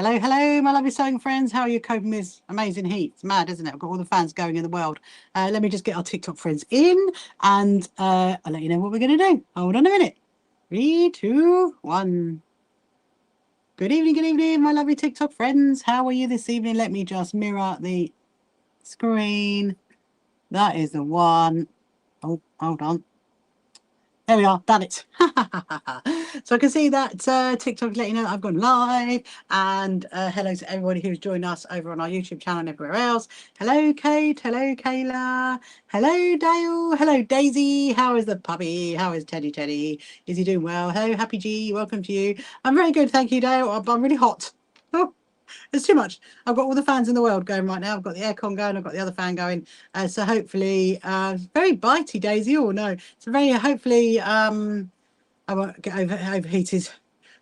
Hello, hello, my lovely sewing friends. How are you coping with this amazing heat? It's mad, isn't it? I've got all the fans going in the world. Let me just get our TikTok friends in and I'll let you know what we're going to do. Hold on a minute. 3, 2, 1. Good evening, my lovely TikTok friends. How are you this evening? Let me just mirror the screen. That is the one. Oh, hold on. There we are, done it. So I can see that TikTok letting you know I've gone live, and hello to everybody who's joined us over on our YouTube channel and everywhere else. Hello Kate, hello Kayla, hello Dale, hello Daisy. How is the puppy? How is Teddy? Is he doing well? Hello Happy G, welcome to you. I'm very good, thank you Dale. I'm really hot. Oh, it's too much. I've got all the fans in the world going right now. I've got the aircon going. I've got the other fan going. So hopefully, very bitey, Daisy. Oh no, it's very hopefully. I won't get overheated.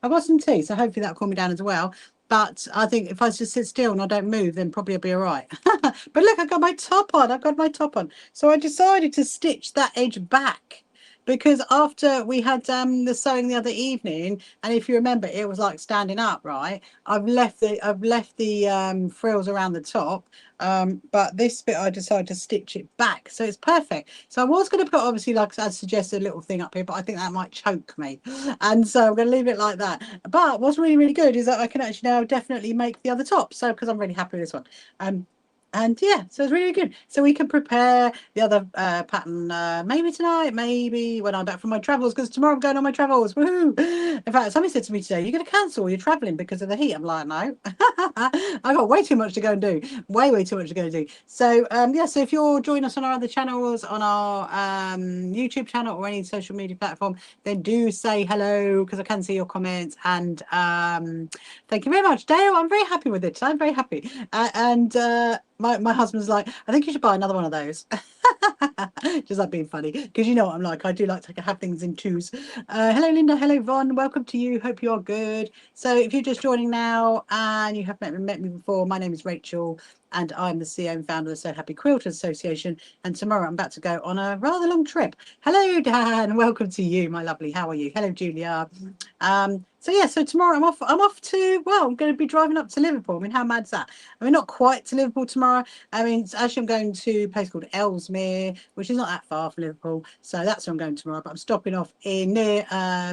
I've got some tea, so hopefully that'll calm me down as well. But I think if I just sit still and I don't move, then probably I'll be all right. But look, I've got my top on. I've got my top on. So I decided to stitch that edge back, because after we had the sewing the other evening, and if you remember, it was like standing up, right? I've left the frills around the top, but this bit I decided to stitch it back, so it's perfect. So I was going to put, obviously, like I suggested, a little thing up here, but I think that might choke me, and so I'm going to leave it like that. But what's really good is that I can actually now definitely make the other top, so because I'm really happy with this one. And yeah, so it's really good. So we can prepare the other pattern maybe tonight, maybe when I'm back from my travels, because tomorrow I'm going on my travels. Woohoo! In fact, somebody said to me today, you're going to cancel, you're traveling because of the heat. I'm like, no. I've got way too much to go and do. Way too much to go and do. So yeah, so if you're joining us on our other channels, on our YouTube channel or any social media platform, then do say hello, because I can see your comments. And thank you very much, Dale. I'm very happy with it. I'm very happy. My husband's like, I think you should buy another one of those. Just like being funny, because you know what I'm like. I do like to have things in twos. Hello, Linda. Hello, Von. Welcome to you. Hope you're good. So if you're just joining now and you haven't met me before, my name is Rachel, and I'm the CEO and founder of the So Happy Quilters Association. And tomorrow I'm about to go on a rather long trip. Hello, Dan. Welcome to you, my lovely. How are you? Hello, Julia. So yeah, so tomorrow I'm off to, well, I'm going to be driving up to Liverpool. I mean, how mad's that? I mean, not quite to Liverpool tomorrow. I mean, actually I'm going to a place called Ellesmere, which is not that far from Liverpool. So that's where I'm going tomorrow, but I'm stopping off in near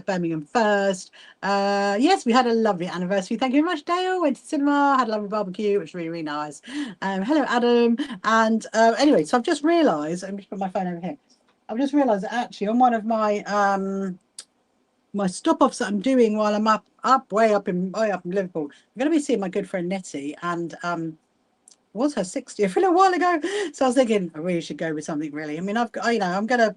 Birmingham first. Yes, we had a lovely anniversary. Thank you very much, Dale. Went to cinema, had a lovely barbecue, which was really nice. Hello, Adam. And anyway, so I've just realised, let me just put my phone over here. I've just realised that actually on one of my my stop-offs that I'm doing while I'm way up in Liverpool, I'm going to be seeing my good friend Nettie, and it was her 60th a little while ago. So I was thinking I really should go with something really. I mean, I've got, you know, I'm going to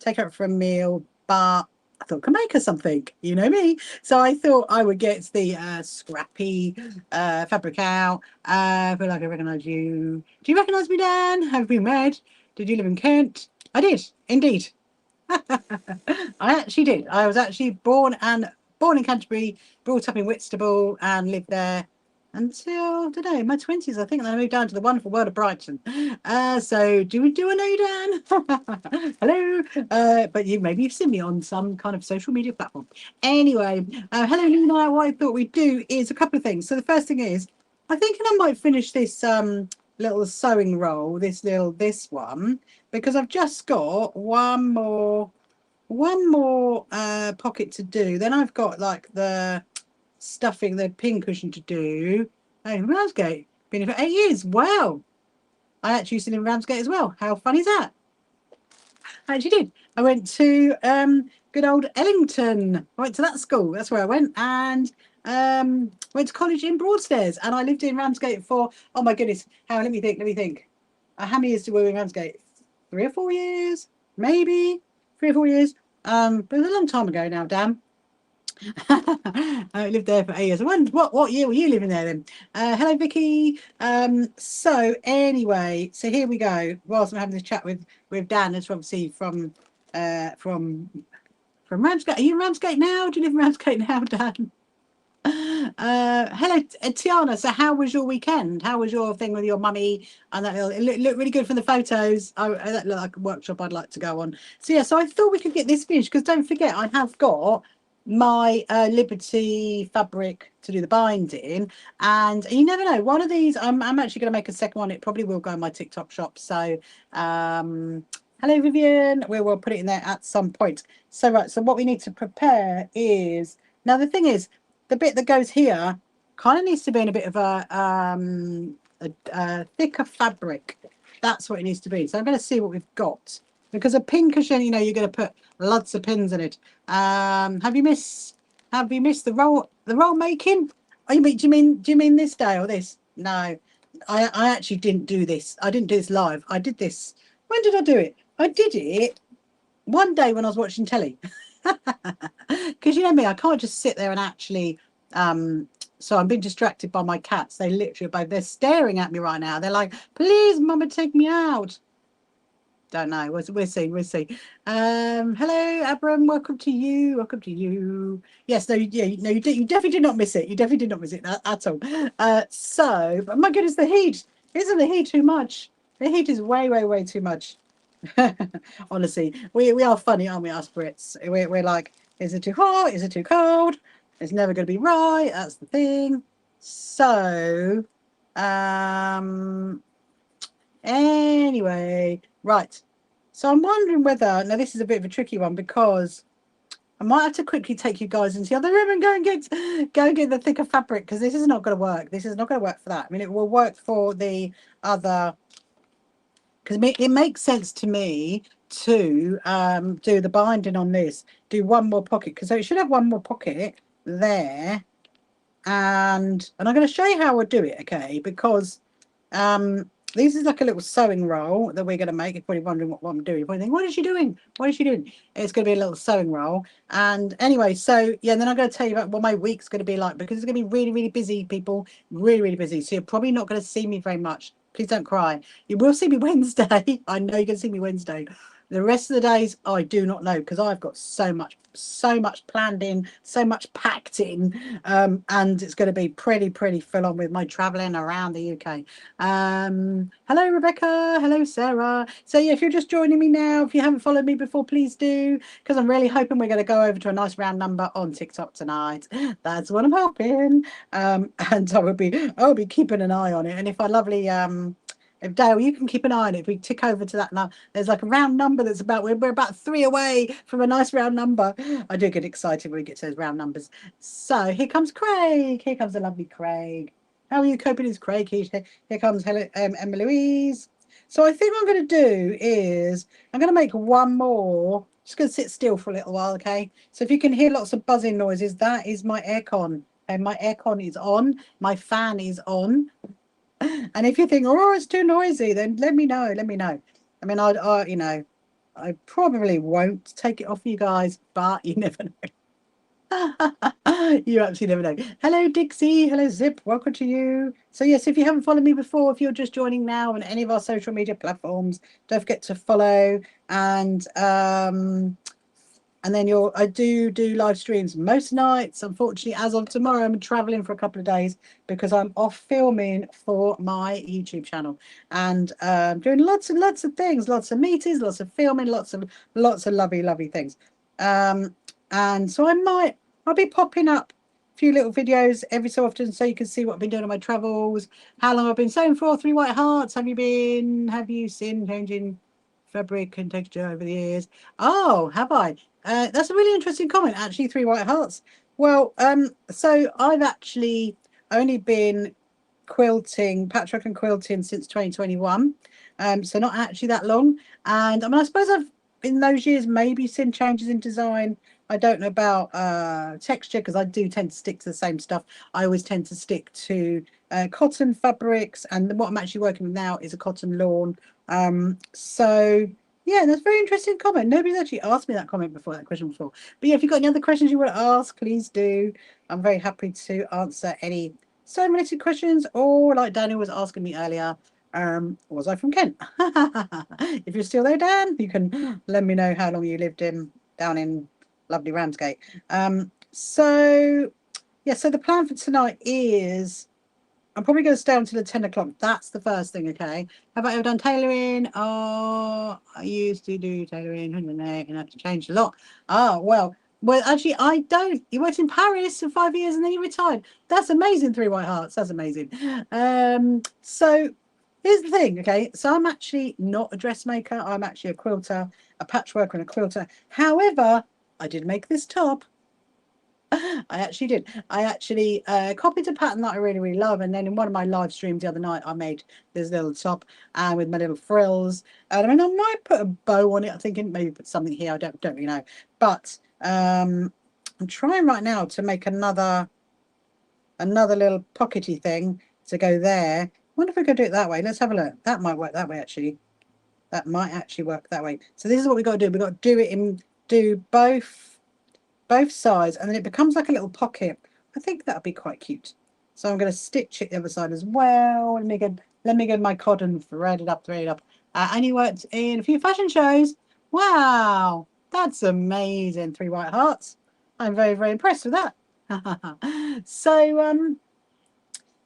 take her out for a meal, but I thought I could make her something, you know me. So I thought I would get the scrappy fabric out. I feel like I recognise you. Do you recognise me, Dan? Have we met? Did you live in Kent? I did, indeed. I actually did. I was actually born in Canterbury, brought up in Whitstable, and lived there until, I don't know, my 20s, I think. And then I moved down to the wonderful world of Brighton. So do I know you, Dan? Hello. But maybe you've seen me on some kind of social media platform. Anyway, hello, Luna. What I thought we'd do is a couple of things. So the first thing is, I think I might finish this little sewing roll, this one, because I've just got one more pocket to do. Then I've got like the stuffing, the pin cushion to do. Oh, Ramsgate, been here for 8 years. Wow, I actually used to live in Ramsgate as well. How fun is that? I actually did. I went to good old Ellington. I went to that school. That's where I went, and went to college in Broadstairs, and I lived in Ramsgate for, oh my goodness, let me think. How many years were we in Ramsgate? 3 or 4 years, maybe 3 or 4 years. But it was a long time ago now, Dan. I lived there for 8 years. What year were you living there then? Hello, Vicky. So anyway, so here we go. Whilst I'm having this chat with Dan, that's obviously from Ramsgate. Are you in Ramsgate now? Do you live in Ramsgate now, Dan? Hello, Tiana. So how was your weekend? How was your thing with your mummy? And that it looked really good from the photos. That looked like a workshop I'd like to go on. So yeah, so I thought we could get this finished, because don't forget, I have got my Liberty fabric to do the binding, and you never know, one of these I'm actually going to make a second one. It probably will go in my TikTok shop, so hello Vivian, we will put it in there at some point. So right, so what we need to prepare is, now the thing is, the bit that goes here kind of needs to be in a bit of a thicker fabric. That's what it needs to be. So I'm going to see what we've got, because a pincushion, you know, you're going to put lots of pins in it. Have you missed the roll making? Oh, do you mean this day or this? No, I actually didn't do this. I didn't do this live. I did this. When did I do it? I did it one day when I was watching telly. Because you know me, I can't just sit there and actually so I'm being distracted by my cats. They literally both, they're staring at me right now. They're like, please mama, take me out. Don't know. We'll see. We'll see. Hello, Abram. Welcome to you. Welcome to you. Yes. No. Yeah. No. You definitely did not miss it. You definitely did not miss it at all. So, but my goodness, the heat. Isn't the heat too much? The heat is way, way, way too much. Honestly, we are funny, aren't we, us Brits? We're like, is it too hot? Is it too cold? It's never going to be right. That's the thing. So, anyway, right. So I'm wondering whether, now this is a bit of a tricky one, because I might have to quickly take you guys into the other room and go and get the thicker fabric, because this is not going to work. This is not going to work for that. I mean, it will work for the other, because it makes sense to me to do the binding on this, do one more pocket, because so it should have one more pocket there, and I'm going to show you how I do it, okay? Because this is like a little sewing roll that we're going to make. You're probably wondering what I'm doing. You're probably thinking, what is she doing? What is she doing? It's going to be a little sewing roll. And anyway, so yeah, and then I'm going to tell you about what my week's going to be like, because it's going to be really, really busy, people. Really, really busy. So you're probably not going to see me very much. Please don't cry. You will see me Wednesday. I know you're going to see me Wednesday. The rest of the days, I do not know, because I've got so much planned in, so much packed in, and it's going to be pretty full on with my traveling around the UK. Hello Rebecca, hello Sarah. So yeah, if you're just joining me now, if you haven't followed me before, please do, because I'm really hoping we're going to go over to a nice round number on TikTok tonight. That's what I'm hoping. And I'll be keeping an eye on it. And if our lovely if Dale, you can keep an eye on it. If we tick over to that now, there's like a round number that's about, we're about 3 away from a nice round number. I do get excited when we get to those round numbers. So here comes Craig. Here comes the lovely Craig. How are you coping, is Craig? Here comes Emma Louise. So I think what I'm going to do is I'm going to make one more. Just going to sit still for a little while, okay? So if you can hear lots of buzzing noises, that is my aircon. And my aircon is on. My fan is on. And if you think, oh, it's too noisy, then let me know. Let me know. I mean, you know, I probably won't take it off you guys, but you never know. You actually never know. Hello, Dixie. Hello, Zip. Welcome to you. So yes, if you haven't followed me before, if you're just joining now on any of our social media platforms, don't forget to follow. And then I do live streams most nights. Unfortunately, as of tomorrow, I'm traveling for a couple of days because I'm off filming for my YouTube channel, and doing lots and lots of things, lots of meetings, lots of filming, lots of lovely things. And so I'll be popping up a few little videos every so often, so you can see what I've been doing on my travels, how long I've been sewing for. 3 white hearts. Have you seen changing fabric and texture over the years? Oh, have I? That's a really interesting comment, actually. 3 white hearts. Well, so I've actually only been quilting, patchwork and quilting, since 2021. So not actually that long. And I mean, I suppose I've in those years maybe seen changes in design. I don't know about texture, because I do tend to stick to the same stuff. I always tend to stick to cotton fabrics, and what I'm actually working with now is a cotton lawn. So yeah, that's a very interesting comment. Nobody's actually asked me that question before. But yeah, if you've got any other questions you want to ask, please do. I'm very happy to answer any sewing related questions, or like Daniel was asking me earlier, was I from Kent? If you're still there, Dan, you can let me know how long you lived down in lovely Ramsgate. So yeah, so the plan for tonight is I'm probably going to stay until 10 o'clock. That's the first thing, okay? Have I ever done tailoring? Oh, I used to do tailoring, and I have to change a lot. Oh, well, Well, actually, I don't. He worked in Paris for 5 years and then he retired. That's amazing. 3 white hearts. That's amazing. So here's the thing. Okay, so I'm actually not a dressmaker. I'm actually a quilter, a patchworker, and a quilter. However, I did make this top. I actually did. I actually copied a pattern that I really, really love. And then in one of my live streams the other night, I made this little top and with my little frills. And I mean, I might put a bow on it. I'm thinking maybe put something here. I don't really know. But I'm trying right now to make another little pockety thing to go there. I wonder if we could do it that way. Let's have a look. That might work that way, actually. That might actually work that way. So this is what we've got to do. We've got to do it in, do both sides, and then it becomes like a little pocket. I think that'll be quite cute. So I'm going to stitch it the other side as well. Let me get my cotton threaded up. And he worked in a few fashion shows. Wow, that's amazing. 3 white hearts. I'm very, very impressed with that. So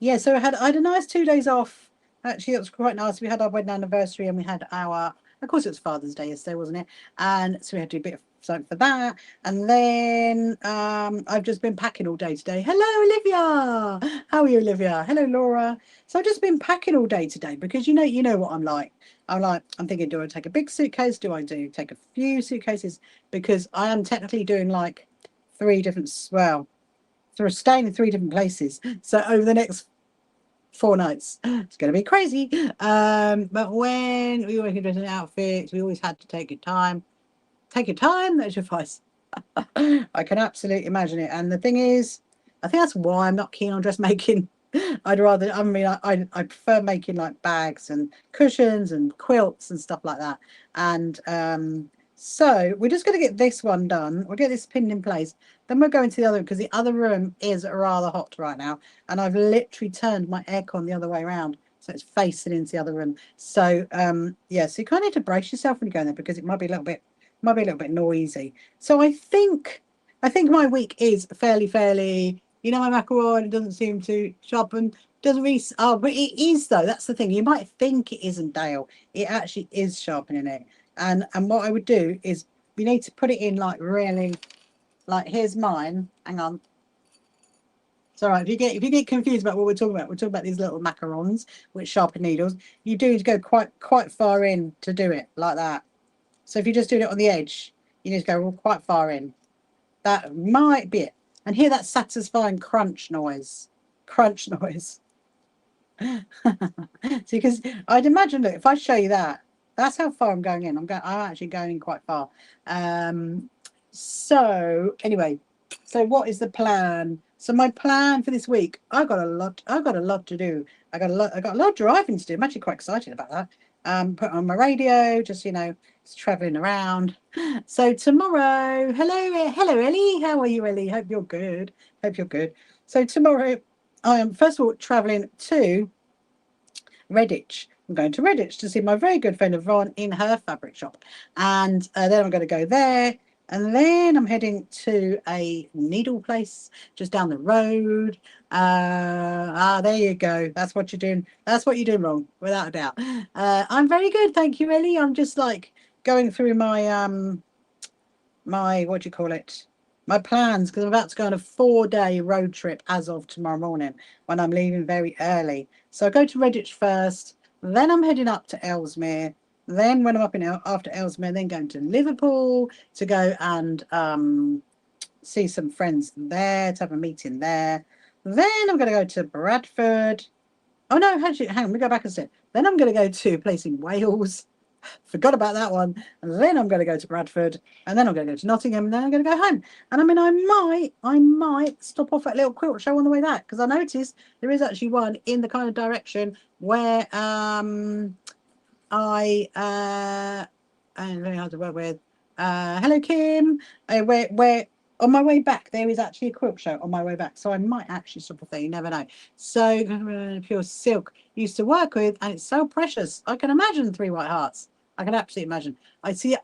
yeah, so I had a nice 2 days off. Actually, it was quite nice. We had our wedding anniversary and we had our, of course, it was Father's Day yesterday, wasn't it? And so we had to do a bit of something for that. And then I've just been packing all day today. Hello, Olivia. How are you, Olivia? Hello, Laura. So I've just been packing all day today because you know what I'm like. I'm thinking, do I take a big suitcase? Do I take a few suitcases? Because I am technically doing like 3 different, well, staying in 3 different places. So over the next 4 nights, it's going to be crazy. But when we were working with an outfit, we always had to take your time. Take your time. That's your advice. I can absolutely imagine it. And the thing is, I think that's why I'm not keen on dressmaking. I prefer making like bags and cushions and quilts and stuff like that. And so we're just going to get this one done. We'll get this pinned in place. Then we'll go into the other room because the other room is rather hot right now. And I've literally turned my aircon the other way around. So it's facing into the other room. So yeah, so you kind of need to brace yourself when you go in there because it might be a little bit noisy. So I think my week is fairly, you know, my macaron, it doesn't seem to sharpen, doesn't really, oh, but it is though. That's the thing. You might think it isn't, Dale. It actually is sharpening it. And what I would do is we need to put it in like really, like here's mine. Hang on. It's all right. If you get confused about what we're talking about these little macarons with sharpened needles. You do need to go quite far in to do it like that. So if you just do it on the edge, you need to go quite far in. That might be it. And hear that satisfying crunch noise. Crunch noise. So because I'd imagine, look, if I show you that, that's how far I'm going in. I'm actually going in quite far. So anyway, so what is the plan? So my plan for this week, I've got a lot to do. I got a lot of driving to do. I'm actually quite excited about that. Put on my radio, just just traveling around. So tomorrow, hello Ellie. How are you, Ellie? Hope you're good. So tomorrow I am first of all traveling to Redditch. I'm going to Redditch to see my very good friend Yvonne in her fabric shop. And then I'm going to go there. And then I'm heading to a needle place just down the road. There you go. That's what you're doing. That's what you're doing wrong, without a doubt. I'm very good. Thank you, Ellie. I'm just like going through my, what do you call it? My plans, because I'm about to go on a 4-day road trip as of tomorrow morning when I'm leaving very early. So I go to Redditch first, then I'm heading up to Ellesmere. Then when I'm up after Ellesmere, then going to Liverpool to go and see some friends there, to have a meeting there. Then I'm going to go to Bradford. Oh no, actually, hang on, let me go back a step. Then I'm going to go to a place in Wales. Forgot about that one. And then I'm going to go to Bradford, and then I'm going to go to Nottingham, and then I'm going to go home. And I mean, I might stop off at a little quilt show on the way back because I noticed there is actually one in the kind of direction where I don't know how to work with. Hello, Kim. Where on my way back there is actually a quilt show on my way back, so I might actually stop off there. You never know. So pure silk used to work with, and it's so precious. I can imagine 3 white hearts. I can absolutely imagine. I see.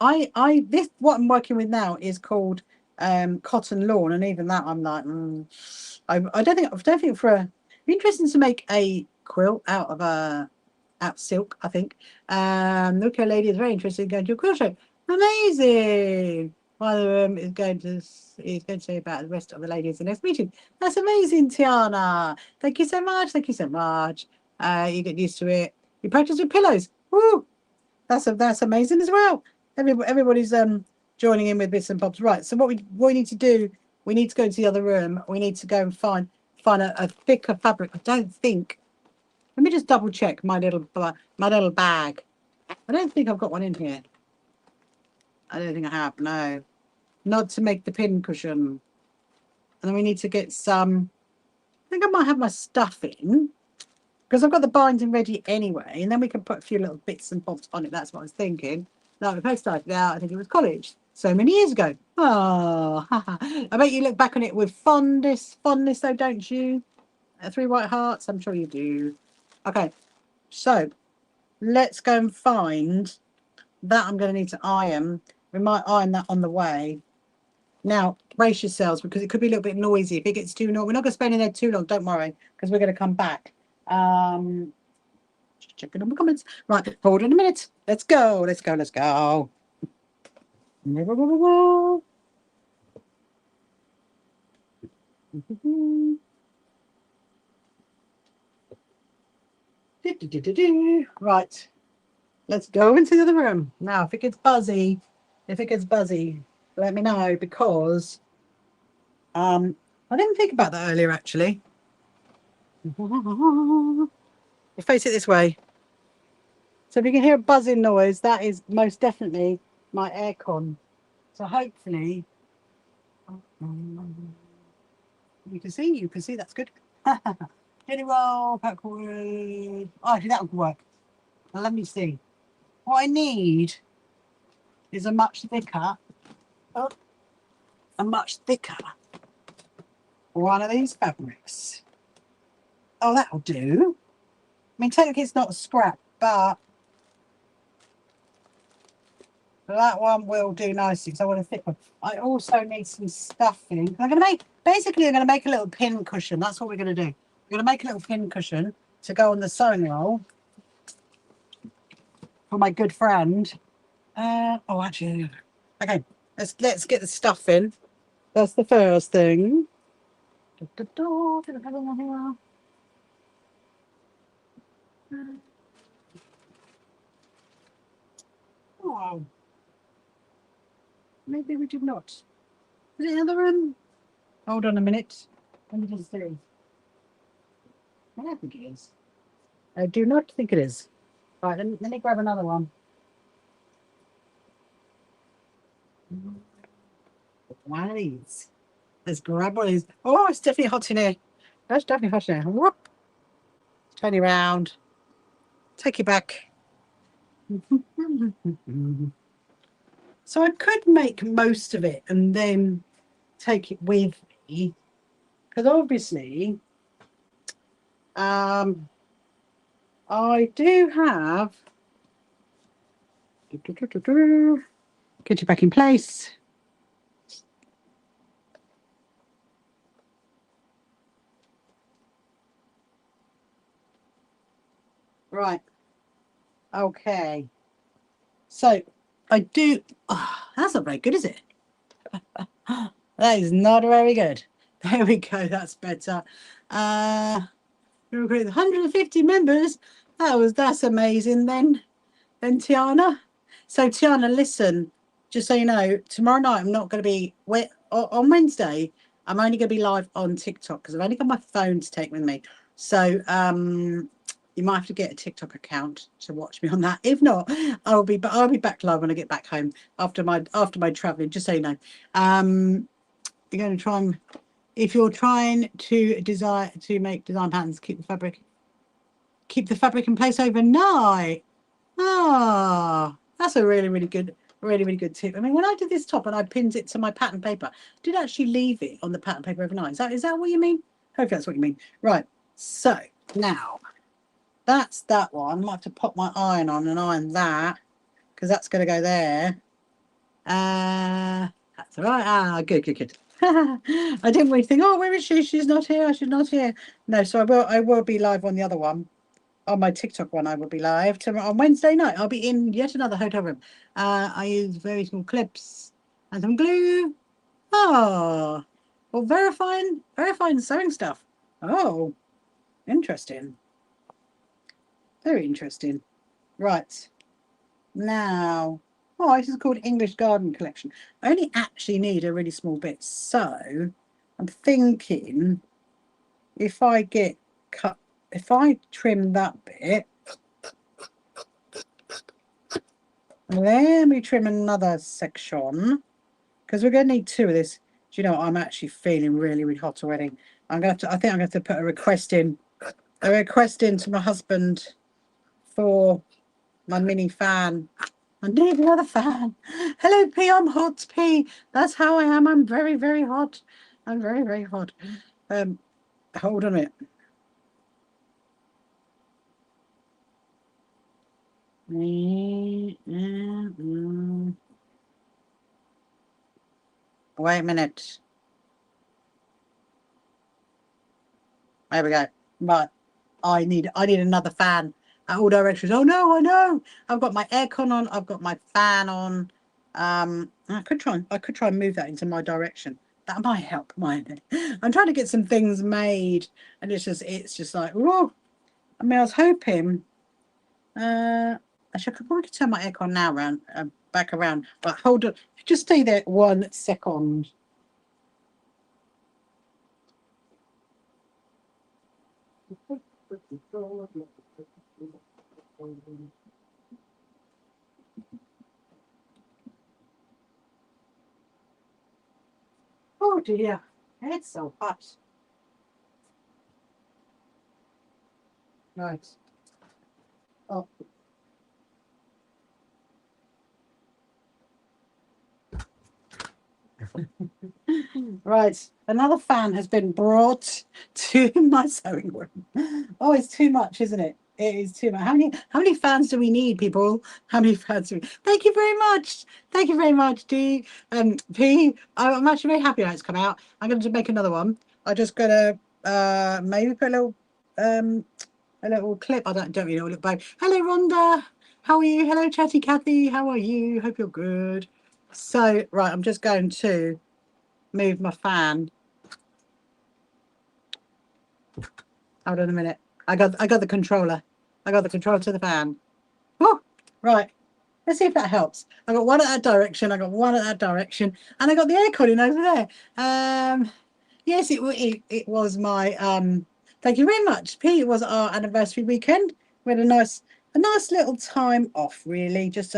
This what I'm working with now is called cotton lawn, and even that I'm like, I don't think for a. It'd be interesting to make a quilt out of silk, I think. The lady is very interested in going to a quilt show. Amazing. One of them is going to say about the rest of the ladies in the next meeting. That's amazing, Tiana. Thank you so much. Thank you so much. You get used to it. You practice with pillows. Woo! That's amazing as well. Everybody's joining in with bits and bobs. Right. So what we need to do, we need to go into the other room. We need to go and find a thicker fabric. I don't think. Let me just double check my little bag. I don't think I've got one in here. I don't think I have. No, not to make the pin cushion. And then we need to get some. I think I might have my stuff in because I've got the binding ready anyway. And then we can put a few little bits and bobs on it. That's what I was thinking. No, we first started out. I think it was college so many years ago. Oh, I bet you look back on it with fondness, though, don't you? 3 white hearts. I'm sure you do. Okay, so let's go and find that. I'm going to need to iron. We might iron that on the way. Now, brace yourselves because it could be a little bit noisy. If it gets too noisy, we're not going to spend in there too long. Don't worry, because we're going to come back. Just checking on the comments. Right, hold on a minute. Let's go. Let's go. Let's go. Right. Let's go into the other room. Now, if it gets buzzy, let me know because I didn't think about that earlier actually. You face it this way. So if you can hear a buzzing noise, that is most definitely my aircon. So hopefully you can see that's good. Jelly roll, Patchwork. Oh, actually that would work. Now, let me see. What I need is a much thicker one of these fabrics. Oh, that'll do. I mean, technically it's not a scrap, but that one will do nicely because I want a thick one. I also need some stuffing. I'm going to make a little pin cushion. That's what we're going to do. We're going to make a little pin cushion to go on the sewing roll for my good friend. Oh, actually, okay. Let's get the stuff in. That's the first thing. Oh, maybe we did not. Is it in the other room? Hold on a minute. Let me just see. I don't think it is. I do not think it is. Right, let me grab another one. One of these. Let's grab one of these. Oh, it's definitely hot in here. That's definitely hot in here. Whoop. Turn you around. Take you back. So I could make most of it and then take it with me. Because obviously, I do have. Get you back in place. Right. Okay. So I do. Oh, that's not very good, is it? That is not very good. There we go. That's better. We recruited 150 members. That's amazing then Tiana. So Tiana, listen, just so you know, tomorrow night I'm not going to be on Wednesday. I'm only going to be live on TikTok because I've only got my phone to take with me. So you might have to get a TikTok account to watch me on that. If not, I'll be back live when I get back home after my traveling. Just so you know, you're going to try and if you're trying to make design patterns, keep the fabric in place overnight. Ah, that's a really good tip. I mean, when I did this top and I pinned it to my pattern paper, I did actually leave it on the pattern paper overnight. Is that what you mean? Hopefully that's what you mean. Right. So now that's that one. I might have to pop my iron on and iron that because that's going to go there. That's all right. Ah, good. I didn't really think, oh, where is she? She's not here. She's not here. No, so I will be live on the other one. On my TikTok one, I will be live tomorrow on Wednesday night. I'll be in yet another hotel room. I use very small clips. and some glue. Oh, well, verifying sewing stuff. Oh, interesting. Very interesting. Right. Now, oh, this is called English Garden Collection. I only actually need a really small bit. So I'm thinking if I trim that bit, let me trim another section because we're going to need two of this. Do you know what? I'm actually feeling really, really hot already. I think I'm going to have to put a request in to my husband for my mini fan. I need another fan. Hello, P. I'm hot, P. That's how I am. I'm very, very hot. I'm very, very hot. Hold on a minute. Wait a minute. There we go. But I need another fan at all directions. Oh no, I know. I've got my aircon on. I've got my fan on. I could try and move that into my direction. That might help, mightn't it? I'm trying to get some things made, and it's just like, whoa. I mean, I was hoping. Actually, I could probably turn my aircon now around, back around. But hold on, just stay there 1 second. Oh dear, it's so hot. Right. Oh. Right, another fan has been brought to my sewing room. Oh, it's too much, isn't it? It is too much. How many fans do we need, people? How many fans do we? Thank you very much. Thank you very much, D. P. I'm actually very happy how it's come out. I'm going to make another one. I just got to maybe put a little clip. I don't really know what it looks like. Hello, Rhonda. How are you? Hello, Chatty Cathy. How are you? Hope you're good. So, right, I'm just going to move my fan. Hold on a minute. I got the controller. I got the controller to the fan. Oh, right. Let's see if that helps. I got one at that direction. I got one at that direction, and I got the aircon in over there. Yes, it was my Thank you very much, Pete. It was our anniversary weekend. We had a nice little time off, really. Just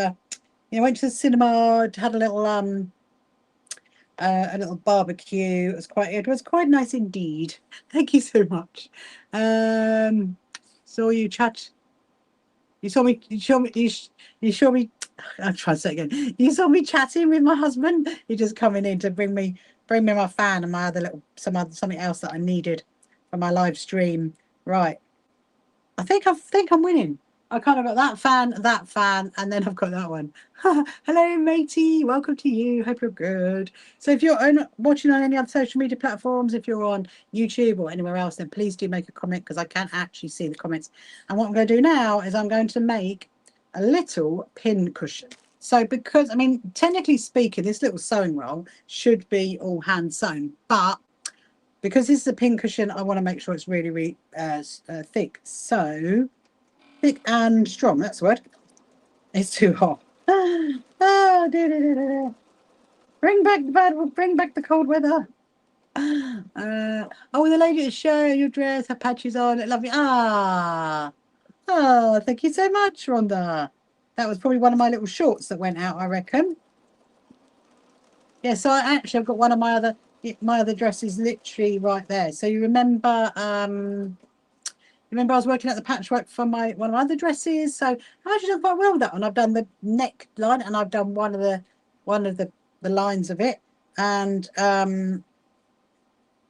went to the cinema, had a little barbecue. It was quite nice indeed. Thank you so much. Saw you chat. You saw me. You saw me. I'll try to say it again. You saw me chatting with my husband. He just coming in to bring me my fan and my other little something else that I needed for my live stream. Right. I think I'm winning. I kind of got that fan, and then I've got that one. Hello, matey. Welcome to you. Hope you're good. So if you're watching on any other social media platforms, if you're on YouTube or anywhere else, then please do make a comment because I can't actually see the comments. And what I'm going to do now is I'm going to make a little pin cushion. So because, I mean, technically speaking, this little sewing roll should be all hand sewn, but because this is a pin cushion, I want to make sure it's really, really thick. So thick and strong, that's the word. It's too hot. Oh, dear. Bring back the cold weather. Oh, the lady at the show, your dress, her patches on, lovely. Thank you so much, Rhonda. That was probably one of my little shorts that went out, I reckon. Yeah, so I've got one of my other dresses literally right there. So you remember I was working at the Patchwork for one of my other dresses. So I actually done quite well with that one. I've done the neck line and I've done one of the lines of it. And I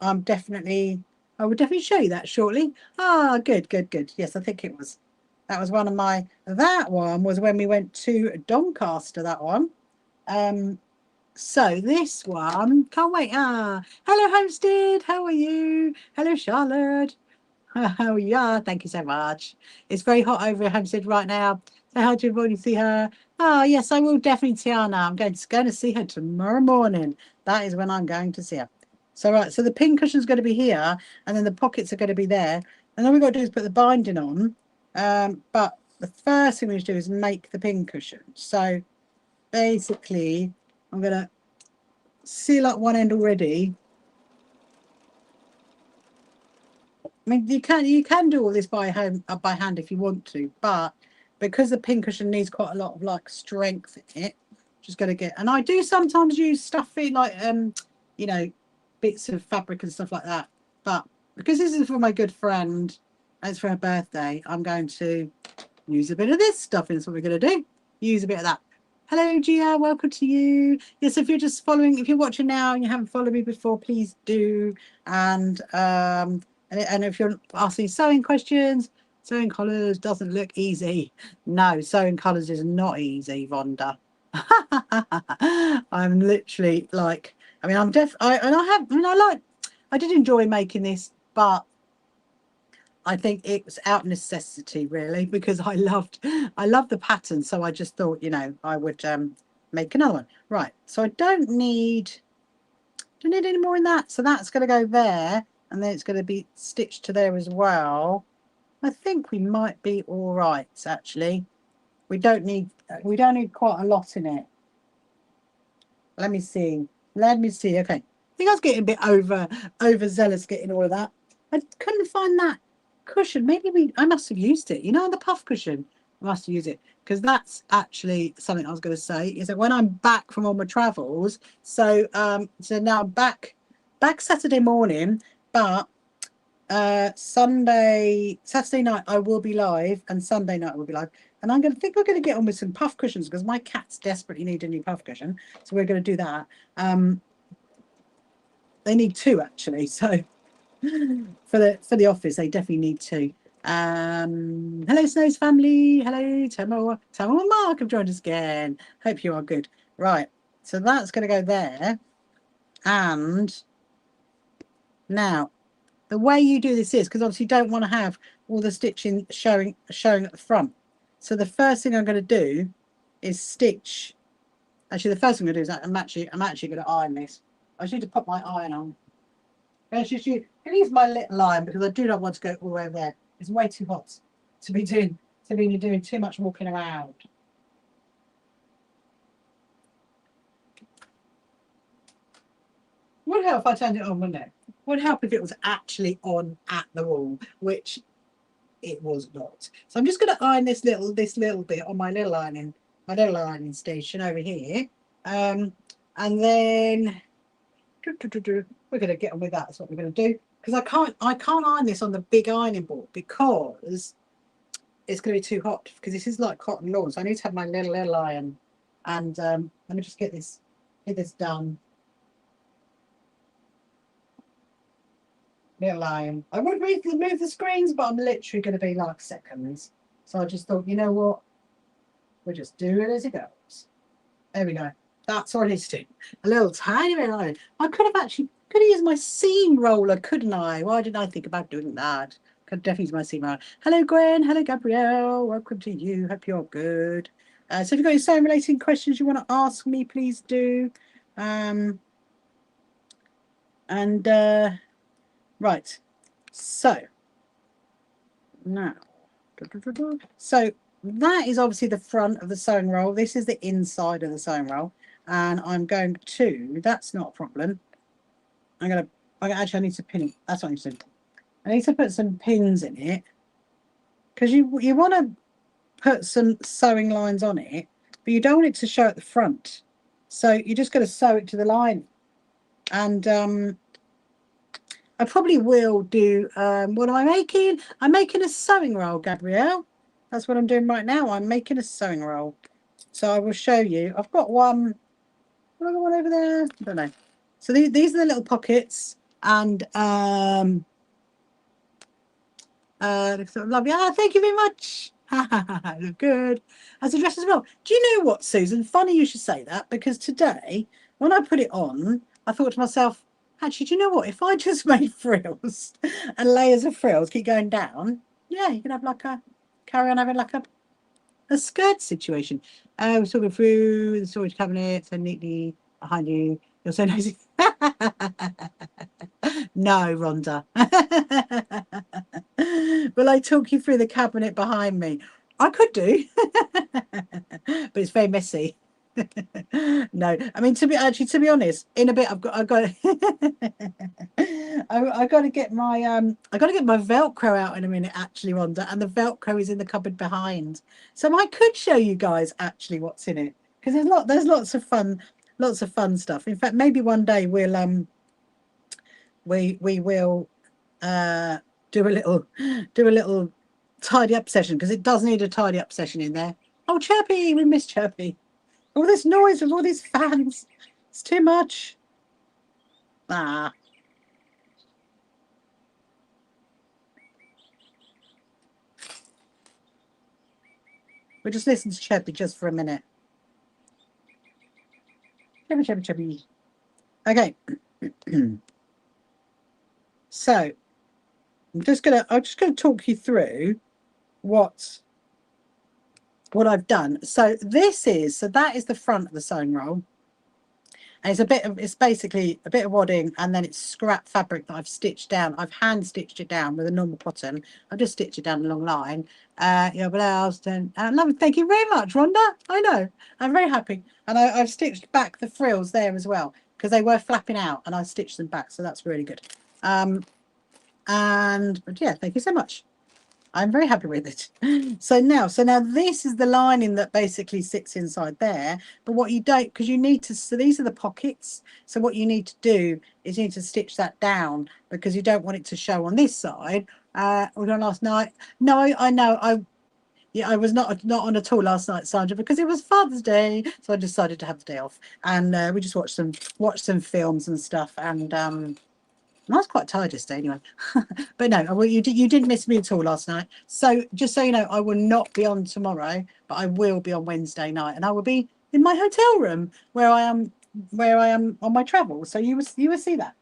will definitely show you that shortly. Good. Yes, I think it was. That was that one was when we went to Doncaster, that one. So this one, can't wait. Hello, Homestead. How are you? Hello, Charlotte. Oh, yeah. Thank you so much. It's very hot over at Homestead right now. Say hi to everybody. See her. Oh, yes, I will definitely see her now. I'm going to see her tomorrow morning. That is when I'm going to see her. So, right, so the pin cushion's going to be here, and then the pockets are going to be there. And all we've got to do is put the binding on. But the first thing we need to do is make the pin cushion. So, basically, I'm going to seal up one end already. I mean, you can do all this by hand if you want to, but because the pin cushion needs quite a lot of like strength in it, just going to get. And I do sometimes use stuffy like you know, bits of fabric and stuff like that. But because this is for my good friend, and it's for her birthday, I'm going to use a bit of this stuff. And that's what we're going to do. Use a bit of that. Hello, Gia. Welcome to you. Yes, if you're just following, if you're watching now and you haven't followed me before, please do. And if you're asking sewing questions, sewing colours doesn't look easy. No, sewing colours is not easy, Vonda. I'm literally like, I mean, I did enjoy making this, but I think it was out of necessity really because I loved the pattern, so I just thought, you know, I would make another one. Right, so I don't need any more in that, so that's going to go there, and then it's going to be stitched to there as well. I think we might be all right actually. We don't need quite a lot in it. Let me see. Okay, I think I was getting a bit overzealous getting all of that. I couldn't find that cushion. Maybe I must have used it. You know, the puff cushion. I must have used it because that's actually something I was going to say. Is that when I'm back from all my travels? So now I'm back Saturday morning, but Saturday night I will be live, and Sunday night I will be live. And we're going to get on with some puff cushions because my cats desperately need a new puff cushion. So we're going to do that. They need two actually. So for the office, they definitely need two. Hello, Snow's family. Hello, Tamo and Mark have joined us again. Hope you are good. Right. So that's going to go there. And now the way you do this is because obviously you don't want to have all the stitching showing at the front. So the first thing I'm going to do is stitch. Actually, the first thing I'm going to do is I'm actually going to iron this. I just need to put my iron on. I just use my little iron because I do not want to go all the way over there. It's way too hot to be doing too much walking around. Would help if I turned it on, wouldn't it? Would help if it was actually on at the wall, which it was not. So I'm just going to iron this little bit on my little ironing station over here, and then we're going to get on with that. That's what we're going to do because I can't iron this on the big ironing board because it's going to be too hot because this is like cotton lawn. So I need to have my little iron, and let me just get this done. Little iron. I would move the screens, but I'm literally going to be like seconds. So I just thought, you know what? We'll just do it as it goes. There we go. That's all I need to do. A little tiny bit of iron. I could have used my seam roller, couldn't I? Why didn't I think about doing that? Could definitely use my seam roller. Hello, Gwen. Hello, Gabrielle. Welcome to you. Hope you're good. So if you've got any sewing related questions you want to ask me, please do. Right, so now, so that is obviously the front of the sewing roll. This is the inside of the sewing roll, and I'm going to. That's not a problem. Actually, I need to pin it. That's what I need to do. I need to put some pins in it because you want to put some sewing lines on it, but you don't want it to show at the front. So you just got to sew it to the line, and I probably will do, what am I making? I'm making a sewing roll, Gabrielle. That's what I'm doing right now. I'm making a sewing roll. So I will show you. I've got one. Have I got one over there? I don't know. So these are the little pockets. And lovely. Ah, thank you very much. Look good. As a dress as well. Do you know what, Susan? Funny you should say that because today, when I put it on, I thought to myself, actually, do you know what? If I just made frills and layers of frills keep going down, yeah, you can have like carry on having like a a skirt situation. We're talking through the storage cabinet so neatly behind you. You're so nosy. No, Rhonda. Will I talk you through the cabinet behind me? I could do, but it's very messy. No, I mean, to be honest, in a bit I've got I got to get my Velcro out in a minute, actually, Rhonda, and the Velcro is in the cupboard behind, so I could show you guys actually what's in it, because there's lots of fun stuff. In fact, maybe one day we will do a little tidy up session, because it does need a tidy up session in there. Oh, Chirpy, we miss Chirpy. All this noise with all these fans, it's too much. Ah. We'll just listen to Chirpy just for a minute. Chirpy, chirpy, chirpy. Okay. So I'm just gonna talk you through what I've done. So that is the front of the sewing roll. And it's basically a bit of wadding, and then it's scrap fabric that I've stitched down. I've hand stitched it down with a normal cotton. I've just stitched it down a long line. Your blouse, and lovely. Thank you very much, Rhonda. I know, I'm very happy. And I've stitched back the frills there as well, because they were flapping out, and I stitched them back, so that's really good. But yeah, thank you so much. I'm very happy with it. So now this is the lining that basically sits inside there. But what you don't, because you need to, so these are the pockets. So what you need to do is you need to stitch that down, because you don't want it to show on this side. We done last night. No, I know. I was not on at all last night, Sandra, because it was Father's Day. So I decided to have the day off, and we just watched some films and stuff, and I was quite tired yesterday anyway. But no, well, you didn't miss me at all last night. So just so you know, I will not be on tomorrow, but I will be on Wednesday night, and I will be in my hotel room where I am on my travel. So you will see that.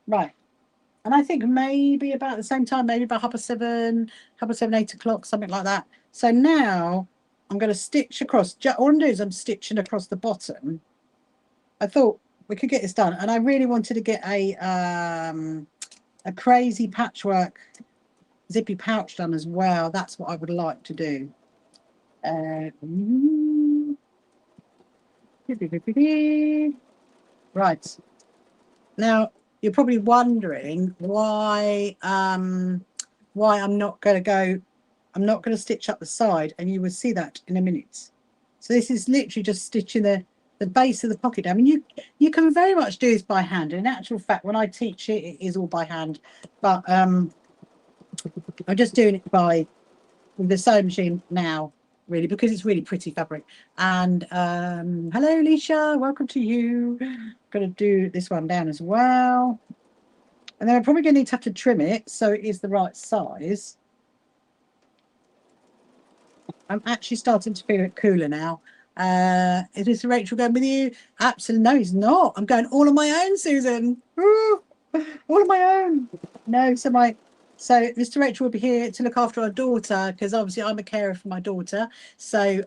Right. And I think maybe about the same time, maybe about 7:30, 8 o'clock, something like that. So now I'm going to stitch across. All I'm doing is I'm stitching across the bottom. I thought we could get this done, and I really wanted to get a crazy patchwork zippy pouch done as well. That's what I would like to do. Right. Now you're probably wondering why I'm not going to stitch up the side, and you will see that in a minute. So this is literally just stitching the base of the pocket. I mean, you can very much do this by hand. In actual fact, when I teach it, it is all by hand. But I'm just doing it with the sewing machine now, really, because it's really pretty fabric. And hello, Alicia, welcome to you. Going to do this one down as well. And then I'm probably going to need to have to trim it so it is the right size. I'm actually starting to feel it cooler now. Is Mr. Rachel going with you? Absolutely. No, he's not. I'm going all on my own, Susan. Woo! All on my own. No, so Mr. Rachel will be here to look after our daughter, because obviously I'm a carer for my daughter. So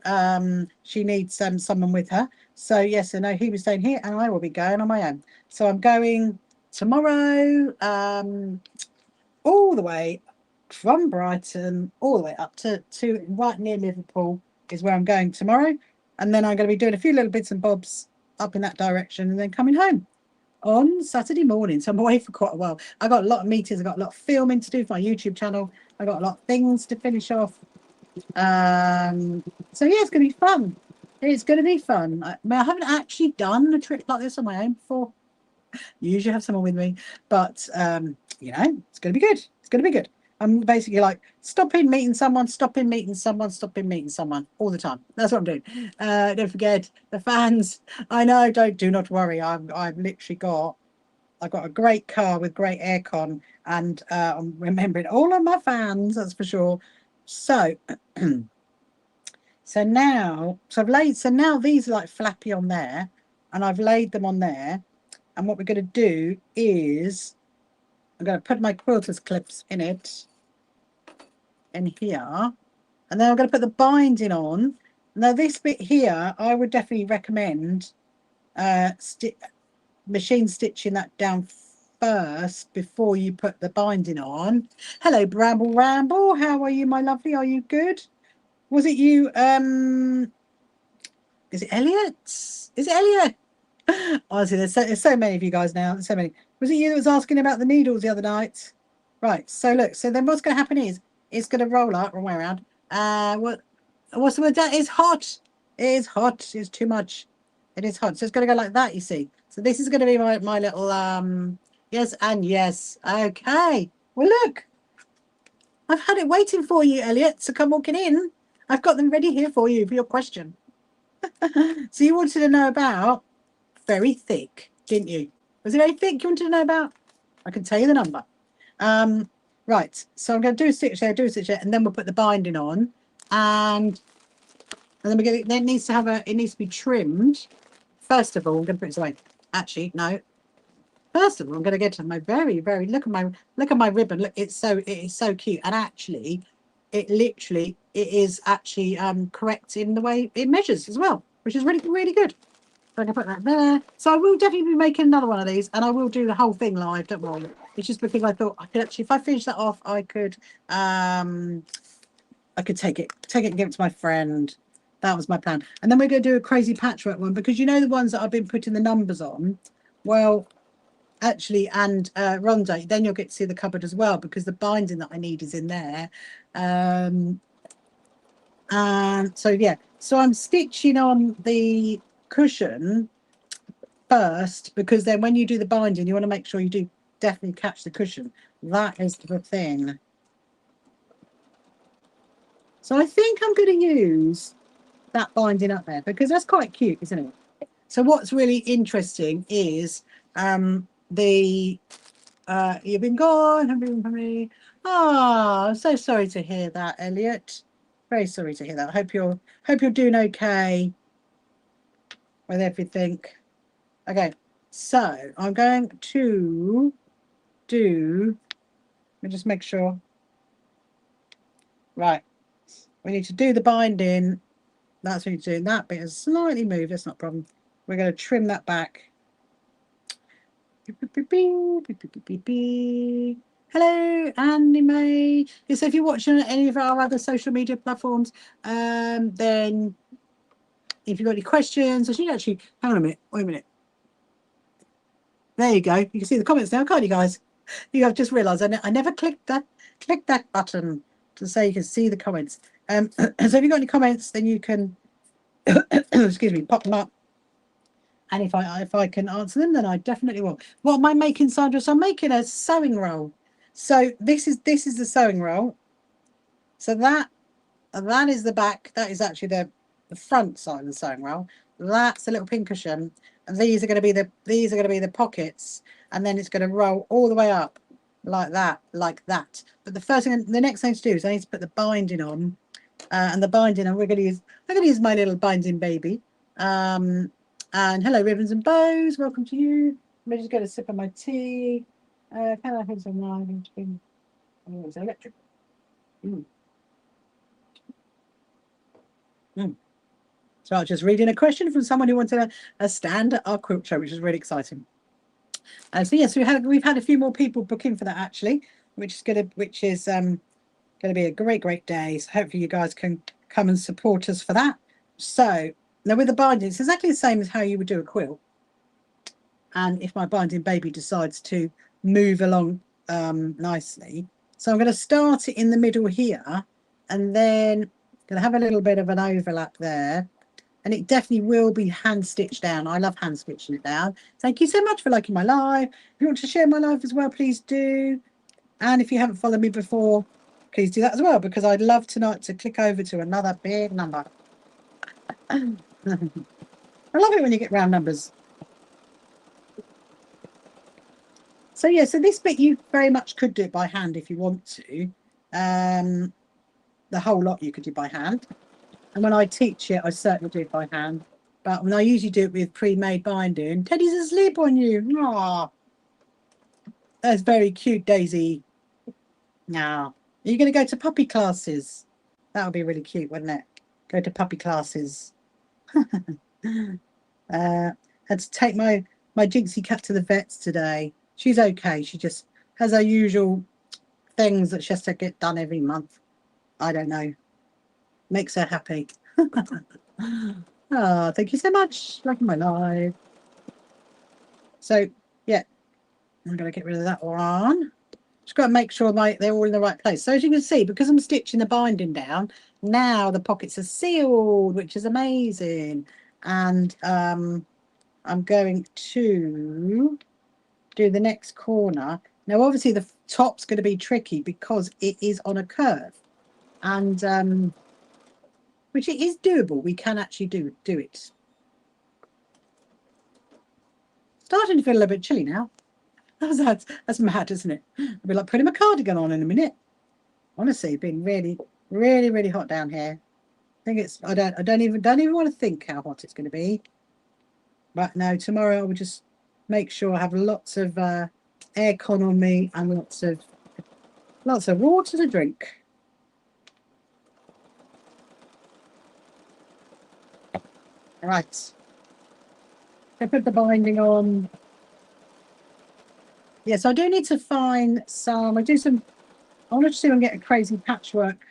she needs someone with her. So yes, no, he was staying here, and I will be going on my own. So I'm going tomorrow all the way from Brighton all the way up to right near Liverpool is where I'm going tomorrow. And then I'm going to be doing a few little bits and bobs up in that direction, and then coming home on Saturday morning. So I'm away for quite a while. I got a lot of meetings. I got a lot of filming to do for my YouTube channel. I got a lot of things to finish off. So yeah, it's going to be fun. It's going to be fun. I haven't actually done a trip like this on my own before. Usually have someone with me, but you know, it's going to be good. It's going to be good. I'm basically like stopping, meeting someone, stopping, meeting someone, stopping, meeting someone all the time. That's what I'm doing. Don't forget the fans. I know. Do not worry. I've literally I've got a great car with great aircon, and I'm remembering all of my fans. That's for sure. So now these are like flappy on there, and I've laid them on there. And what we're going to do is I'm going to put my quilters clips in here. And then I'm going to put the binding on. Now this bit here, I would definitely recommend machine stitching that down first before you put the binding on. Hello, Bramble Ramble. How are you, my lovely? Are you good? Was it you? Is it Elliot? Is it Elliot? Honestly, there's so many of you guys now. There's so many. Was it you that was asking about the needles the other night? Right. So look. So then what's going to happen is it's going to roll up wrong way around. What's the word? That is hot. It is hot. It's too much. It is hot. So it's going to go like that. You see. So this is going to be my little yes and yes. Okay. Well, look. I've had it waiting for you, Elliot. So come walking in. I've got them ready here for you for your question. So you wanted to know about very thick, didn't you? Was it very thick you wanted to know about? I can tell you the number. Right, so I'm going to do a stitch there, and then we'll put the binding on, and then we get it. Then it needs to have it needs to be trimmed. First of all, I'm going to put this away. Actually, no. First of all, I'm going to get to my very look at my ribbon. Look, it is so cute, and actually, it is actually correct in the way it measures as well, which is really good. So I can put that there. So I will definitely be making another one of these, and I will do the whole thing live. Don't worry. It's just because I thought I could actually, if I finish that off, I could take it and give it to my friend. That was my plan. And then we're going to do a crazy patchwork one, because you know the ones that I've been putting the numbers on. Well, actually, and Rhonda, then you'll get to see the cupboard as well, because the binding that I need is in there. And so yeah, so I'm stitching on the cushion first, because then when you do the binding, you want to make sure you do definitely catch the cushion. That is the thing. So I think I'm going to use that binding up there, because that's quite cute, isn't it? So what's really interesting is you've been gone. Oh, I'm so sorry to hear that, Elliot. Very sorry to hear that. Hope you're doing okay with everything. Okay, so I'm going to do, let me just make sure. Right, we need to do the binding. That's what you're doing. That bit is slightly moved. That's not a problem. We're going to trim that back. Hello, Andy May. So if you're watching any of our other social media platforms, then if you've got any questions, I should actually, hang on a minute, wait a minute. There you go. You can see the comments now, can't you guys? You have just realised I never clicked that button to say you can see the comments. So if you've got any comments, then you can excuse me, pop them up. And if I can answer them, then I definitely will. What am I making, Sandra? So I'm making a sewing roll. So this is the sewing roll. So that is the back. That is actually the front side of the sewing roll. That's a little pin cushion, and these are going to be the pockets, and then it's going to roll all the way up like that. But the next thing to do is I need to put the binding on, and the binding, and I'm going to use my little binding baby. And hello, ribbons and bows. Welcome to you. I'm just going to sip of my tea. Can I have some wine? Oh, it's electric. So I was just reading a question from someone who wanted a stand at our quilt show, which is really exciting. So yes, we've had a few more people booking for that actually, which is going to be a great day. So hopefully you guys can come and support us for that. So now with the binding, it's exactly the same as how you would do a quilt. And if my binding baby decides to move along nicely, so I'm going to start it in the middle here, and then going to have a little bit of an overlap there. And it definitely will be hand stitched down. I love hand stitching it down. Thank you so much for liking my live. If you want to share my live as well, please do. And if you haven't followed me before, please do that as well, because I'd love tonight to click over to another big number. I love it when you get round numbers. So yeah, so this bit you very much could do it by hand if you want to. The whole lot you could do by hand. And when I teach it, I certainly do it by hand. But when I usually do it with pre-made binding, Teddy's asleep on you. Aww. That's very cute, Daisy. Now, are you going to go to puppy classes? That would be really cute, wouldn't it? Go to puppy classes. Had to take my Jinxie cat to the vets today. She's okay. She just has her usual things that she has to get done every month. I don't know. Makes her happy. Oh, thank you so much. Liking my live. So, yeah, I'm going to get rid of that one. Just got to make sure they're all in the right place. So as you can see, because I'm stitching the binding down, now the pockets are sealed, which is amazing. And I'm going to do the next corner. Now, obviously, the top's going to be tricky because it is on a curve. And which it is doable. We can actually do it. Starting to feel a little bit chilly now. That's mad, isn't it? I'll be like putting my cardigan on in a minute. Honestly, it's been really, really, really hot down here. I think it's I don't even want to think how hot it's going to be. But no, tomorrow I will just make sure I have lots of aircon on me and lots of water to drink. Right. I put the binding on. Yes, I do need to find some. I want to see if I can get a crazy patchwork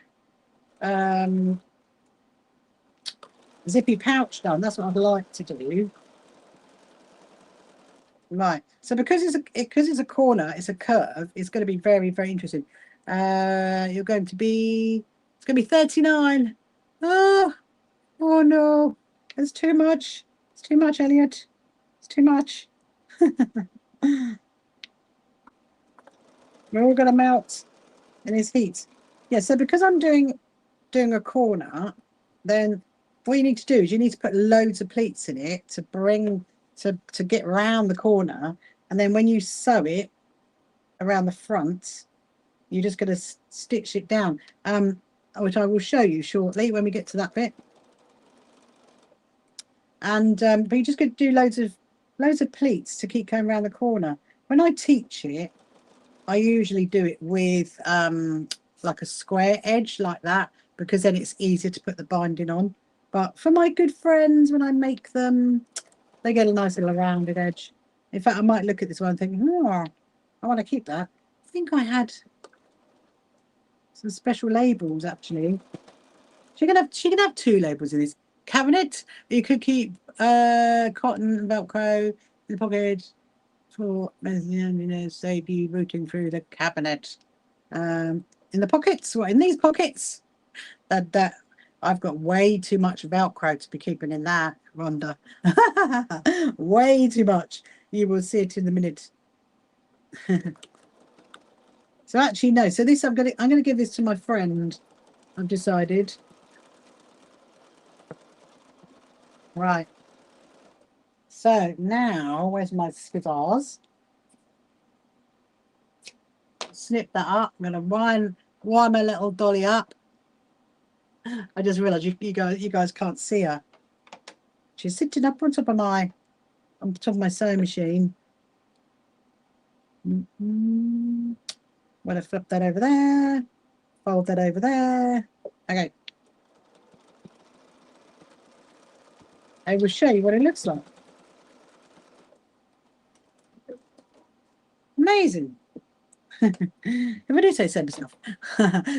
zippy pouch done. That's what I'd like to do. Right. So because it's a corner, it's a curve. It's going to be very, very interesting. You're going to be. It's going to be 39. Oh, oh no! It's too much. It's too much, Elliot. It's too much. We're all going to melt in his heat. Yeah. So because I'm doing a corner, then what you need to do is you need to put loads of pleats in it to bring to get around the corner, and then when you sew it around the front, you're just going to stitch it down, which I will show you shortly when we get to that bit. And but you're just going to do loads of pleats to keep going around the corner. When I teach it, I usually do it with like a square edge like that, because then it's easier to put the binding on. But for my good friends, when I make them, they get a nice little rounded edge. In fact, I might look at this one and think, oh, I want to keep that. I think I had some special labels actually. She can have 2 labels in this cabinet. You could keep cotton Velcro in the pocket for save you rooting through the cabinet. In the pockets, what in these pockets? That I've got way too much Velcro to be keeping in there, Rhonda. Way too much. You will see it in a minute. So actually, no. So this I'm gonna give this to my friend. I've decided. Right. So now, where's my scissors? Snip that up. I'm gonna wind my little dolly up. I just realised you guys can't see her. She's sitting up on top of my sewing machine. I'm gonna flip that over there, fold that over there. Okay. I will show you what it looks like. Amazing. If I do say so myself.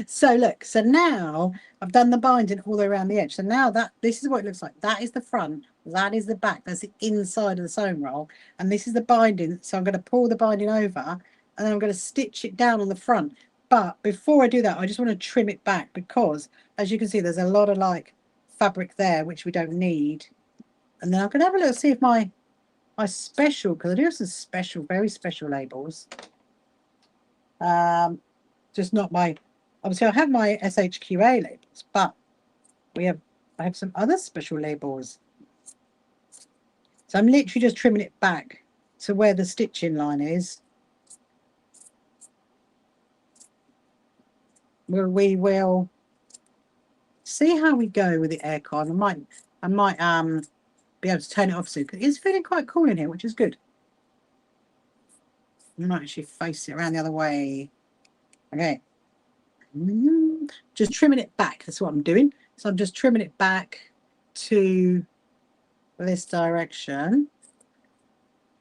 So look, so now I've done the binding all the way around the edge. So now this is what it looks like. That is the front, that is the back, that's the inside of the sewing roll, and this is the binding. So I'm going to pull the binding over, and then I'm going to stitch it down on the front. But before I do that, I just want to trim it back, because as you can see, there's a lot of like fabric there which we don't need. And then I'm going to have a look, see if my special, because I do have some special, very special labels. Just not my, obviously I have my SHQA labels, but I have some other special labels. So I'm literally just trimming it back to where the stitching line is. Where we will see how we go with the aircon. I might be able to turn it off soon, because it's feeling quite cool in here, which is good. I might actually face it around the other way. Okay. just trimming it back. That's what I'm doing. So I'm just trimming it back to this direction.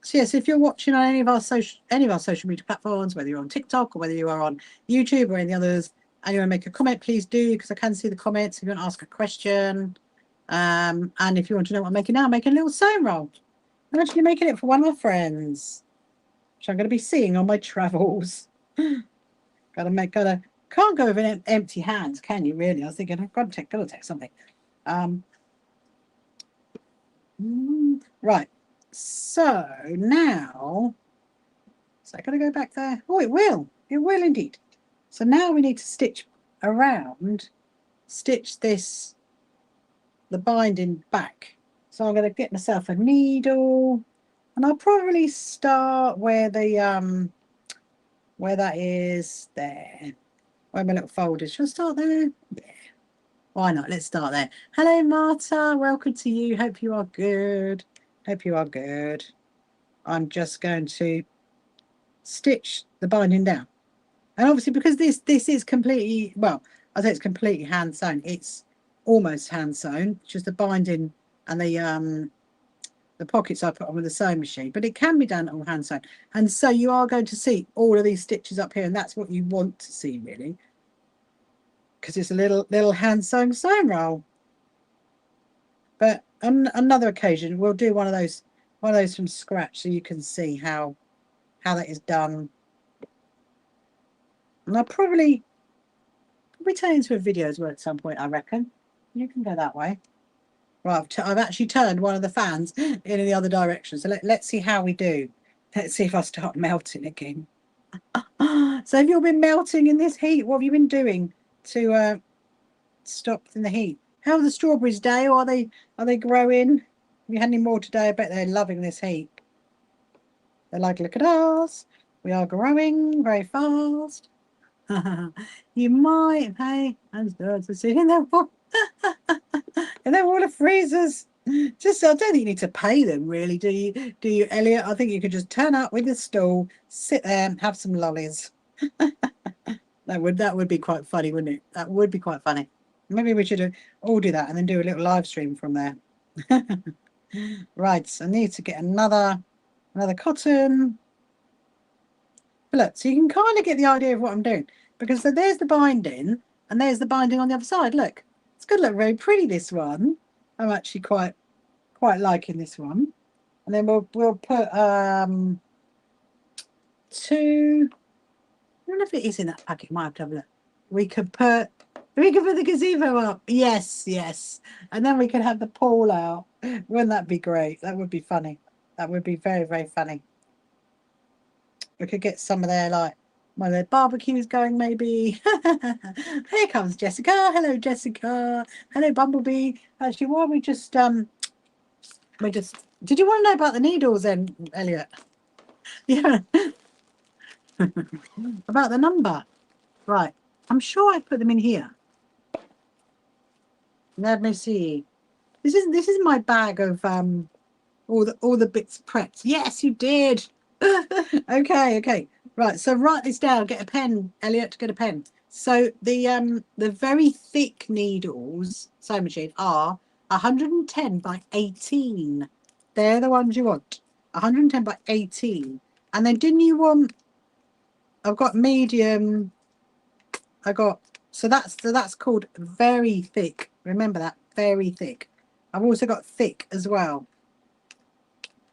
So yes, if you're watching on any of our social media platforms, whether you're on TikTok or whether you are on YouTube or any others, and you want to make a comment, please do, because I can see the comments. If you want to ask a question, and if you want to know what I'm making now, I'm making a little sewing roll. I'm actually making it for one of my friends, which I'm going to be seeing on my travels. Can't go with empty hands, can you? Really? I was thinking I've got to take something. Right. So now, is that going to go back there? Oh, it will. It will indeed. So now we need to stitch this, the binding back. So I'm going to get myself a needle, and I'll probably start where the where that is there. Where my little fold is. Shall I start there? Yeah. Why not? Let's start there. Hello, Marta. Welcome to you. Hope you are good. Hope you are good. I'm just going to stitch the binding down. And obviously, because this is completely, well, I say it's completely hand sewn. It's almost hand sewn. It's just the binding and the pockets I put on with the sewing machine. But it can be done all hand sewn. And so you are going to see all of these stitches up here, and that's what you want to see, really. Because it's a little hand sewn sewing roll. But on another occasion, we'll do one of those from scratch, so you can see how that is done. And I'll probably turn into a video as well at some point, I reckon. You can go that way. Right, I've actually turned one of the fans in the other direction. So let's see how we do. Let's see if I start melting again. So have you been melting in this heat? What have you been doing to stop in the heat? How are the strawberries, Dale? Are they growing? Have you had any more today? I bet they're loving this heat. They're like, look at us. We are growing very fast. You might pay and start to sit in their water freezers. Just, I don't think you need to pay them, really, do you, Elliot? I think you could just turn up with a stool, sit there, and have some lollies. That would be quite funny, wouldn't it? That would be quite funny. Maybe we should all do that and then do a little live stream from there. Right, so I need to get another cotton. But look, so you can kind of get the idea of what I'm doing, because so there's the binding and there's the binding on the other side. Look, it's going to look very pretty, this one. I'm actually quite liking this one. And then we'll put two. I don't know if it is in that packet. Might have to have a look. We could put the gazebo up. Yes. And then we could have the pool out. Wouldn't that be great? That would be funny. That would be very, very funny. We could get some of their, like, one of their barbecues going, maybe. Here comes Jessica. Hello, Jessica. Hello, Bumblebee. Actually, why don't we just did you want to know about the needles then, Elliot? Yeah. About the number. Right. I'm sure I put them in here. Let me see. This is my bag of all the bits prepped. Yes, you did. Okay. Right, so write this down. Get a pen, Elliot. Get a pen. So the very thick needles, sewing machine, are 110 by 18. They're the ones you want. 110 by 18. And then didn't you want? I've got medium. So that's called very thick. Remember that, very thick. I've also got thick as well.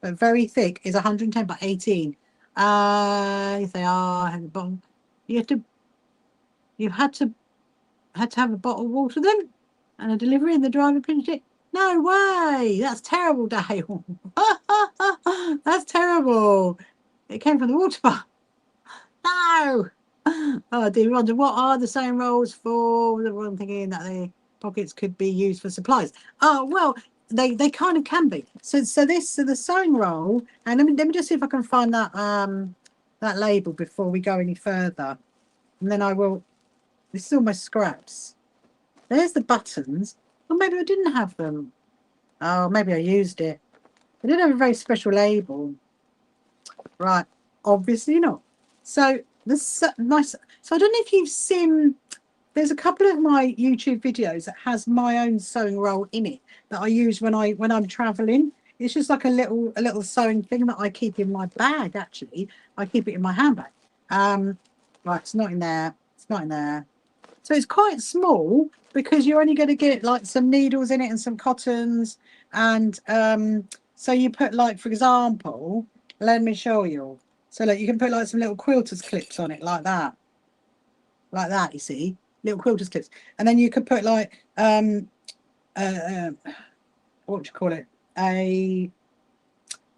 But very thick is 110 by 18. If they are at the bottom, you had to have a bottle of water then, and a delivery, and the driver finished it. No way! That's terrible, Dale. That's terrible. It came from the water bar. No. Oh, do you wonder what are the sewing rolls for? I'm thinking that the pockets could be used for supplies. Oh well, they kind of can be. So the sewing roll, and let me just see if I can find that that label before we go any further, and then I will. This is all my scraps. There's the buttons. Or maybe I didn't have them. Oh, maybe I used it. I didn't have a very special label. Right, obviously not. So this nice. So I don't know if you've seen there's a couple of my YouTube videos that has my own sewing roll in it that I use when I'm traveling. It's just like a little sewing thing that I keep in my bag. Actually, I keep it in my handbag. Right, it's not in there. It's not in there. So it's quite small because you're only going to get like some needles in it and some cottons. And so you put like, for example, let me show you. So like you can put like some little quilters clips on it like that. Like that, you see, little quilters clips. And then you could put like, what do you call it? A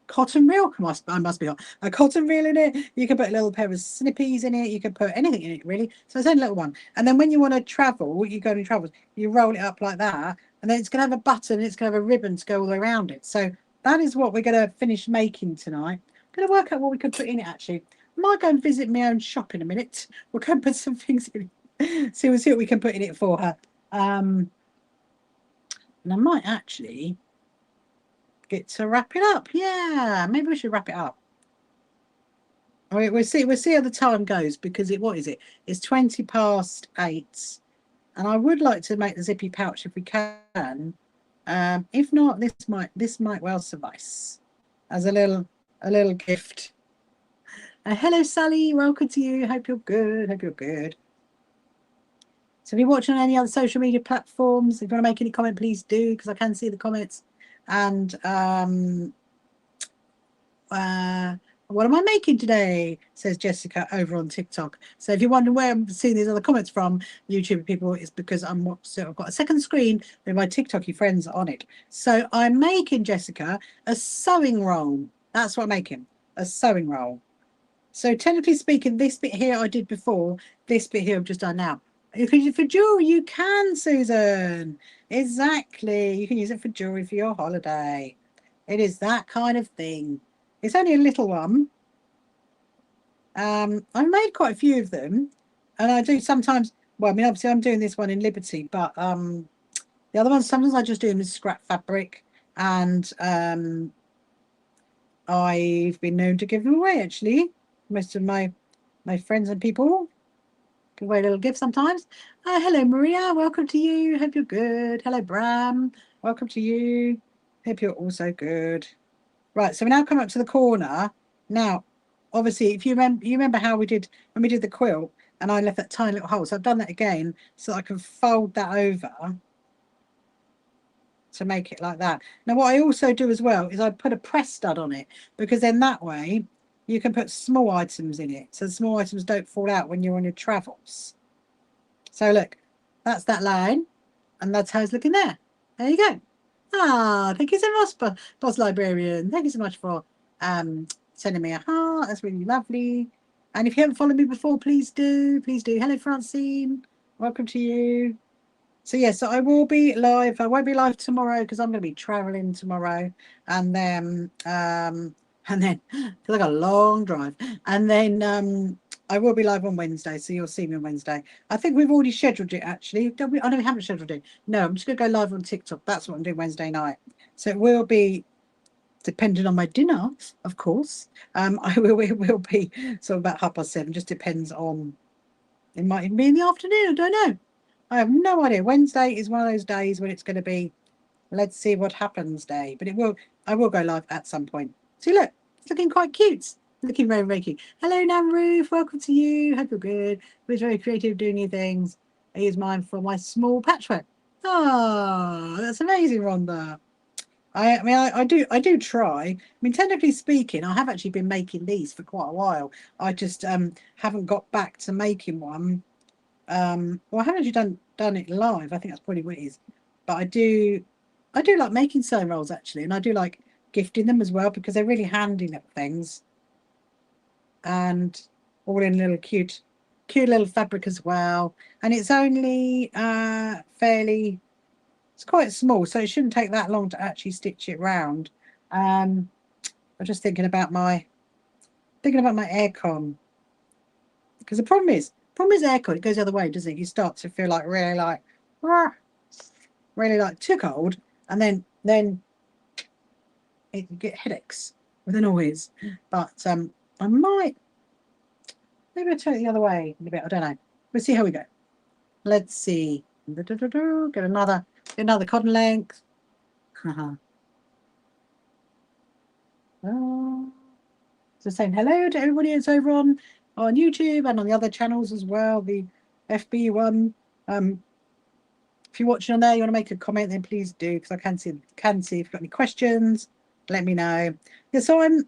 cotton reel. I must be on a cotton reel in it. You can put a little pair of snippies in it. You can put anything in it really. So it's only a little one. And then when you want to travel, you go to travels, you roll it up like that, and then it's going to have a button. It's going to have a ribbon to go all the way around it. So that is what we're going to finish making tonight. I'm going to work out what we could put in it actually. I might go and visit my own shop in a minute. We'll go and put some things in it. See what we can put in it for her. And I might actually get to wrap it up. Yeah, maybe we should wrap it up. All right, we'll see how the time goes because what is it? It's 8:20, and I would like to make the zippy pouch if we can. If not, this might well suffice as a little gift. Hello, Sally. Welcome to you. Hope you're good. Hope you're good. So if you're watching on any other social media platforms, if you want to make any comment, please do because I can see the comments. And what am I making today? Says Jessica over on TikTok. So if you're wondering where I'm seeing these other comments from, YouTube people, it's because I've got a second screen with my TikToky friends on it. So I'm making, Jessica, a sewing roll. That's what I'm making, a sewing roll. So technically speaking, this bit here I did before, this bit here I've just done now. For jewelry, you can, Susan. Exactly. You can use it for jewelry for your holiday. It is that kind of thing. It's only a little one. I've made quite a few of them, and I do sometimes. Well, I mean, obviously, I'm doing this one in Liberty, but the other ones sometimes I just do them in scrap fabric, and I've been known to give them away. Actually, most of my friends and people give away a little gift sometimes. Hello, Maria. Welcome to you. Hope you're good. Hello, Bram. Welcome to you. Hope you're also good. Right, so we now come up to the corner. Now, obviously, if you remember how we did when we did the quilt, and I left that tiny little hole. So I've done that again, so I can fold that over to make it like that. Now, what I also do as well is I put a press stud on it because then that way you can put small items in it, so the small items don't fall out when you're on your travels. So look, that's that line, and that's how it's looking there. There you go. Ah, thank you so much, Boss Librarian. Thank you so much for sending me a heart. That's really lovely. And if you haven't followed me before, please do. Please do. Hello, Francine. Welcome to you. So, yeah, so I will be live. I won't be live tomorrow because I'm going to be traveling tomorrow. And then, because I got a long drive. And then I will be live on Wednesday. So you'll see me on Wednesday. I think we've already scheduled it, actually. Don't we? I know we haven't scheduled it. No, I'm just going to go live on TikTok. That's what I'm doing Wednesday night. So it will be depending on my dinner, of course. It will be sort of about 7:30. Just depends on. It might even be in the afternoon. I don't know. I have no idea. Wednesday is one of those days when it's going to be, let's see what happens day. But I will go live at some point. See, look, it's looking quite cute. Looking very, very cute. Hello, Nan Ruth. Welcome to you. Hope you're good. We're very creative doing new things. I use mine for my small patchwork. Oh, that's amazing, Rhonda. I do try. I mean, technically speaking, I have actually been making these for quite a while. I just haven't got back to making one. Well, I haven't actually done it live. I think that's probably what it is. But I do like making sewing rolls actually, and I do like gifting them as well because they're really handy little things, and all in little cute little fabric as well. And it's only it's quite small, so it shouldn't take that long to actually stitch it round. I'm just thinking about my aircon because the problem is aircon. It goes the other way, doesn't it? You start to feel like really like too cold, and then you get headaches with the noise. But I might maybe I'll turn it the other way in a bit. I don't know. We'll see how we go. Let's see. Get another cotton length. So saying hello to everybody that's over on YouTube and on the other channels as well. The FB one. If you're watching on there, you want to make a comment, then please do, because I can see if you've got any questions. Let me know. Yeah, so I'm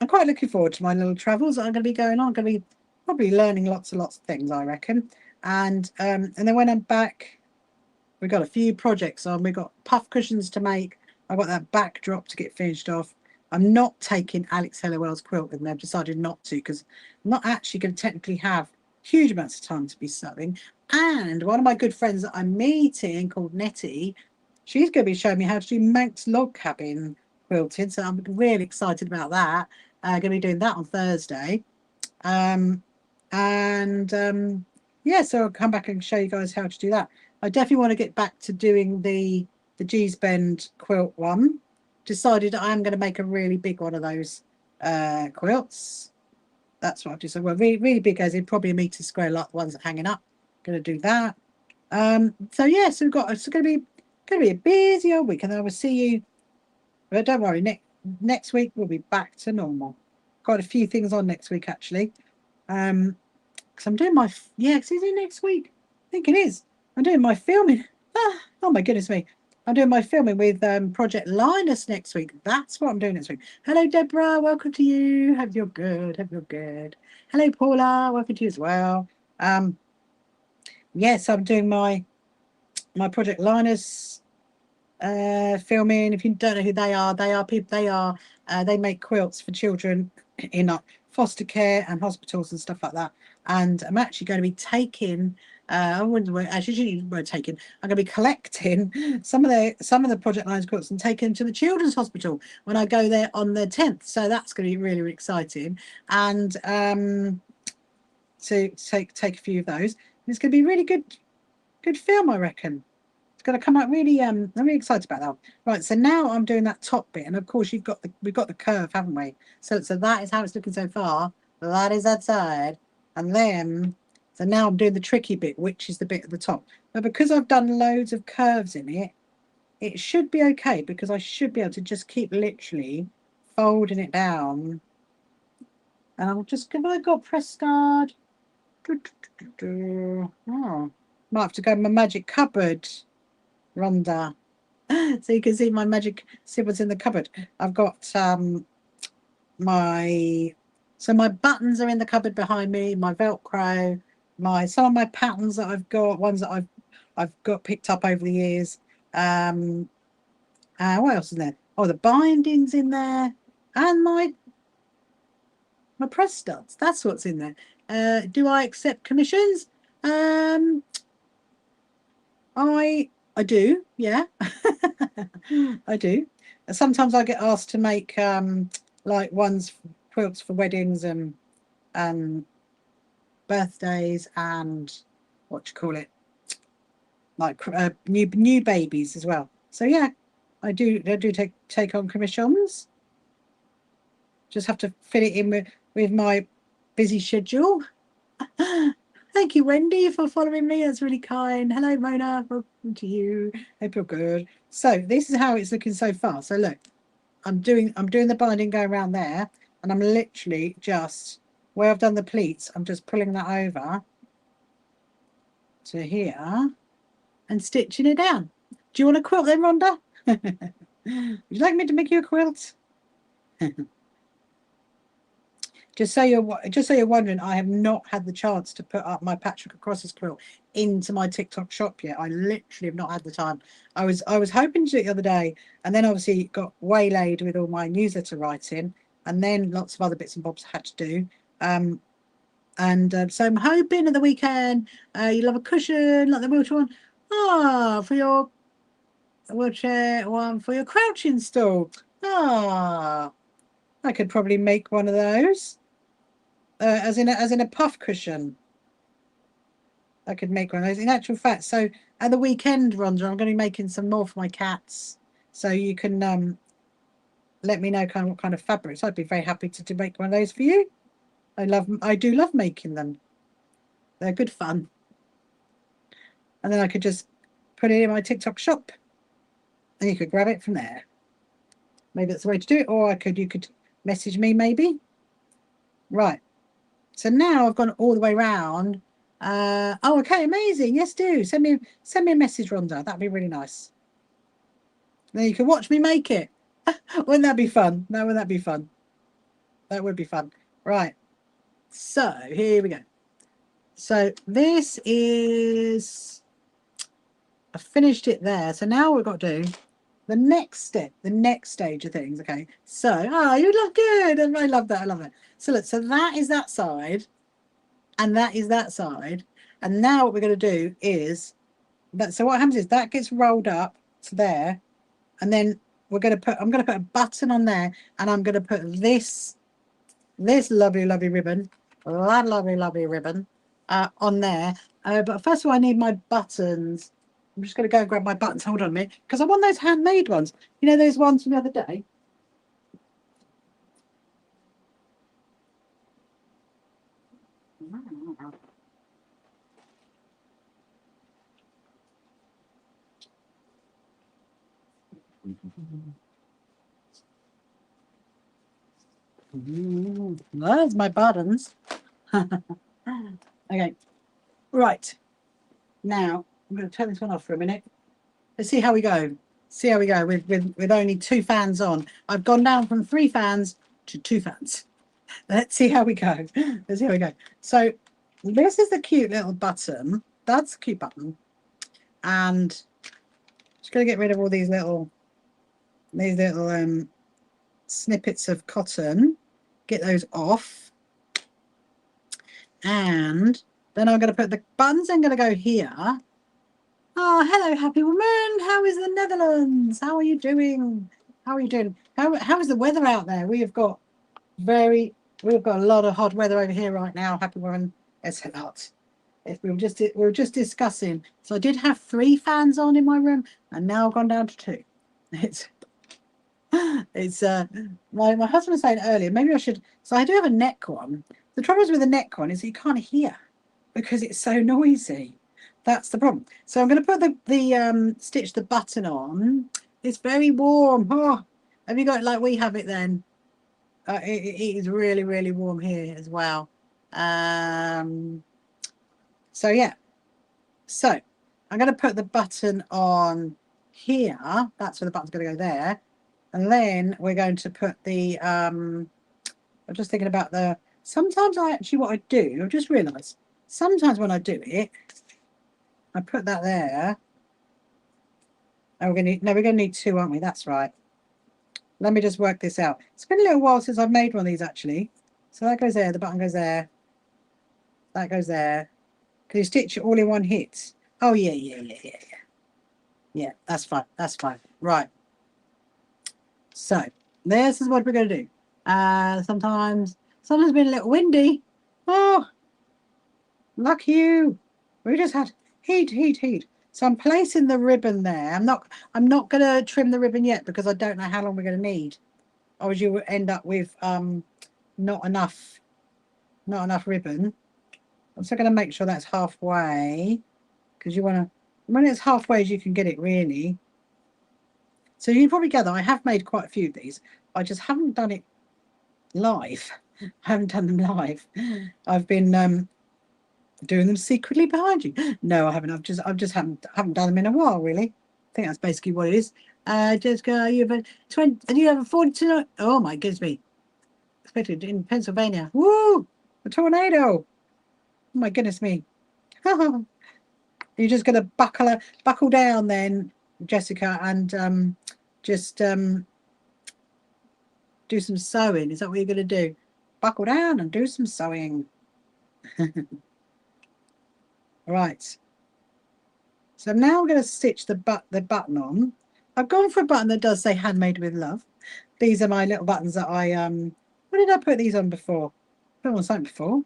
quite looking forward to my little travels that I'm going to be going on. I'm going to be probably learning lots and lots of things, I reckon. And then when I'm back, we've got a few projects on. We've got puff cushions to make. I've got that backdrop to get finished off. I'm not taking Alex Hellawell's quilt with me. I've decided not to, because I'm not actually going to technically have huge amounts of time to be sewing. And one of my good friends that I'm meeting, called Nettie, she's going to be showing me how to do Manx log cabin quilting. So I'm really excited about that. I'm going to be doing that on Thursday. Yeah, so I'll come back and show you guys how to do that. I definitely want to get back to doing the G's Bend quilt one. Decided I am going to make a really big one of those quilts. That's what I've decided. Well, really big, as in probably a metre square, like the ones that are hanging up. Going to do that. So yeah, so it's going to be a busy old week, and I will see you. But don't worry, next week we'll be back to normal. Got a few things on next week actually. Because I'm doing is it next week? I think it is. I'm doing my filming. Oh my goodness me. I'm doing my filming with Project Linus next week. That's what I'm doing next week. Hello, Deborah. Welcome to you. Hope you're good. Hope you're good. Hello, Paula. Welcome to you as well. Yes, I'm doing my Project Linus filming. If you don't know who they are people. They make quilts for children in foster care and hospitals and stuff like that. And I'm actually going to be taking. I wouldn't actually taking. I'm going to be collecting some of the Project Linus quilts and taking them to the children's hospital when I go there on the 10th. So that's going to be really, really exciting. And to take a few of those. It's going to be really good film, I reckon. Going to come out really I'm really excited about that. Right, so now I'm doing that top bit, and of course we've got the curve, haven't we? So that is how it's looking so far. That is that side, and then so now I'm doing the tricky bit, which is the bit at the top. But because I've done loads of curves in it, it should be okay, because I should be able to just keep literally folding it down. And I'll just give I got press guard. Oh, might have to go in my magic cupboard. Rhonda. So you can see my magic, see what's in the cupboard. I've got my buttons are in the cupboard behind me, my Velcro, some of my patterns that I've got, ones that I've got picked up over the years. What else is there? Oh, the bindings in there, and my press studs. That's what's in there. Do I accept commissions? I do, yeah. I do. Sometimes I get asked to make like quilts for weddings and birthdays and what you call it, like new babies as well. So yeah, I do take on commissions. Just have to fit it in with my busy schedule. Thank you, Wendy, for following me. That's really kind. Hello, Mona. Welcome to you. Hope you're good. So this is how it's looking so far. So look, I'm doing the binding going around there, and I'm literally just where I've done the pleats. I'm just pulling that over to here and stitching it down. Do you want a quilt then, Rhonda? Would you like me to make you a quilt? Just so you're wondering, I have not had the chance to put up my Patchwork Acrosses quilt into my TikTok shop yet. I literally have not had the time. I was hoping to do it the other day, and then obviously got waylaid with all my newsletter writing, and then lots of other bits and bobs I had to do. So I'm hoping at the weekend you'll have a cushion like the wheelchair one. For your wheelchair one for your crouching stool. I could probably make one of those. As in a puff cushion. I could make one of those. In actual fact, so at the weekend, Rhonda, I'm going to be making some more for my cats. So you can let me know what kind of fabrics. I'd be very happy to make one of those for you. I do love making them. They're good fun. and then I could just put it in my TikTok shop, and you could grab it from there. Maybe that's the way to do it, or you could message me maybe. Right. So now I've gone all the way around. Oh, okay, amazing. Yes, do send me a message, Rhonda. That'd be really nice. Then you can watch me make it. Wouldn't that be fun? No, wouldn't that be fun? That would be fun. Right. So here we go. So this is, I finished it there. So now we've got to do the next step, the next stage of things. Okay. So, you look good. I love that. I love it. So look, so that is that side, and that is that side. And now what we're going to do is that. So what happens is that gets rolled up to there, and then I'm going to put a button on there, and I'm going to put this lovely ribbon, that lovely ribbon on there. But first of all, I need my buttons. I'm just going to go and grab my buttons. Hold on a minute, because I want those handmade ones. You know, those ones from the other day. There's my buttons. Okay, right. Now I'm going to turn this one off for a minute. Let's see how we go. See how we go with only 2 fans on. I've gone down from 3 fans to 2 fans. Let's see how we go. Let's see how we go. So this is the cute little button. That's a cute button. And just going to get rid of all these little snippets of cotton. Get those off. And then I'm going to put the buttons. I'm going to go here. Oh, hello, happy woman. How is the Netherlands? How are you doing? How are you doing? How is the weather out there? We've got a lot of hot weather over here right now. Happy woman. It's a lot. We were just discussing. So I did have 3 fans on in my room, and now I've gone down to 2. It's my husband was saying earlier, maybe I should. So I do have a neck one. The trouble with the neck one is you can't hear because it's so noisy. That's the problem. So I'm going to put the stitch the button on. It's very warm. Oh, have you got it like we have it then? It is really warm here as well. So yeah. So I'm going to put the button on here. That's where the button's going to go there. And then we're going to put the I'm just thinking about sometimes what I do, I've just realised, sometimes when I do it, I put that there. Oh, we're gonna need 2, aren't we? That's right. Let me just work this out. It's been a little while since I've made one of these actually. So that goes there, the button goes there. That goes there. Can you stitch it all in one hit? Oh yeah. Yeah, that's fine. That's fine. Right. So this is what we're going to do. Sometimes it's been a little windy. Oh, lucky you. We just had heat. So I'm placing the ribbon there. I'm not going to trim the ribbon yet because I don't know how long we're going to need. Or you will end up with not enough ribbon. I'm still going to make sure that's halfway, because you want to, when it's halfway as you can get it really. So you can probably gather I have made quite a few of these. I just haven't done it live. I haven't done them live. I've been doing them secretly behind you. No, I haven't. I've just haven't done them in a while really. I think that's basically what it is. Just go. You have a 20, and you have a 42. Oh my goodness me! Expected in Pennsylvania. Woo! A tornado! Oh my goodness me! You're just going to buckle down then, Jessica, and just do some sewing. Is that what you're going to do? Buckle down and do some sewing. Right. So now I'm going to stitch the button on. I've gone for a button that does say handmade with love. These are my little buttons that I what did I put these on before? I put them on something before.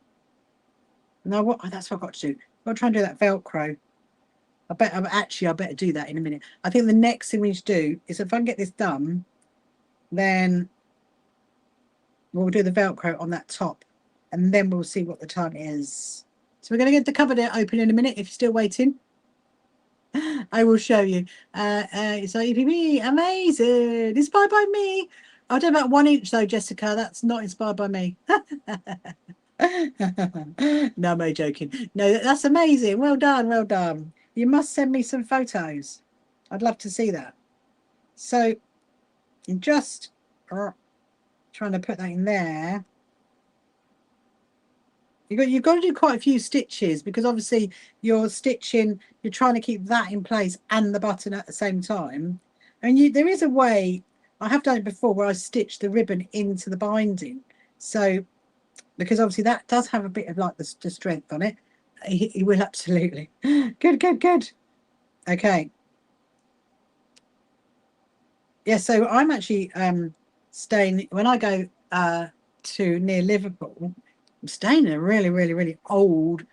No, what? Oh, that's what I've got to do. I've got to try and do that Velcro. I better do that in a minute. I think the next thing we need to do is, if I can get this done, then we'll do the Velcro on that top, and then we'll see what the time is. So we're going to get the cupboard open in a minute if you're still waiting. I will show you. So EPB, amazing. Inspired by me. I don't know about 1 inch though, Jessica. That's not inspired by me. No, I'm only joking. No, that's amazing. Well done, well done. You must send me some photos. I'd love to see that. So I'm just trying to put that in there. You've got to do quite a few stitches because obviously you're stitching, you're trying to keep that in place and the button at the same time. And there is a way, I have done it before, where I stitch the ribbon into the binding. So, because obviously that does have a bit of like the strength on it. He will absolutely. Good, good, good. Okay. Yeah, so I'm actually staying, when I go to near Liverpool, I'm staying in a really, really, really old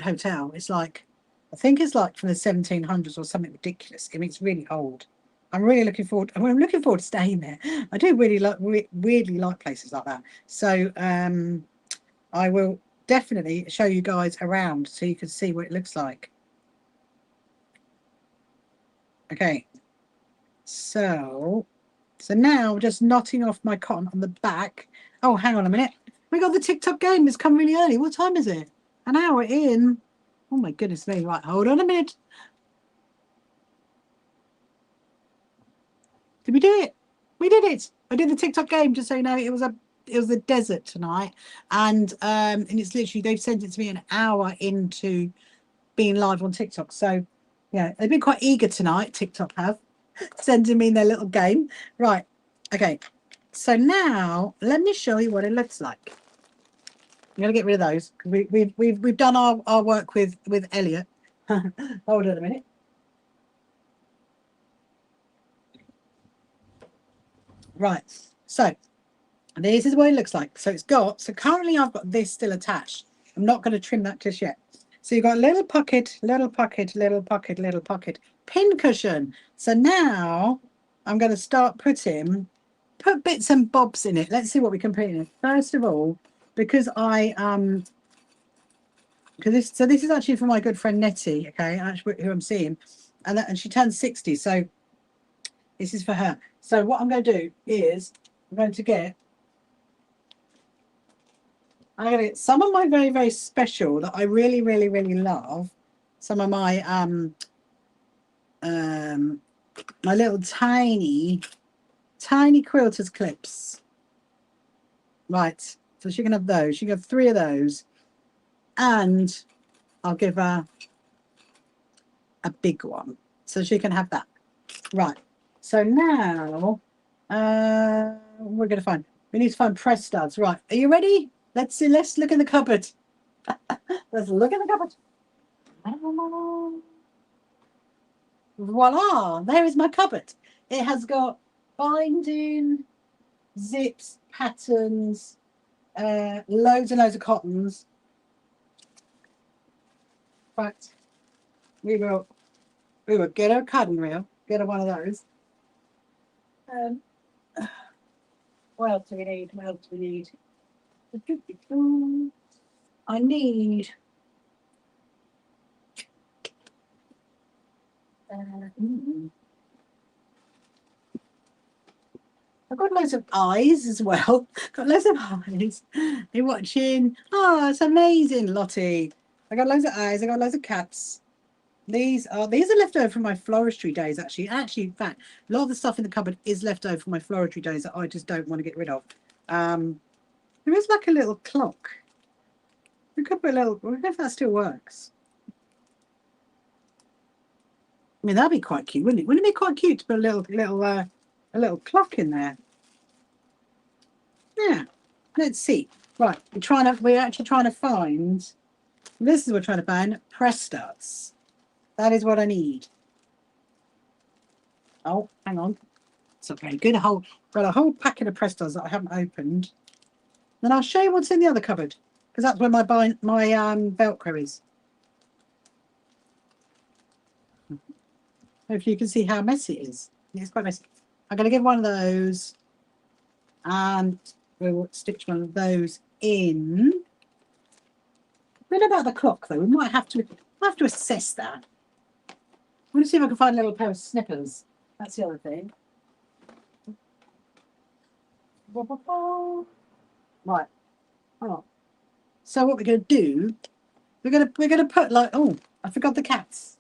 hotel. It's like, I think it's like from the 1700s or something ridiculous. I mean, it's really old. I'm really looking forward. I'm looking forward to staying there. I do really like, weirdly like places like that. So I will definitely show you guys around so you can see what it looks like. Okay. So now just knotting off my cotton on the back. Oh, hang on a minute. We got the TikTok game. It's come really early. What time is it? An hour in. Oh my goodness me. Right, hold on a minute. Did we do it? We did it. I did the TikTok game, just so you know. It was the desert tonight. And it's literally, they've sent it to me an hour into being live on TikTok. So yeah, they've been quite eager tonight, TikTok have, sending me their little game. Right. Okay. So now let me show you what it looks like. I'm gonna get rid of those because we've done our work with Elliot. Hold on a minute. Right. So this is what it looks like. So currently I've got this still attached. I'm not going to trim that just yet. So you've got a little pocket, little pocket, little pocket, little pocket, pin cushion. So now I'm going to start put bits and bobs in it. Let's see what we can put in it. First of all, because this is actually for my good friend Nettie, okay, actually who I'm seeing, and she turns 60, so this is for her. So what I'm going to do is I'm going to get some of my very, very special that I really, really, really love. Some of my my little tiny quilters clips. Right. So she can have those. She can have 3 of those. And I'll give her a big one. So she can have that. Right. So now we're gonna find we need to find press studs. Right. Are you ready? Let's see. Let's look in the cupboard. Let's look in the cupboard. Voila! There is my cupboard. It has got binding, zips, patterns, loads and loads of cottons. Right. We will get our cotton reel. Get her one of those. What else do we need? What else do we need? I need I've got loads of eyes as well. Got loads of eyes. You're watching. Oh, it's amazing, Lottie. I got loads of eyes. I got loads of cats. These are left over from my floristry days, actually. Actually, in fact, a lot of the stuff in the cupboard is left over from my floristry days that I just don't want to get rid of. There is like a little clock. We could put a little. I wonder if that still works. I mean, that'd be quite cute, wouldn't it? Wouldn't it be quite cute to put a little clock in there? Yeah. Let's see. Right, we're actually trying to find. This is what we're trying to find. Press studs. That is what I need. Oh, hang on. It's not very good. Got a whole packet of press studs that I haven't opened. Then I'll show you what's in the other cupboard because that's where my Velcro is. Hopefully you can see how messy it is. It's quite messy. I'm going to give one of those and we'll stitch one of those in. What about the clock though? We might have to assess that. want to see if I can find a little pair of snippers. That's the other thing. Right. Oh. So what we're going to do? We're going to put like, oh, I forgot the cats.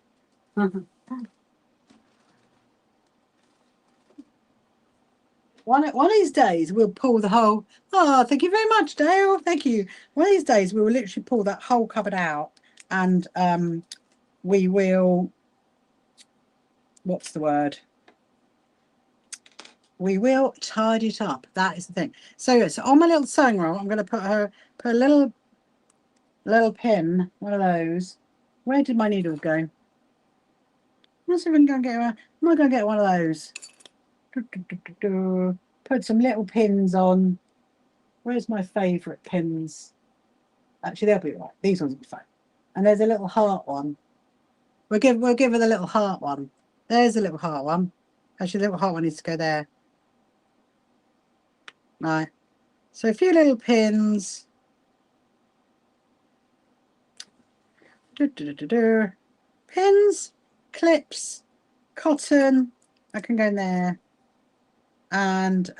One of these days we'll pull the whole. Oh, thank you very much, Dale. Thank you. One of these days we will literally pull that whole cupboard out, and we will. What's the word? We will tidy it up. That is the thing. So on my little sewing roll, I'm going to put a little pin, one of those. Where did my needles go? Let's see if we can go and get one. I'm going to get one of those. Put some little pins on. Where's my favourite pins? Actually, they'll be right. These ones will be fine. And there's a little heart one. We'll give her the little heart one. There's a little heart one. Actually, the little heart one needs to go there. Right. So a few little pins. Pins, clips, cotton. I can go in there. And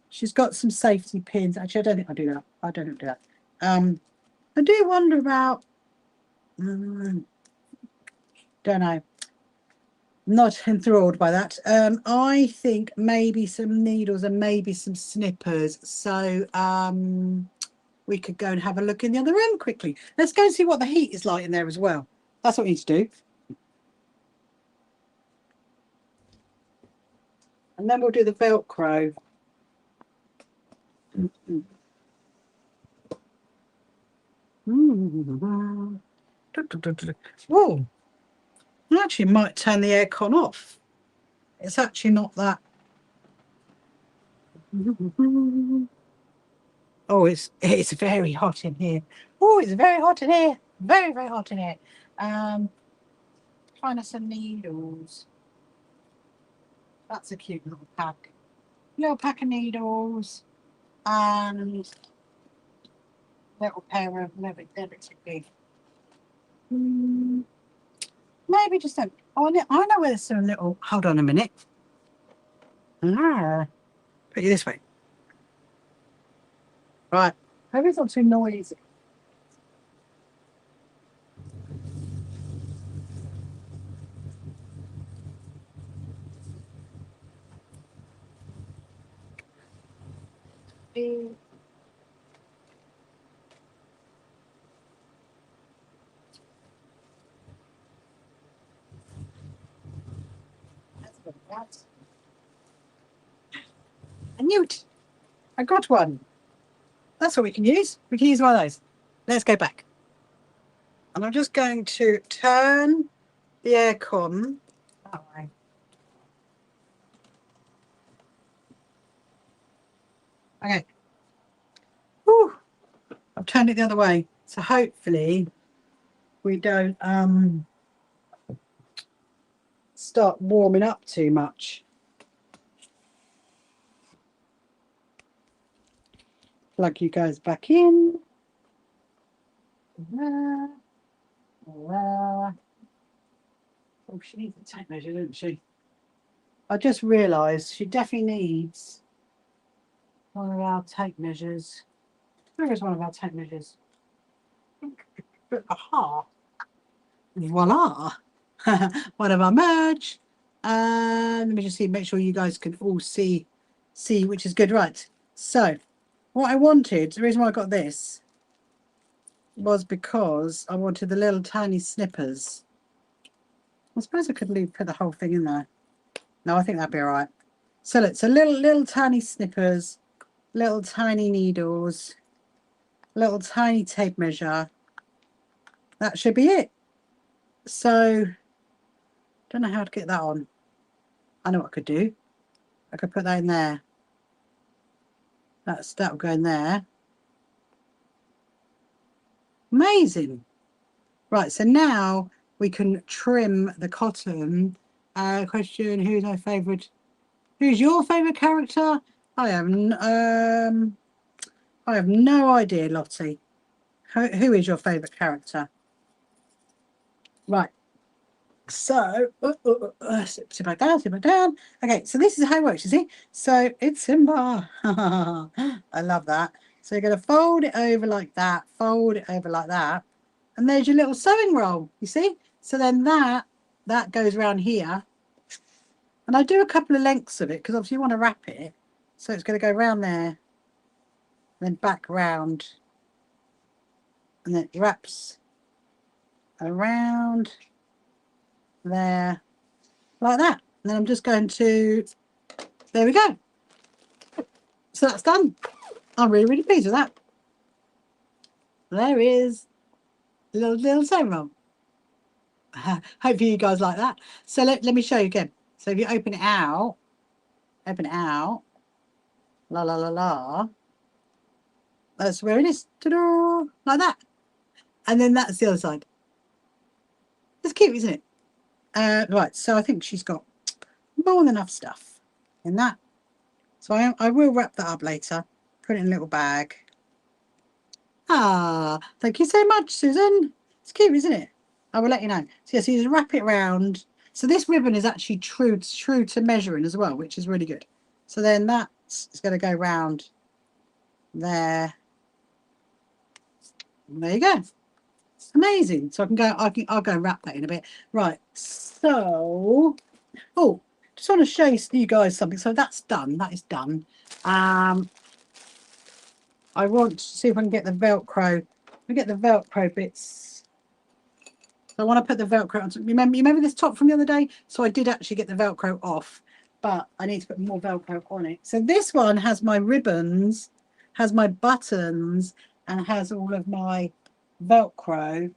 she's got some safety pins. Actually, I don't think I do that. I don't do that. I do wonder about. Don't know. Not enthralled by that. I think maybe some needles and maybe some snippers. So we could go and have a look in the other room quickly. Let's go and see what the heat is like in there as well. That's what we need to do. And then we'll do the Velcro. Whoa. I actually might turn the aircon off. It's actually not that. Oh, it's very hot in here. Oh, it's very hot in here. Very, very hot in here. Find us some needles. That's a cute little pack. Little pack of needles and little pair of never big. Maybe just a. Oh, I know where there's some little. Hold on a minute. Put you this way. Right. Hope it's not too noisy. A newt. I got one. That's what we can use. We can use one of those. Let's go back. And I'm just going to turn the aircon that way. Okay. Whew. I've turned it the other way. So hopefully we don't start warming up too much. Plug you guys back in. Oh, she needs a tape measure, doesn't she? I just realised she definitely needs one of our tape measures. Where is one of our tape measures? Aha! Voila! One of our merge. Let me just see, make sure you guys can all see, which is good. Right. So, what I wanted, the reason why I got this was because I wanted the little tiny snippers. I suppose I could put the whole thing in there. No, I think that'd be all right. So look, so little tiny snippers, little tiny needles, little tiny tape measure. That should be it. So, don't know how to get that on. I know what I could do. I could put that in there. That'll go in there. Amazing. Right, so now we can trim the cotton. Question: who's my favourite? Who's your favourite character? I have no idea, Lottie. Who is your favourite character? Right. So, sit back down, sit back down. Okay, so this is how it works, you see. So it's Simba. I love that. So you're going to fold it over like that, fold it over like that. And there's your little sewing roll, you see. So then that goes around here. And I do a couple of lengths of it because obviously you want to wrap it. So it's going to go around there, then back round. And then it wraps around there like that. And then I'm just going to, there we go. So that's done. I'm really, really pleased with that. There is a little sewing roll. Hopefully you guys like that. So let me show you again. So if you open it out, la la la la, that's where it is. Ta-da! Like that. And then that's the other side. It's cute, isn't it? Right, so I think she's got more than enough stuff in that. So I will wrap that up later, put it in a little bag. Ah, thank you so much, Susan. It's cute, isn't it? I will let you know. So yes, you just wrap it around. So this ribbon is actually true to measuring as well, which is really good. So then that's going to go round there. And there you go. Amazing. So I'll go and wrap that in a bit. Right. So, oh, just want to show you guys something. So that's done. That is done. I want to see if I can get the Velcro. We get the Velcro bits. So I want to put the Velcro on. Remember this top from the other day? So I did actually get the Velcro off, but I need to put more Velcro on it. So this one has my ribbons, has my buttons, and has all of my Velcro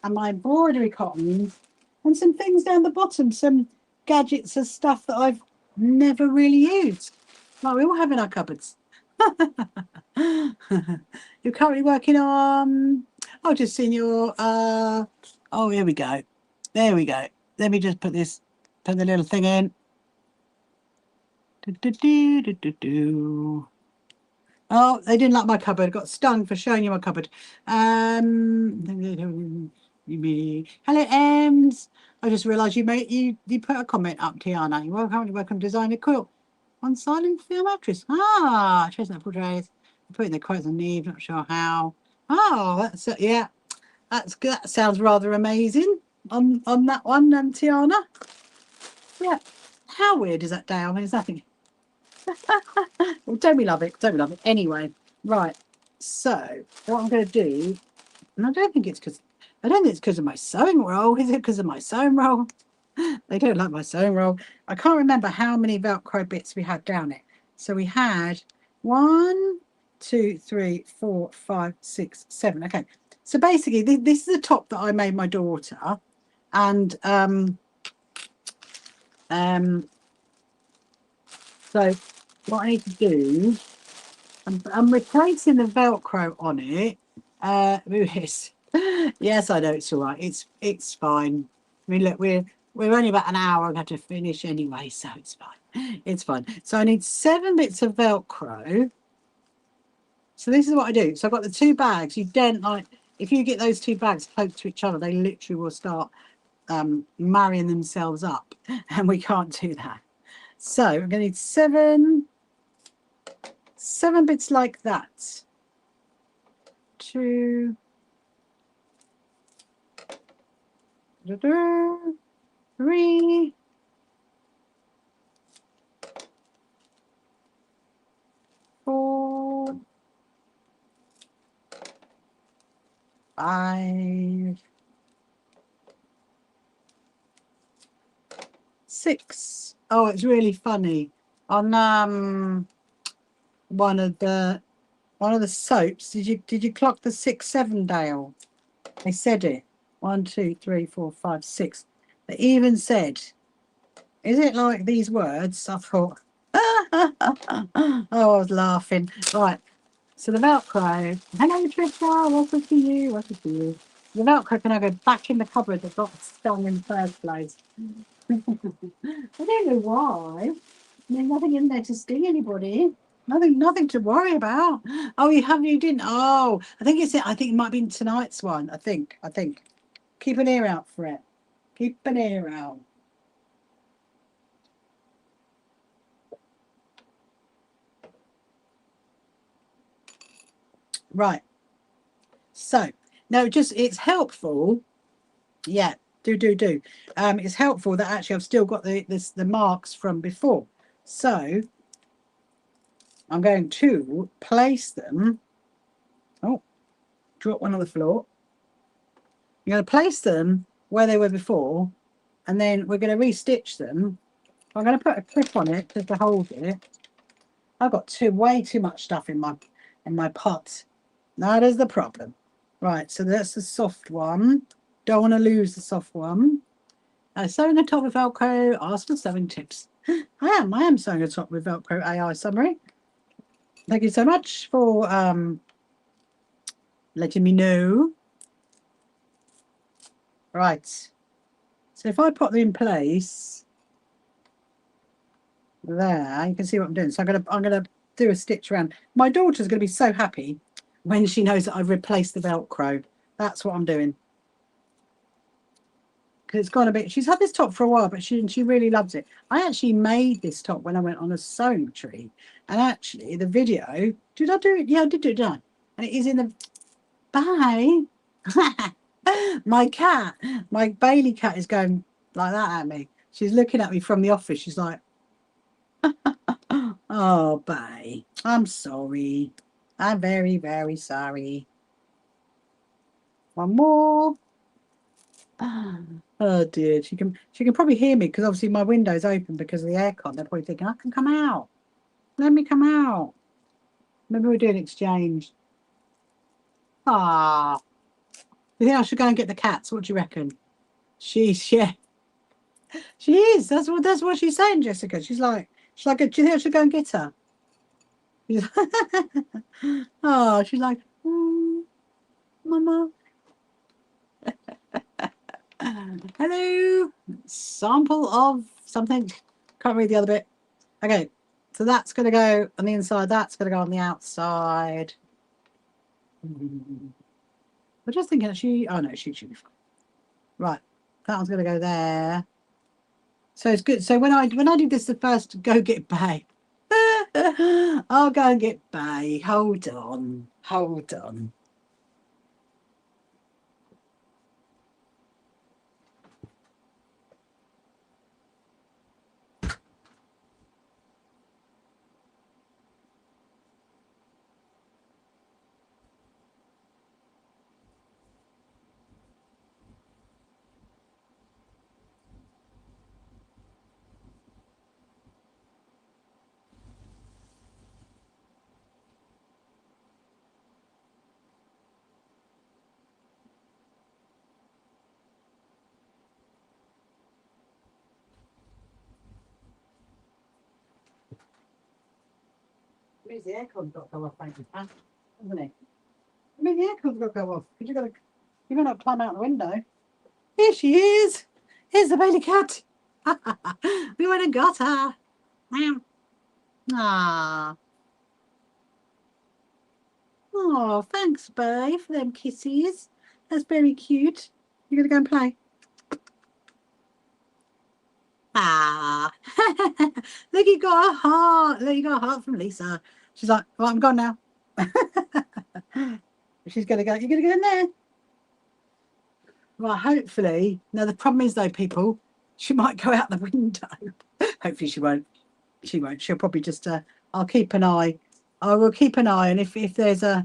and my embroidery cottons and some things down the bottom, some gadgets and stuff that I've never really used. Like we all have in our cupboards. You're currently working on, oh, just seen your, oh, here we go. There we go. Let me just put the little thing in. Oh, they didn't like my cupboard. Got stung for showing you my cupboard. Hello, Ems. I just realised you put a comment up, Tiana. You're welcome to design a quilt on silent film actress. Ah, chestnut portraits. Putting the quotes on Neve, not sure how. Oh, that's yeah. That's good. That sounds rather amazing on that one, Tiana. Yeah. How weird is that day? I mean, it's nothing. Well, don't we love it? Don't we love it? Anyway, right. So what I'm going to do, and I don't think it's because of my sewing roll. Is it because of my sewing roll? They don't like my sewing roll. I can't remember how many Velcro bits we had down it. So we had 1, 2, 3, 4, 5, 6, 7. Okay. So basically, this is the top that I made my daughter, and so what I need to do, I'm replacing the Velcro on it. Yes, I know it's all right. It's fine. I mean, look, we're only about an hour. I'm going to have to finish anyway, so it's fine. It's fine. So I need 7 bits of Velcro. So this is what I do. So I've got the 2 bags. You don't like, if you get those 2 bags close to each other, they literally will start marrying themselves up, and we can't do that. So I'm going to need 7 bits like that. 2, 3, 4, 5, 6. Oh, it's really funny. On one of the soaps, did you clock the 6, 7 Dale? They said it. 1, 2, 3, 4, 5, 6. They even said, is it like these words? I thought, oh, I was laughing. Right. So the Velcro. Hello, Trisha. Welcome to you. Welcome to you. The Velcro can I go back in the cupboard that got stung in the first place. I don't know why. There's nothing in there to sting anybody. Nothing to worry about. Oh, you didn't. Oh, I think it might be in tonight's one. I think. Keep an ear out for it. Keep an ear out. Right. So now it's helpful. Yeah, do. It's helpful that actually I've still got the marks from before. So I'm going to place them. Oh, drop one on the floor. You're going to place them where they were before, and then we're going to restitch them. I'm going to put a clip on it just to hold it. I've got way too much stuff in my pot. That is the problem. Right, so that's the soft one. Don't want to lose the soft one. Sewing a top with Velcro. Ask for sewing tips. I am sewing a top with Velcro AI summary. Thank you so much for letting me know. Right. So if I put them in place there, you can see what I'm doing. So I'm gonna do a stitch around. My daughter's gonna be so happy when she knows that I've replaced the Velcro. That's what I'm doing. Because it's gone a bit. She's had this top for a while, but she really loves it. I actually made this top when I went on a sewing tree, and actually the video. Did I do it? Yeah, I did do it. Didn't I? And it is in the. Bye. My cat, my Bailey cat, is going like that at me. She's looking at me from the office. She's like, "Oh, Bay, I'm sorry. I'm very, very sorry." One more. Oh dear, she can probably hear me because obviously my window's open because of the aircon. They're probably thinking, I can come out. Let me come out. Maybe we'll do an exchange. Ah, you think I should go and get the cats? What do you reckon? Yeah, she is. That's what she's saying, Jessica. She's like, do you think I should go and get her? Oh, she's like, Mama. Hello. Sample of something. Can't read the other bit. Okay, so that's going to go on the inside. That's going to go on the outside. I'm just thinking, oh no, she should be fine. Right, that one's going to go there. So it's good. So when I did this the first, go get Bay. I'll go and get Bay. Hold on. Means the aircon's got to go off, hasn't it? I mean, the aircon's got to go off because you're gonna climb out the window. Here she is. Here's the Bailey cat. We went and got her. Ah. Oh, thanks, Bay, for them kisses. That's very cute. You're gonna go and play. Ah. Look, you got a heart. Look, you got a heart from Lisa. She's like, well, I'm gone now. She's gonna go. You're gonna go in there. Well, hopefully. Now the problem is though, people, she might go out the window. Hopefully she won't. She won't. She'll probably just. I'll keep an eye. I will keep an eye, and if there's a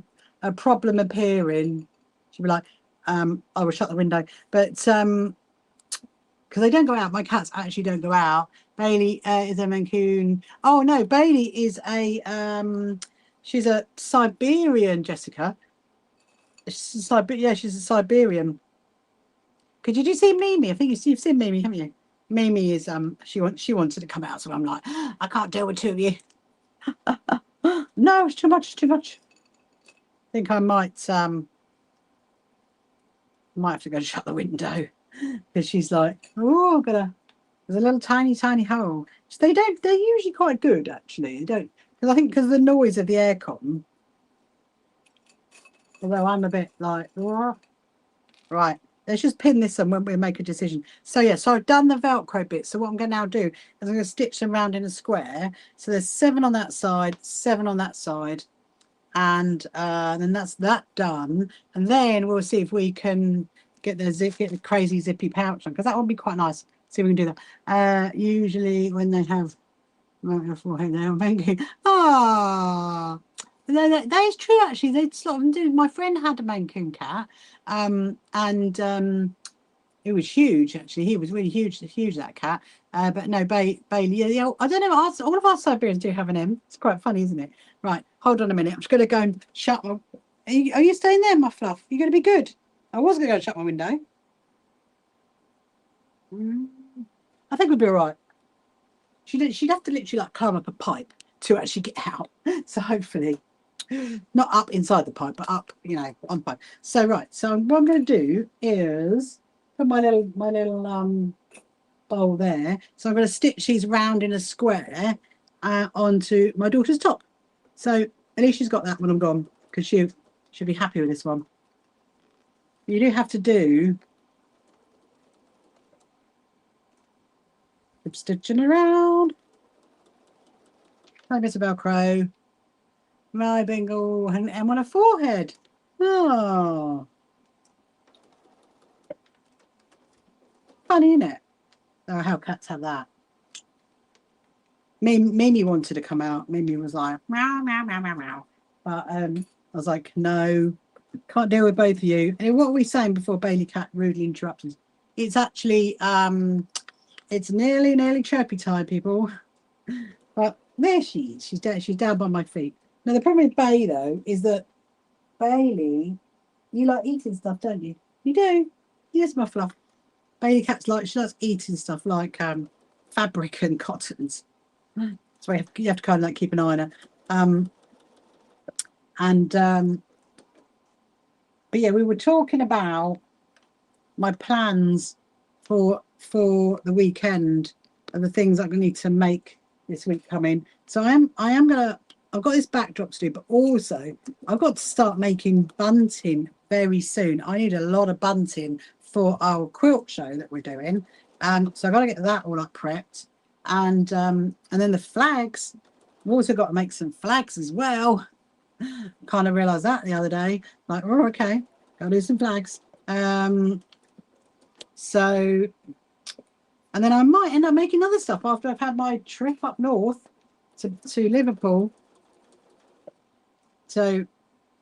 problem appearing, she'll be like, I will shut the window. But because they don't go out, my cats actually don't go out. Bailey is a Mancoon. Oh no, Bailey is a she's a Siberian, Jessica. She's a Siberian. Did you see Mimi? I think you've seen Mimi, haven't you? Mimi is she wanted to come out, so I'm like, I can't deal with two of you. No, it's too much. I think I might have to go shut the window because she's like, oh, there's a little tiny hole. So they're usually quite good actually. They don't, because I think because of the noise of the aircon. Although I'm a bit like, right. let's just pin this on when we make a decision. So yeah, so I've done the Velcro bit. So what I'm going to now do is I'm going to stitch them around in a square. So there's 7 on that side, 7 on that side, and then that's that done. And then we'll see if we can get the crazy zippy pouch on, because that would be quite nice. See if we can do that. Usually when they have ah. That is true, actually. They sort of do. My friend had a Maine Coon cat, and it was huge. Actually, he was really huge, that cat. But no, Bailey. Yeah, I don't know. All of our Siberians do have an M. It's quite funny, isn't it? Right, hold on a minute. I'm just going to go and shut my. Are you staying there, my fluff? You're going to be good. I was going to go and shut my window. I think we'd be all right. She'd have to literally like climb up a pipe to actually get out. So hopefully. Not up inside the pipe, but up, on the pipe. So right, so what I'm going to do is put my little bowl there. So I'm going to stitch these round in a square onto my daughter's top. So at least she's got that when I'm gone, because she'll be happy with this one. You do have to do some stitching around. A bit of Velcro. My bingle and on a forehead. Oh, funny, isn't it? Oh, how cats have that. Mimi wanted to come out. Mimi was like, meow, meow, meow, meow, meow. But I was like, no, can't deal with both of you. And what were we saying before Bailey Cat rudely interrupted? It's actually, it's nearly chirpy time, people. But there she is. She's down by my feet. Now, the problem with Bailey, though, is that Bailey, you like eating stuff, don't you? You do. Yes, my fluff. Bailey Cat's she likes eating stuff like fabric and cottons. So you have to kind of like keep an eye on her. But yeah, we were talking about my plans for the weekend and the things I'm going to need to make this week coming. So I've got this backdrop to do, but also I've got to start making bunting very soon. I need a lot of bunting for our quilt show that we're doing. So I've got to get that all up prepped. And then the flags, we've also got to make some flags as well. Kind of realised that the other day. Like, oh, okay, got to do some flags. So, and then I might end up making other stuff after I've had my trip up north to Liverpool. So,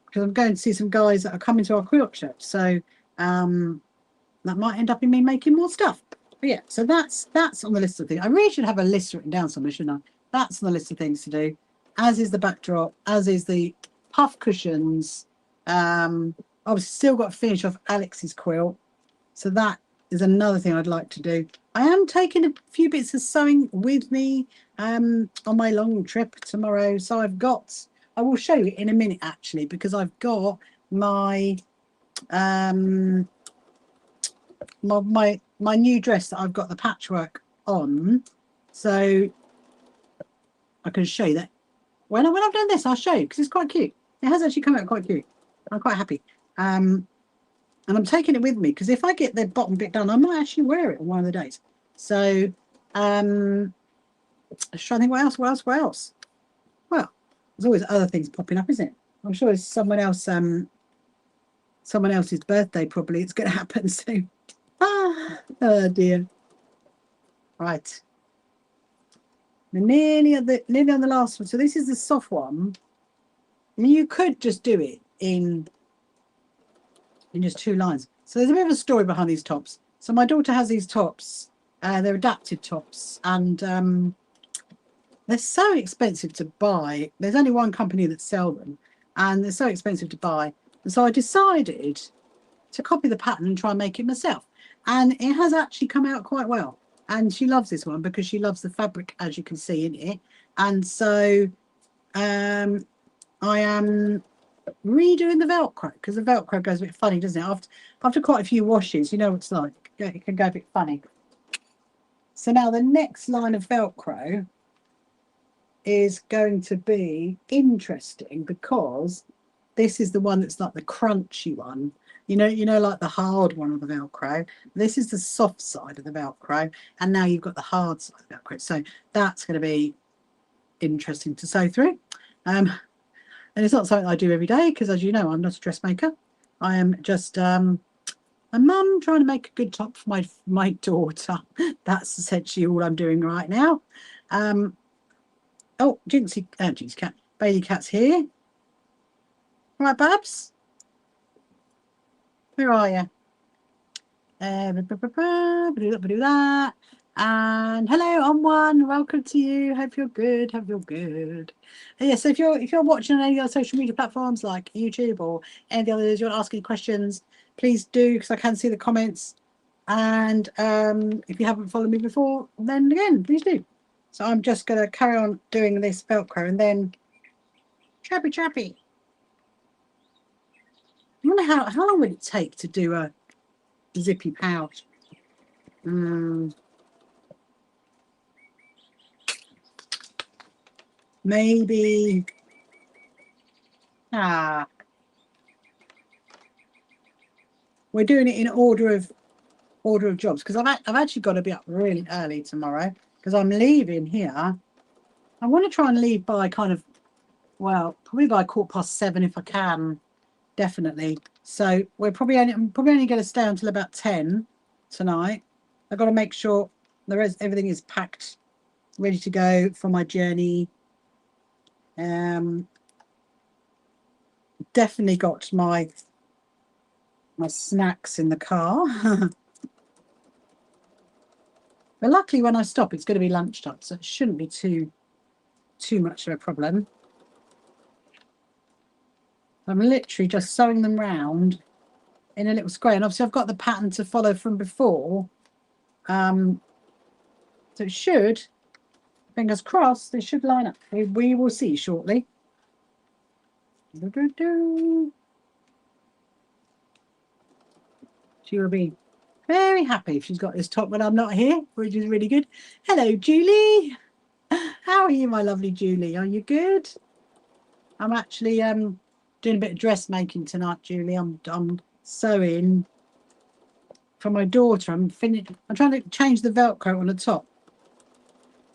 because I'm going to see some guys that are coming to our quilt show. So, that might end up in me making more stuff. But yeah, so that's on the list of things. I really should have a list written down somewhere, shouldn't I? That's on the list of things to do, as is the backdrop, as is the puff cushions. I've still got to finish off Alex's quilt. So that is another thing I'd like to do. I am taking a few bits of sewing with me on my long trip tomorrow. So I will show you in a minute, actually, because I've got my my new dress that I've got the patchwork on. So I can show you that. When I've done this, I'll show you, because it's quite cute. It has actually come out quite cute. I'm quite happy. And I'm taking it with me, because if I get the bottom bit done, I might actually wear it on one of the days. So I'm just trying to think what else. Well, there's always other things popping up, isn't it? I'm sure it's someone else's birthday, probably. It's going to happen soon. Oh dear. Right. We're nearly on the last one. So this is the soft one. I mean, you could just do it in just 2 lines. So there's a bit of a story behind these tops. So my daughter has these tops. They're adapted tops, and they're so expensive to buy. There's only one company that sell them, and they're so expensive to buy. And so I decided to copy the pattern and try and make it myself. And it has actually come out quite well. And she loves this one because she loves the fabric, as you can see in it. And so I am redoing the Velcro, because the Velcro goes a bit funny, doesn't it? After quite a few washes, you know what it's like. It can go a bit funny. So now the next line of Velcro is going to be interesting, because This is the one that's like the crunchy one. You know, like the hard one of the Velcro. This is the soft side of the Velcro, and now you've got the hard side of the Velcro. So that's going to be interesting to sew through. And it's not something I do every day because, as you know, I'm not a dressmaker. I am just a mum trying to make a good top for my daughter. That's essentially all I'm doing right now. Oh, Jinxie Cat, Bailey Cat's here. Right, Babs? Where are you? Do that. And hello, on one. Welcome to you. Hope you're good. Hope you're good. Yeah. So if you're watching on any other social media platforms like YouTube or any of the others, you want to ask any questions, please do, because I can see the comments. And if you haven't followed me before, then again, please do. So I'm just going to carry on doing this Velcro and then chappy. I wonder how long would it take to do a zippy pouch? Maybe we're doing it in order of jobs, because I've actually got to be up really early tomorrow because I'm leaving here. I want to try and leave by kind of, well, probably by 7:15 if I can, definitely. So I'm probably only going to stay until about 10 tonight. I've got to make sure everything is packed, ready to go for my journey. Definitely got my snacks in the car. But luckily when I stop it's going to be lunchtime, so it shouldn't be too much of a problem. I'm literally just sewing them round in a little square, and obviously I've got the pattern to follow from before, so it should, fingers crossed, they should line up. We will see shortly. She will be very happy if she's got this top when I'm not here, which is really good. Hello, Julie. How are you, my lovely Julie? Are you good? I'm actually doing a bit of dressmaking tonight, Julie. I'm sewing for my daughter. I'm trying to change the Velcro on the top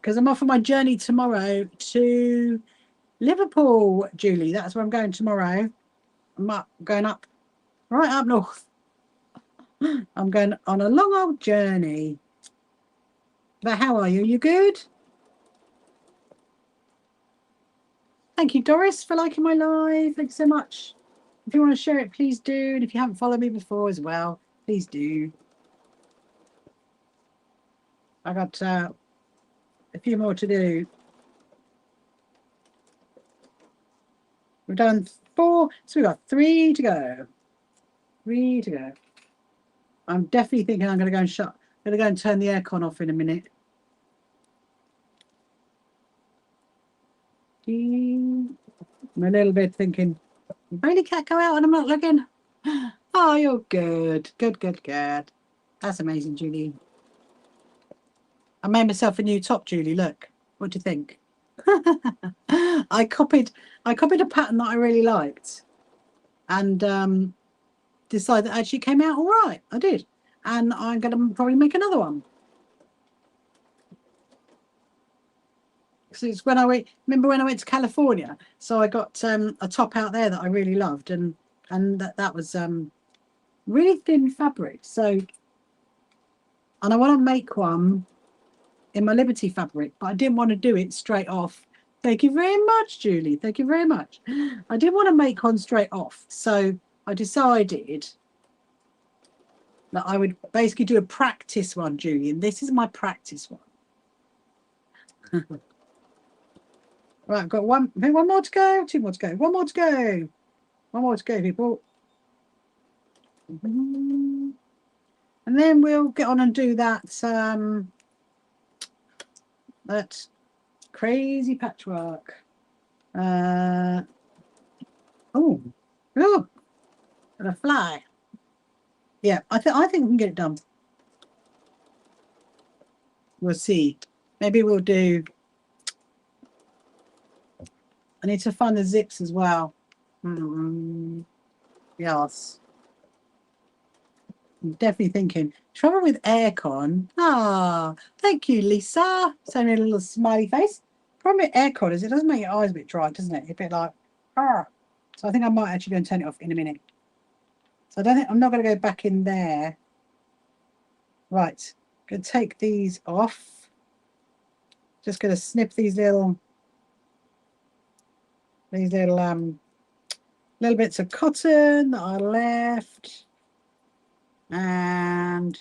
because I'm off on my journey tomorrow to Liverpool, Julie. That's where I'm going tomorrow. I'm going up, right up north. I'm going on a long old journey. But how are you? You good? Thank you, Doris, for liking my live. Thanks so much. If you want to share it, please do. And if you haven't followed me before as well, please do. I got a few more to do. We've done 4, so we've got 3 to go. 3 to go. I'm definitely thinking I'm going to go and turn the aircon off in a minute. I'm a little bit thinking, Bailey Cat go out and I'm not looking. Oh, you're good. Good. That's amazing, Julie. I made myself a new top, Julie. Look. What do you think? I copied a pattern that I really liked, and decided that actually came out all right. I did, and I'm going to probably make another one. So it's when I remember when I went to California, so I got a top out there that I really loved, and that was really thin fabric. So, and I want to make one in my Liberty fabric, but I didn't want to do it straight off. Thank you very much, Julie. Thank you very much. I didn't want to make one straight off, so I decided that I would basically do a practice one, Julie, and this is my practice one. Right, I've got one more to go, 2 more to go, 1 more to go. 1 more to go, people. And then we'll get on and do that that crazy patchwork. Oh, and a fly. Yeah, I think we can get it done. We'll see. Maybe we'll do. I need to find the zips as well. Yes. I'm definitely thinking. Trouble with aircon. Ah, thank you, Lisa. Sending a little smiley face. Problem with aircon is it does make your eyes a bit dry, doesn't it? A bit like, ah. So I think I might actually go and turn it off in a minute. So I don't think I'm not going to go back in there. Right, going to take these off. Just going to snip these little little bits of cotton that I left, and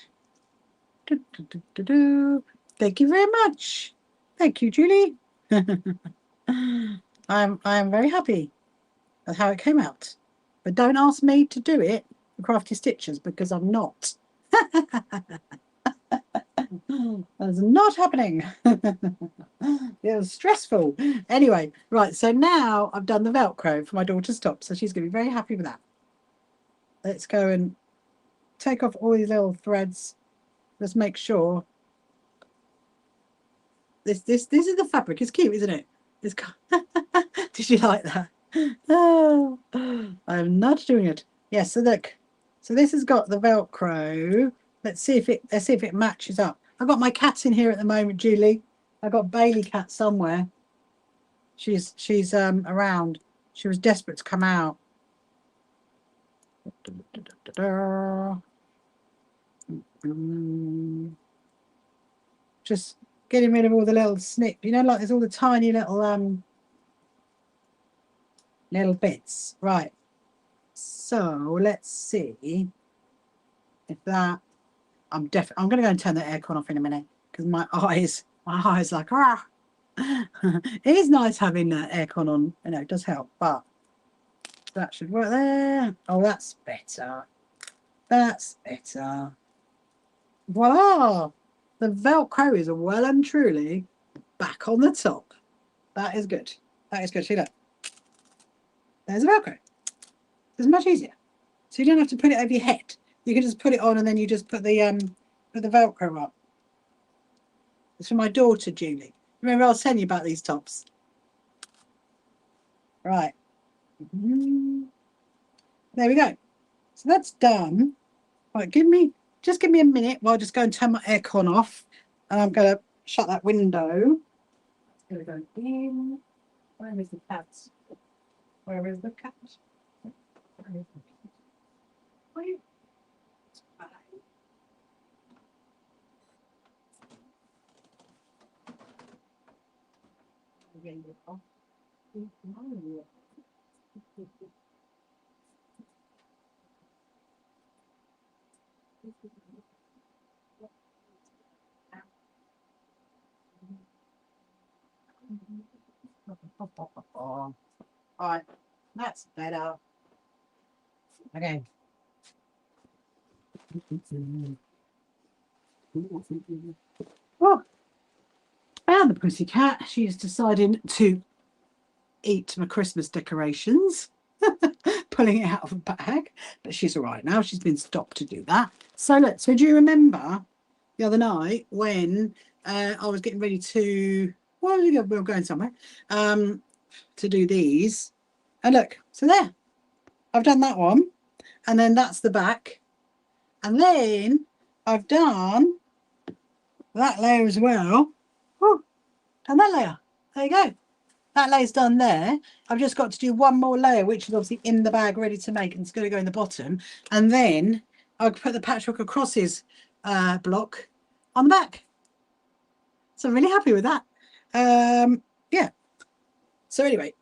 thank you very much. Thank you, Julie. I am very happy with how it came out, but don't ask me to do it for Crafty Stitches because I'm not. That's not happening. It was stressful. Anyway, right, so now I've done the Velcro for my daughter's top, so she's going to be very happy with that. Let's go and take off all these little threads. Let's make sure. This is the fabric. It's cute, isn't it? It's Did you like that? Oh, I'm not doing it. Yes, so look. So this has got the Velcro. Let's see if it matches up. I've got my cat in here at the moment, Julie. I've got Bailey cat somewhere. She's around. She was desperate to come out. Just getting rid of all the little snip. You know, like there's all the tiny little bits. Right. So let's see if that. I'm going to go and turn the aircon off in a minute because my eyes like ah. It is nice having that aircon on. You know, it does help, but that should work there. Oh, that's better. That's better. Voila! The Velcro is well and truly back on the top. That is good. That is good. See that? There's a Velcro. It's much easier. So you don't have to put it over your head. You can just put it on and then you just put the Velcro up. It's for my daughter, Julie. Remember I was telling you about these tops. Right. There we go. So that's done. Right, just give me a minute while I just go and turn my aircon off. And I'm gonna shut that window. It's gonna go in. Where is the cat? Where is the cat? Where is the cat? Wait. All right, that's better. Okay. Oh, found the pussycat. She's deciding to eat my Christmas decorations, pulling it out of a bag, but she's all right now. She's been stopped to do that. So do you remember the other night when I was getting ready to, well, we were going somewhere to do these, and look, so there, I've done that one, and then that's the back, and then I've done that layer as well. Oh, and that layer. There you go. That layer's done there. I've just got to do one more layer, which is obviously in the bag ready to make, and it's going to go in the bottom. And then I'll put the Patchwork Acrosses block on the back. So I'm really happy with that. Yeah. So anyway,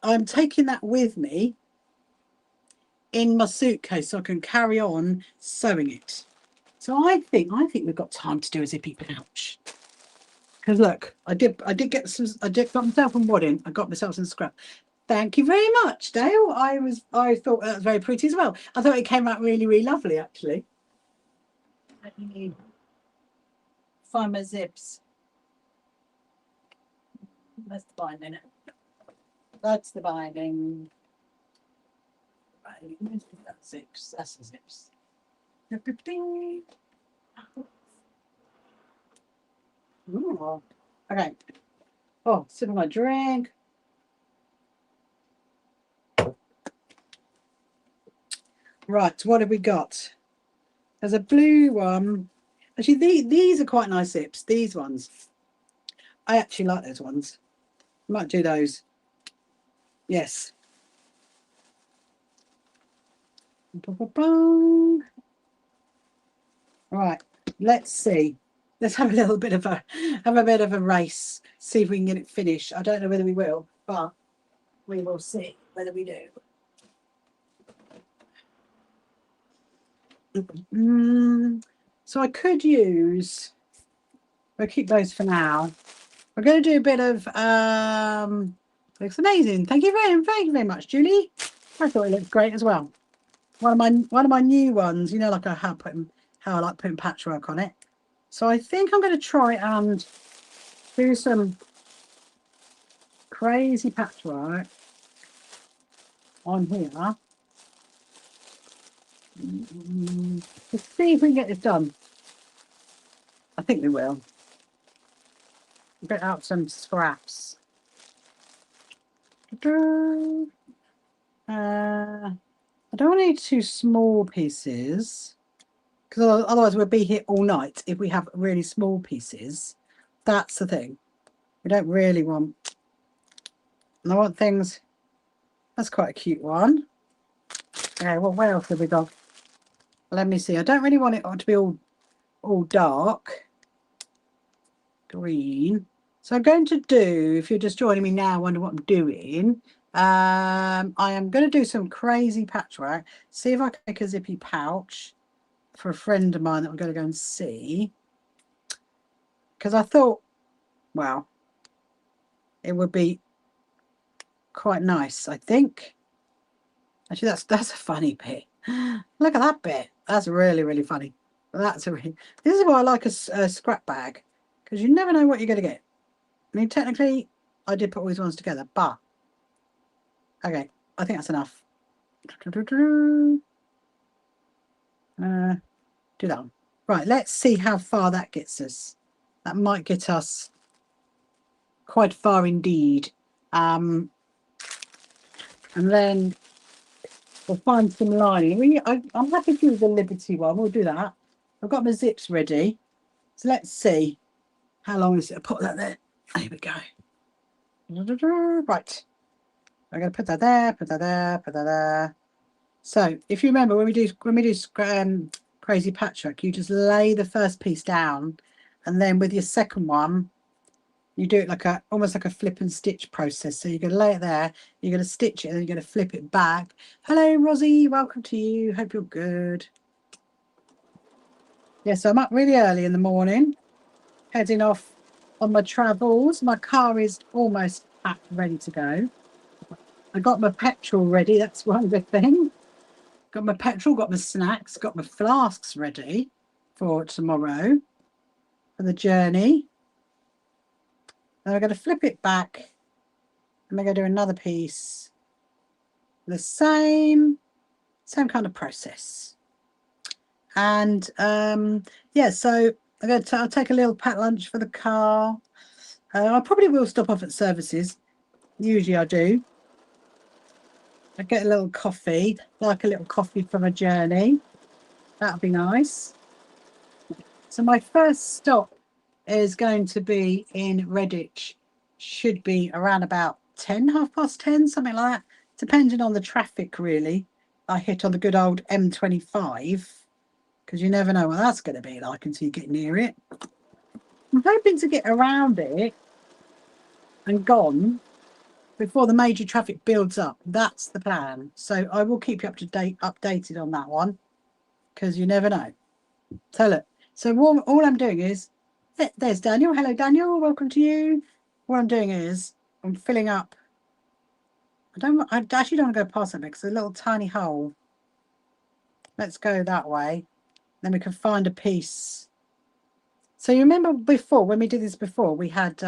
I'm taking that with me in my suitcase so I can carry on sewing it. So I think we've got time to do a zippy pouch. Because look, I did got myself some wadding. I got myself some scrap. Thank you very much, Dale. I thought that was very pretty as well. I thought it came out really, really lovely, actually. Let me find my zips. That's the binding. That's the binding. Right, that's zips. That's the zips. Ooh. Okay. Oh, sip of my drink. Right, what have we got? There's a blue one. Actually, these are quite nice zips. These ones. I actually like those ones. Might do those. Yes. Right, let's see. Let's have a little bit of a race. See if we can get it finished. I don't know whether we will, but we will see whether we do. So I could use. We'll keep those for now. We're going to do a bit of. Looks amazing. Thank you very much, Julie. I thought it looked great as well. One of my new ones. You know, like how I like putting patchwork on it. So I think I'm going to try and do some crazy patchwork on here. Let's see if we can get this done. I think we will. Get out some scraps. I don't need two small pieces because otherwise we'll be here all night if we have really small pieces. That's the thing. We don't really want. And I want things. That's quite a cute one. Okay, well, where else have we got? Let me see. I don't really want it to be all dark green. So I'm going to do, if you're just joining me now, wonder what I'm doing. I am going to do some crazy patchwork. See if I can make a zippy pouch for a friend of mine that I'm going to go and see. Because I thought, well, it would be quite nice, I think. Actually, that's a funny bit. Look at that bit. That's really, really funny. This is why I like a scrap bag, because you never know what you're going to get. I mean, technically, I did put all these ones together, but okay, I think that's enough. Do that one. Right, let's see how far that gets us. That might get us quite far indeed. And then we'll find some lining. I'm happy to do the Liberty one. We'll do that. I've got my zips ready. So let's see how long is it. I'll put that there. There we go. Right. I'm going to put that there, put that there, put that there. So if you remember when we do crazy patchwork, you just lay the first piece down, and then with your second one, you do it like almost like a flip and stitch process. So you're going to lay it there, you're going to stitch it, and then you're going to flip it back. Hello, Rosie. Welcome to you. Hope you're good. Yeah, so I'm up really early in the morning, heading off on my travels. My car is almost packed, ready to go. I got my petrol ready. That's one good thing. Got my petrol, got my snacks, got my flasks ready for tomorrow for the journey. Then we're going to flip it back and we're going to do another piece. The same kind of process. And yeah, so I'll take a little packed lunch for the car. I probably will stop off at services. Usually I do. I get a little coffee, like a little coffee from a journey. That'll be nice. So my first stop is going to be in Redditch. Should be around about 10, 10:30, something like that, depending on the traffic, really. I hit on the good old M25, because you never know what that's going to be like until you get near it. I'm hoping to get around it and gone before the major traffic builds up. That's the plan. So I will keep you updated on that one, because you never know. So look, so all I'm doing is, there's Daniel. Hello, Daniel. Welcome to you. What I'm doing is I'm filling up. I actually don't want to go past that bit because it's a little tiny hole. Let's go that way. Then we can find a piece. So you remember before, when we did this before, we had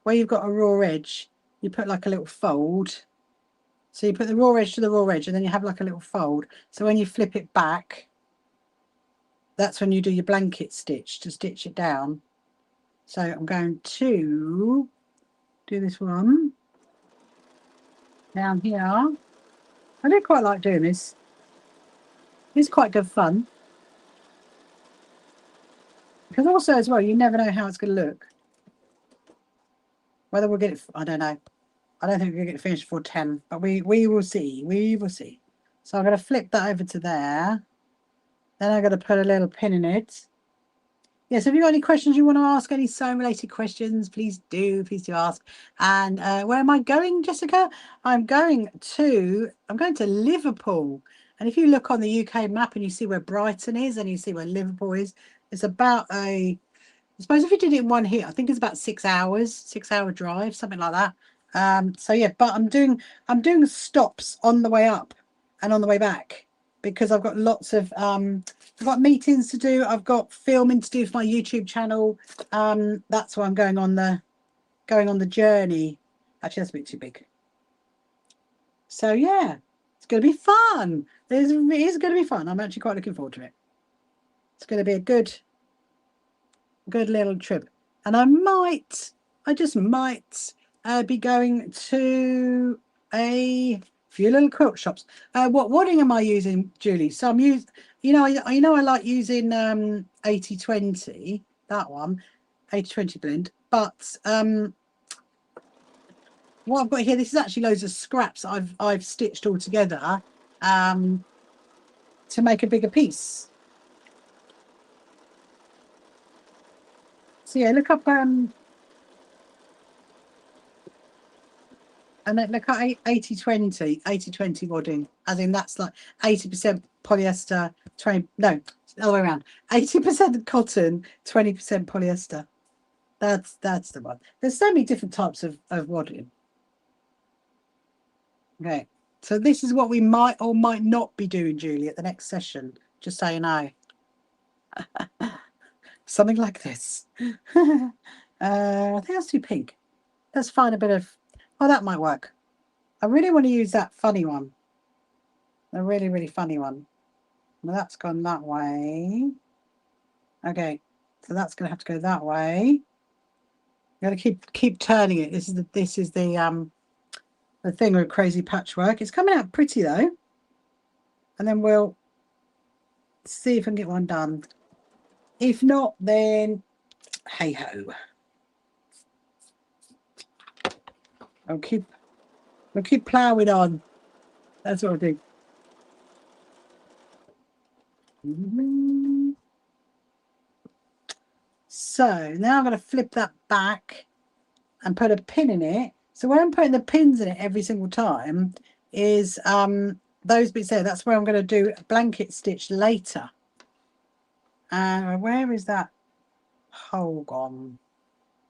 where you've got a raw edge, you put like a little fold. So you put the raw edge to the raw edge, and then you have like a little fold. So when you flip it back, that's when you do your blanket stitch to stitch it down. So I'm going to do this one down here. I do quite like doing this. It's quite good fun. Because also as well, you never know how it's going to look. Whether we'll get it, I don't know. I don't think we're going to get it finished before 10, but we will see. We will see. So I'm going to flip that over to there. Then I'm going to put a little pin in it. Yes, if you've got any questions you want to ask, any sewing related questions, please do ask. And where am I going, Jessica? I'm going to Liverpool. And if you look on the UK map and you see where Brighton is and you see where Liverpool is, it's about I suppose if you did it in one hit, I think it's about 6 hours, 6 hour drive, something like that. So yeah, but I'm doing stops on the way up and on the way back because I've got lots of I've got meetings to do, I've got filming to do for my YouTube channel. That's why I'm going on the journey. Actually, that's a bit too big. So yeah, it's going to be fun. It is going to be fun. I'm actually quite looking forward to it. It's going to be a good little trip. And I just might be going to a few little quilt shops. What wadding am I using, Julie? So I'm using, I like using 80/20, that one, 80/20 blend. But what I've got here, this is actually loads of scraps I've stitched all together to make a bigger piece. So yeah, look up and then look at 80/20 wadding, as in that's like 80% polyester, 20, no, the other way around, 80% cotton, 20% polyester. That's the one. There's so many different types of wadding. Okay, so this is what we might or might not be doing, Julie, at the next session, just so you know. Something like this. I think that's too pink. Let's find a bit of, oh, that might work. I really want to use that funny one. A really, really funny one. Well, that's gone that way. Okay, so that's going to have to go that way. I'm going to keep turning it. This is the thing with crazy patchwork. It's coming out pretty though. And then we'll see if I can get one done. If not, then hey ho. We'll keep ploughing on. That's what I'll do. So now I'm going to flip that back and put a pin in it. So where I'm putting the pins in it every single time is those bits there. That's where I'm going to do a blanket stitch later. And where is that hole gone?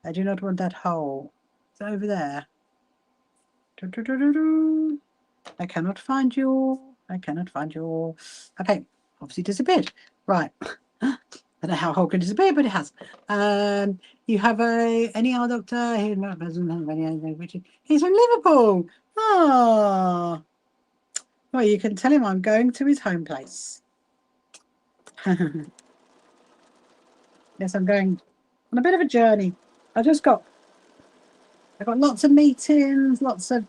I do not want that hole. Is it over there? I cannot find you. I cannot find you. Okay, obviously disappeared. Right. I don't know how a hole can disappear, but it has. You have any other doctor? He's from Liverpool. Oh. Well, you can tell him I'm going to his home place. Yes, I'm going on a bit of a journey. I've got lots of meetings, lots of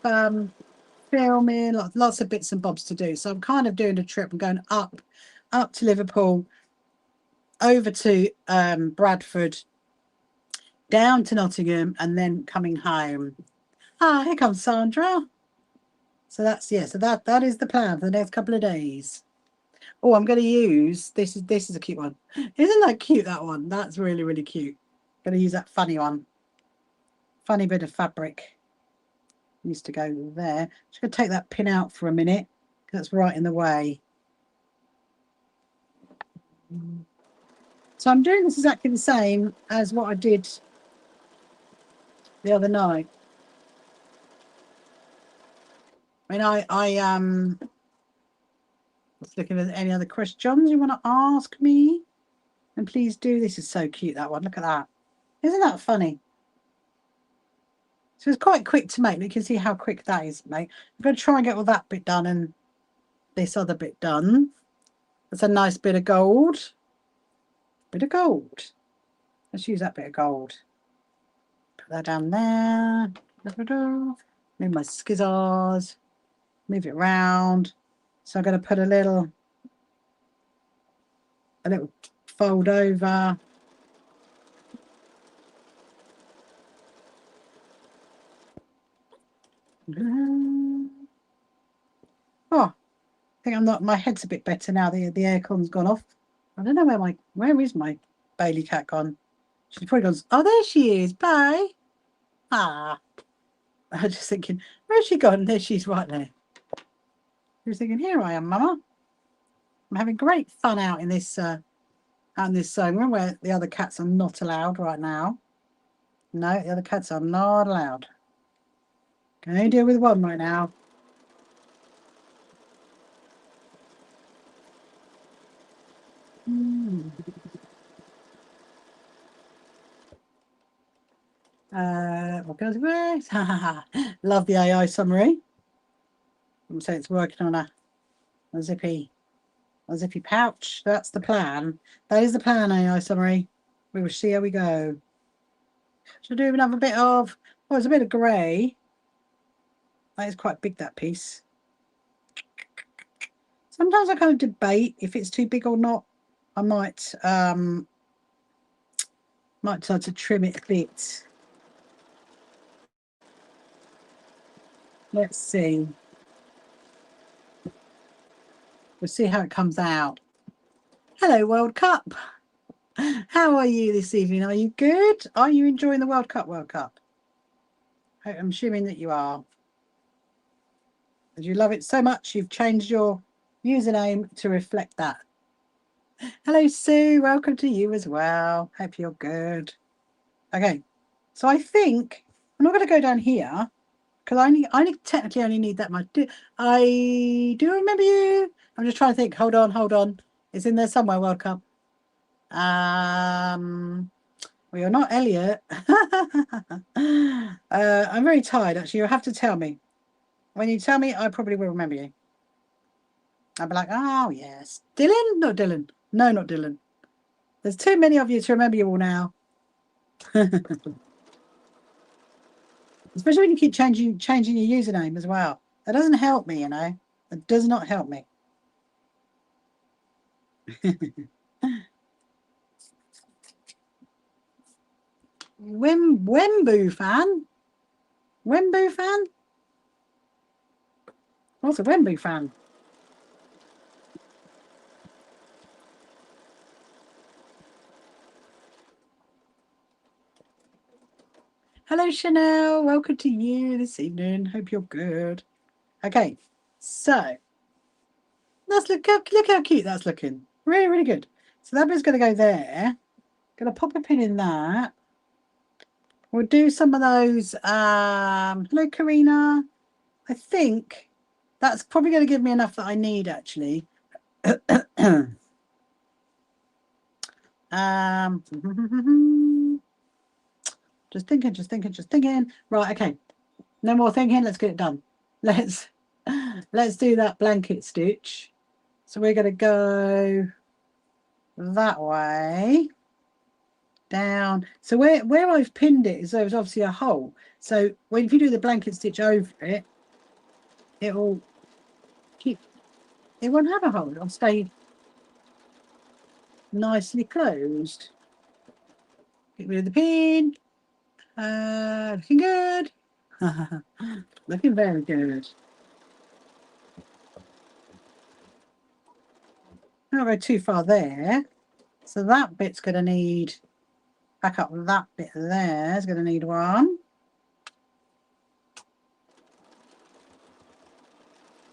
filming, lots of bits and bobs to do. So I'm kind of doing a trip. I'm going up to Liverpool, over to Bradford, down to Nottingham, and then coming home. Ah, here comes Sandra. So that's, yeah, so that is the plan for the next couple of days. Oh, I'm going to use this is a cute one. Isn't that cute, that one? That's really, really cute. I'm going to use that funny one. Funny bit of fabric. Needs to go there. Just going to take that pin out for a minute because that's right in the way. So I'm doing this exactly the same as what I did the other night. I mean, let's look at any other questions you want to ask me. And please do. This is so cute, that one. Look at that. Isn't that funny? So it's quite quick to make. You can see how quick that is to make. I'm going to try and get all that bit done and this other bit done. That's a nice bit of gold. Bit of gold. Let's use that bit of gold. Put that down there. Move my skizzers. Move it around. So I'm going to put a little a little fold over. Oh, I think I'm not. My head's a bit better now. The aircon's gone off. I don't know where is my Bailey cat gone? She's probably gone. Oh, there she is. Bye. Ah. I was just thinking, where's she gone? There she's right there. She was thinking, here I am, Mama. I'm having great fun out in this zone. Remember where the other cats are not allowed right now? No, the other cats are not allowed. Can only deal with one right now. What goes away? Love the AI summary. So it's working on a zippy pouch. That's the plan. That is the plan, AI summary. We will see how we go. Should I do another bit of, oh, it's a bit of grey. That is quite big, that piece. Sometimes I kind of debate if it's too big or not. I might try to trim it a bit. Let's see. We'll see how it comes out. Hello, World Cup. How are you this evening? Are you good? Are you enjoying the World Cup? I'm assuming that you are. As you love it so much, you've changed your username to reflect that. Hello, Sue. Welcome to you as well. Hope you're good. Okay, so I think I'm not going to go down here because I technically only need that much. I do remember you. I'm just trying to think. Hold on. It's in there somewhere. World Cup. Well, you're not Elliot. I'm very tired. Actually, you'll have to tell me. When you tell me, I probably will remember you. I'll be like, oh yes, Dylan. Not Dylan. No, not Dylan. There's too many of you to remember you all now. Especially when you keep changing your username as well. That doesn't help me, you know. It does not help me. Wembu fan? Wembu fan? What's a Wembu fan? Hello, Chanel. Welcome to you this evening. Hope you're good. Okay, so let's look how cute that's looking. Really, really good. So that bit's going to go there. Going to pop a pin in that. We'll do some of those. Hello, Karina. I think that's probably going to give me enough that I need, actually. Just thinking. Right, okay. No more thinking. Let's get it done. Let's do that blanket stitch. So we're going to go that way down. So where I've pinned it is there's obviously a hole. So if you do the blanket stitch over it, it won't have a hole. It'll stay nicely closed. Get rid of the pin. Looking good. Looking very good. Not go too far there. So that bit's going to need, back up that bit there is going to need one.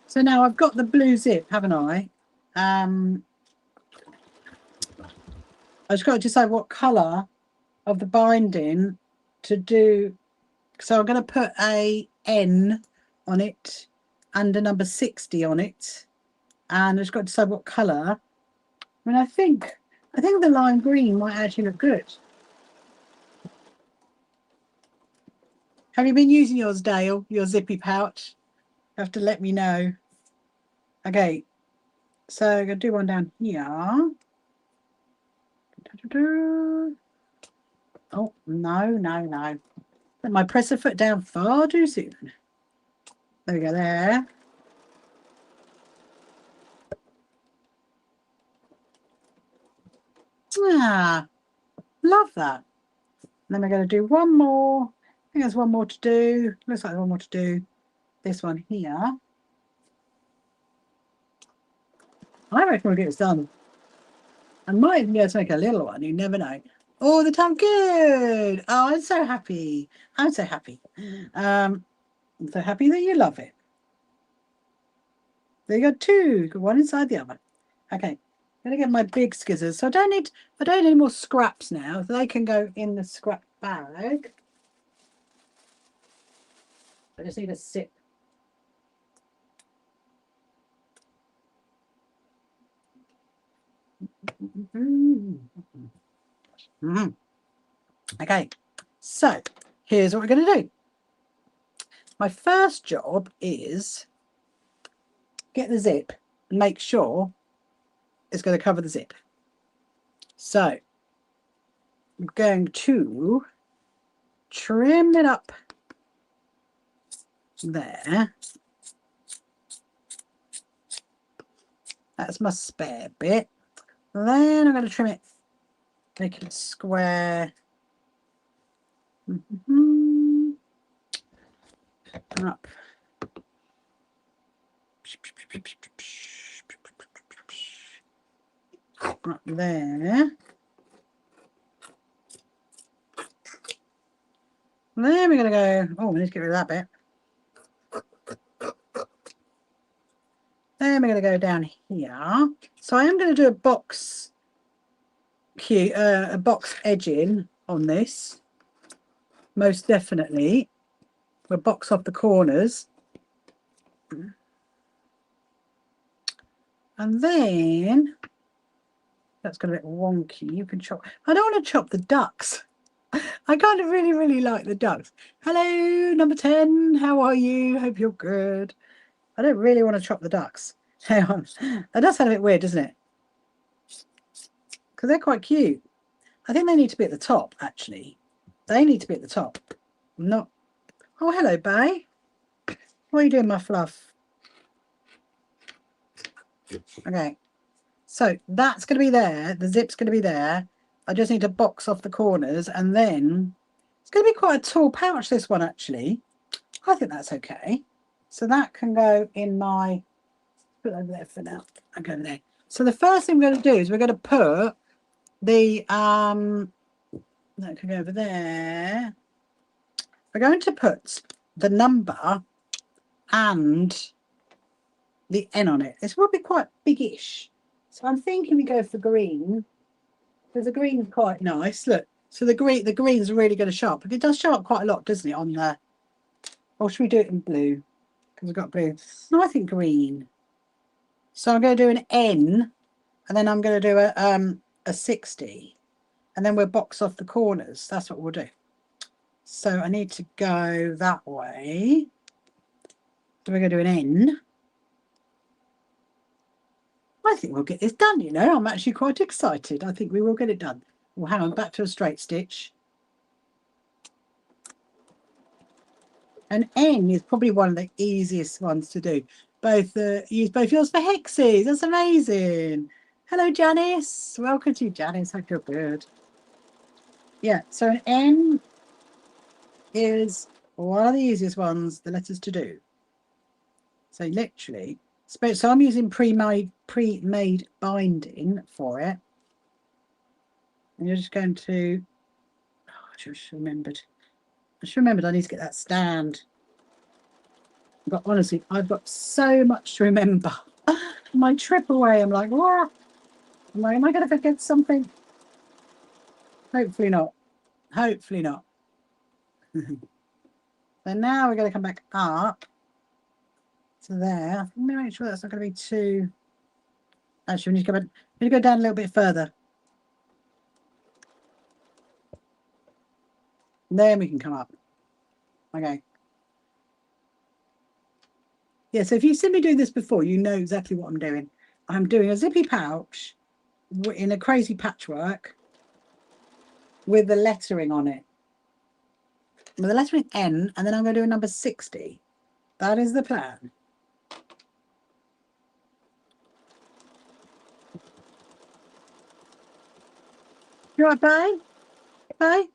So now I've got the blue zip, haven't I? I just got to decide what colour of the binding to do. So I'm going to put a N on it and a number 60 on it. And I've just got to decide what colour. I mean, I think the lime green might actually look good. Have you been using yours, Dale? Your zippy pouch? You have to let me know. Okay, so I'm going to do one down here. Oh, no. Let my presser foot down far too soon. There we go, there. Ah, love that. And then we're going to do one more. I think there's one more to do. Looks like one more to do. This one here. I reckon we'll get this done. I might even be able to make a little one. You never know. All the time. Good. Oh, I'm so happy. I'm so happy. I'm so happy that you love it. There you go. Two. One inside the other. Okay. I'm going to get my big scissors. So I don't need any more scraps now. So they can go in the scrap bag. I just need a sip. Okay, so here's what we're going to do. My first job is get the zip and make sure it's going to cover the zip. So I'm going to trim it up there. That's my spare bit. Then I'm going to trim it, make it square. Up. Up there. Then we're going to go, oh, we need to get rid of that bit. Then we're going to go down here. So I am going to do a box edging on this. Most definitely. We'll box off the corners. And then, that's got a bit wonky. You can chop. I don't want to chop the ducks. I kind of really like the ducks. Hello, number 10. How are you? Hope you're good. I don't really want to chop the ducks. Hang on. That does sound a bit weird, doesn't it? Because they're quite cute. I think they need to be at the top, actually. They need to be at the top. Not. Oh, hello, Bay. What are you doing, my fluff? Okay. So that's going to be there. The zip's going to be there. I just need to box off the corners, and then it's going to be quite a tall pouch, this one, actually. I think that's okay. So that can go in my, put it over there for now. I'll go over there. So the first thing we're going to do is we're going to put the, that can go over there. We're going to put the number and the N on it. This will be quite biggish. So I'm thinking we go for green. Because the green's quite nice. Look. So the green's really going to show up. But it does show up quite a lot, doesn't it, on the, or should we do it in blue? Because we've got blue. No, I think green. So I'm going to do an N, and then I'm going to do a 60. And then we'll box off the corners. That's what we'll do. So I need to go that way. So we're going to do an N. I think we'll get this done, you know. I'm actually quite excited. I think we will get it done. Well, hang on, back to a straight stitch. An N is probably one of the easiest ones to do. Use both yours for hexes. That's amazing. Hello, Janice. Welcome to you, Janice. Hope you're good. Yeah, so an N is one of the easiest ones, the letters to do. So literally, so I'm using pre-made binding for it. And you're just going to, oh, I just remembered I need to get that stand. But honestly, I've got so much to remember. My trip away, I'm like, what? Am I going to forget something? Hopefully not. Hopefully not. So now we're going to come back up to there. Let me make sure that's not going to be too. Actually, we need to go down a little bit further. Then we can come up. Okay. Yeah, so if you've seen me doing this before, you know exactly what I'm doing. I'm doing a zippy pouch in a crazy patchwork with the lettering on it. With the lettering N, and then I'm going to do a number 60. That is the plan. You all right, Bay? Bay?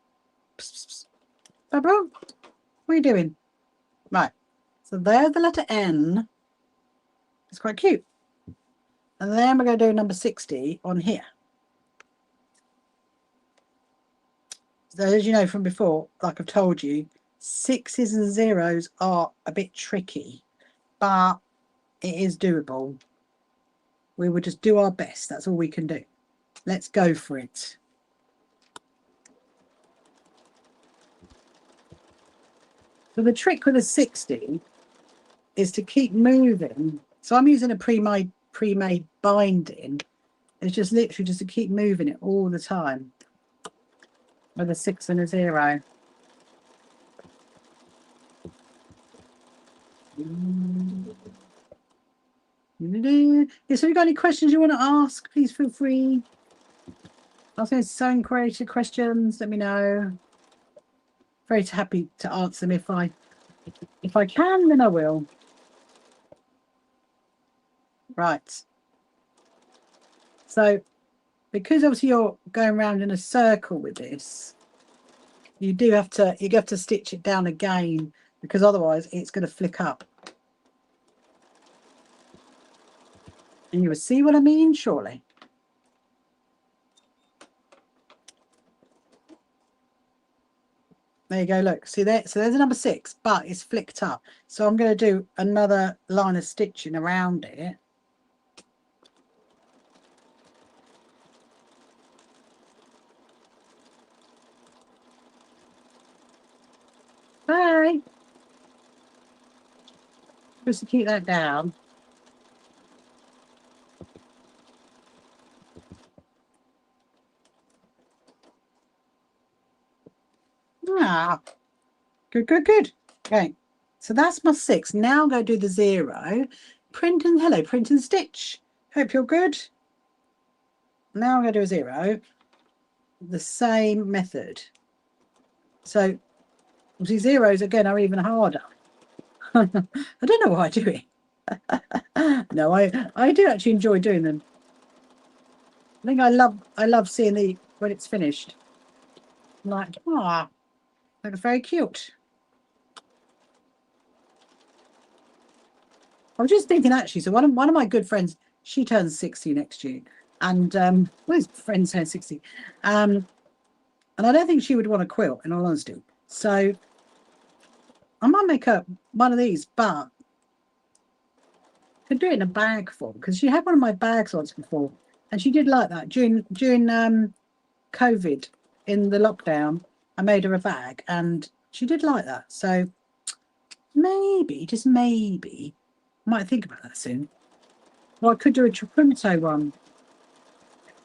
Barbara? What are you doing? Right. So there's the letter N. It's quite cute. And then we're going to do number 60 on here. So as you know from before, like I've told you, 6s and 0s are a bit tricky, but it is doable. We will just do our best. That's all we can do. Let's go for it. So the trick with a 60 is to keep moving. So I'm using a pre-made binding. It's just literally just to keep moving it all the time with a 6 and a 0. Yeah, so if you've got any questions you want to ask, please feel free. Ask any sewing creative questions, let me know. Very happy to answer them if I can, then I will. Right. So because obviously you're going around in a circle with this, you have to stitch it down again, because otherwise it's going to flick up. And you will see what I mean, surely. There you go, look, see there, so there's a number 6, but it's flicked up. So I'm going to do another line of stitching around it. Bye. Just to keep that down. Ah, good, good, good. Okay, so that's my 6. Now I'm going to do the 0. Print and stitch. Hope you're good. Now I'm going to do a 0. The same method. So, obviously, zeros again are even harder. I don't know why I do it. No, I do actually enjoy doing them. I think I love seeing when it's finished. I'm like, ah, that's very cute. I was just thinking actually, so one of my good friends, she turns 60 next year, and well, his friend turns 60, and I don't think she would want a quilt, in all honesty. So I might make up one of these, but I could do it in a bag form, because she had one of my bags once before, and she did like that during COVID in the lockdown. I made her a bag, and she did like that. So maybe, just maybe, I might think about that soon. Well, I could do a trapunto one.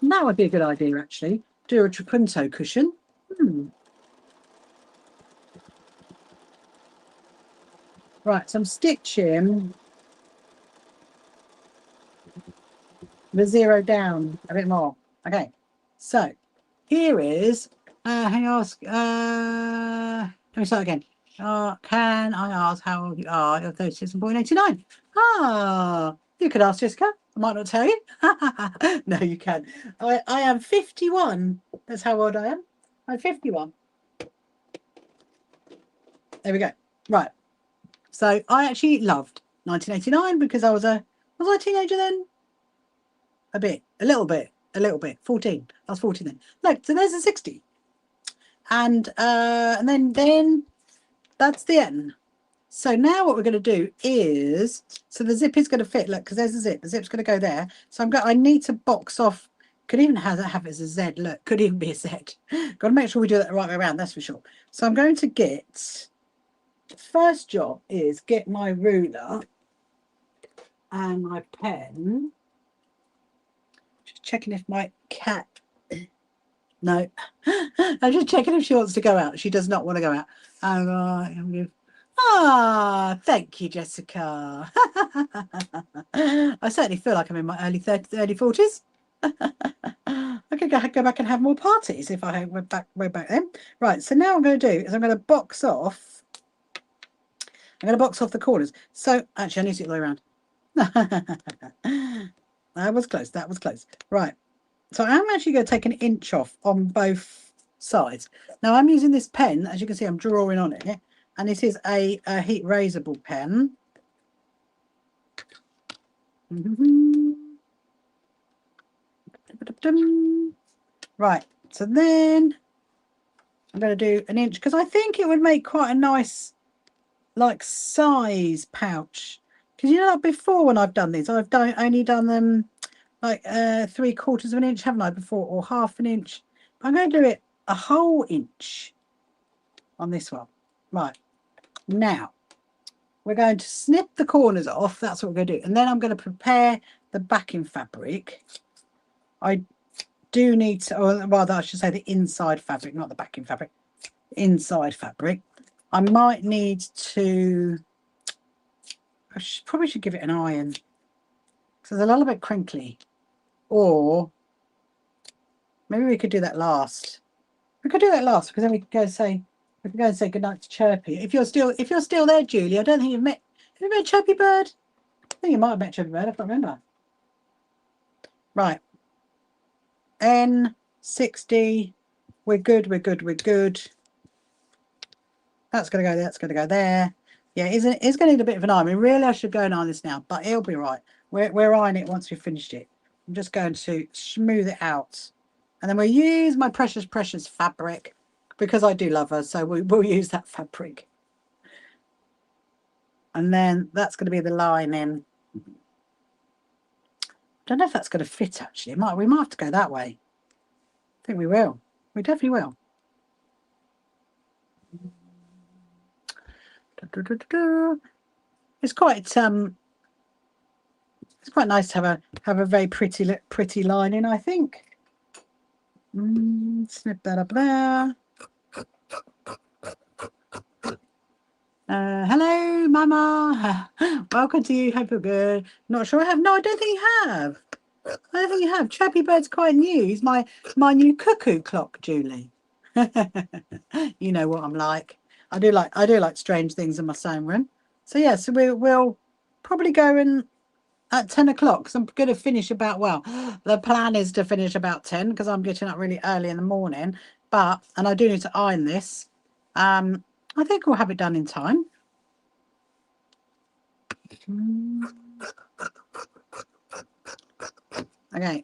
That would be a good idea, actually. Do a trapunto cushion. Right, so I'm stitching the 0 down a bit more. Okay, so here is, hang on, let me start again. Can I ask how old you are? You're 36.89. Ah, you could ask Jessica. I might not tell you. No, you can. I am 51. That's how old I am. I'm 51. There we go. Right. So I actually loved 1989 because was I a teenager then? A little bit. 14. I was 14 then. Look, so there's a 60. And then that's the end. So now what we're going to do is, so the zip is going to fit, look, because there's a zip. The zip's going to go there. So I need to box off, could even have it as a Z, look, could even be a Z. Got to make sure we do that the right way around, that's for sure. So I'm going to get, the first job is get my ruler and my pen. Just checking if my cat, no, I'm just checking if she wants to go out. She does not want to go out. Thank you, Jessica. I certainly feel like I'm in my early 30s, early 40s. I could go back and have more parties if I went back way back then. Right, so now what I'm going to do is I'm going to box off. I'm going to box off the corners. So actually, I need to get the way around. That was close. That was close. Right. So I'm actually going to take an inch off on both sides. Now I'm using this pen, as you can see, I'm drawing on it, and this is a heat raisable pen. Right, so then I'm going to do an inch because I think it would make quite a nice like size pouch, because you know, like before when I've done these, I've only done them like 3/4 of an inch, haven't I, before, or half an inch. I'm going to do it a whole inch on this one. Right, now we're going to snip the corners off. That's what we're going to do, and then I'm going to prepare the backing fabric. I do need to, or rather I should say the inside fabric, not the backing fabric, inside fabric. I might need to, probably should give it an iron because it's a little bit crinkly, or maybe we could do that last. We could do that last because then we could go say, goodnight to Chirpy. If you're still there, Julie, I don't think you've met. Have you met Chirpy Bird? I think you might have met Chirpy Bird. I can't remember. Right. N60. We're good. We're good. We're good. That's going to go there. That's going to go there. Yeah, it's going to need a bit of an iron. I mean, really, I should go and iron this now, but it'll be right. We're ironing it once we've finished it. I'm just going to smooth it out. And then we'll use my precious, precious fabric because I do love her. So we'll use that fabric. And then that's going to be the lining. I don't know if that's going to fit, actually. We might have to go that way. I think we will. We definitely will. It's quite nice to have a very pretty lining, I think. Snip that up there. Hello, Mama. Welcome to you. Hope you're good. Not sure I have. No, I don't think you have. I don't think you have. Chirpy Bird's quite new. He's my new cuckoo clock, Julie. You know what I'm like. I do like strange things in my sewing room. So yeah, so we'll probably go in at 10 o'clock because I'm going to finish about, well, the plan is to finish about 10 because I'm getting up really early in the morning. And I do need to iron this. I think we'll have it done in time. Okay.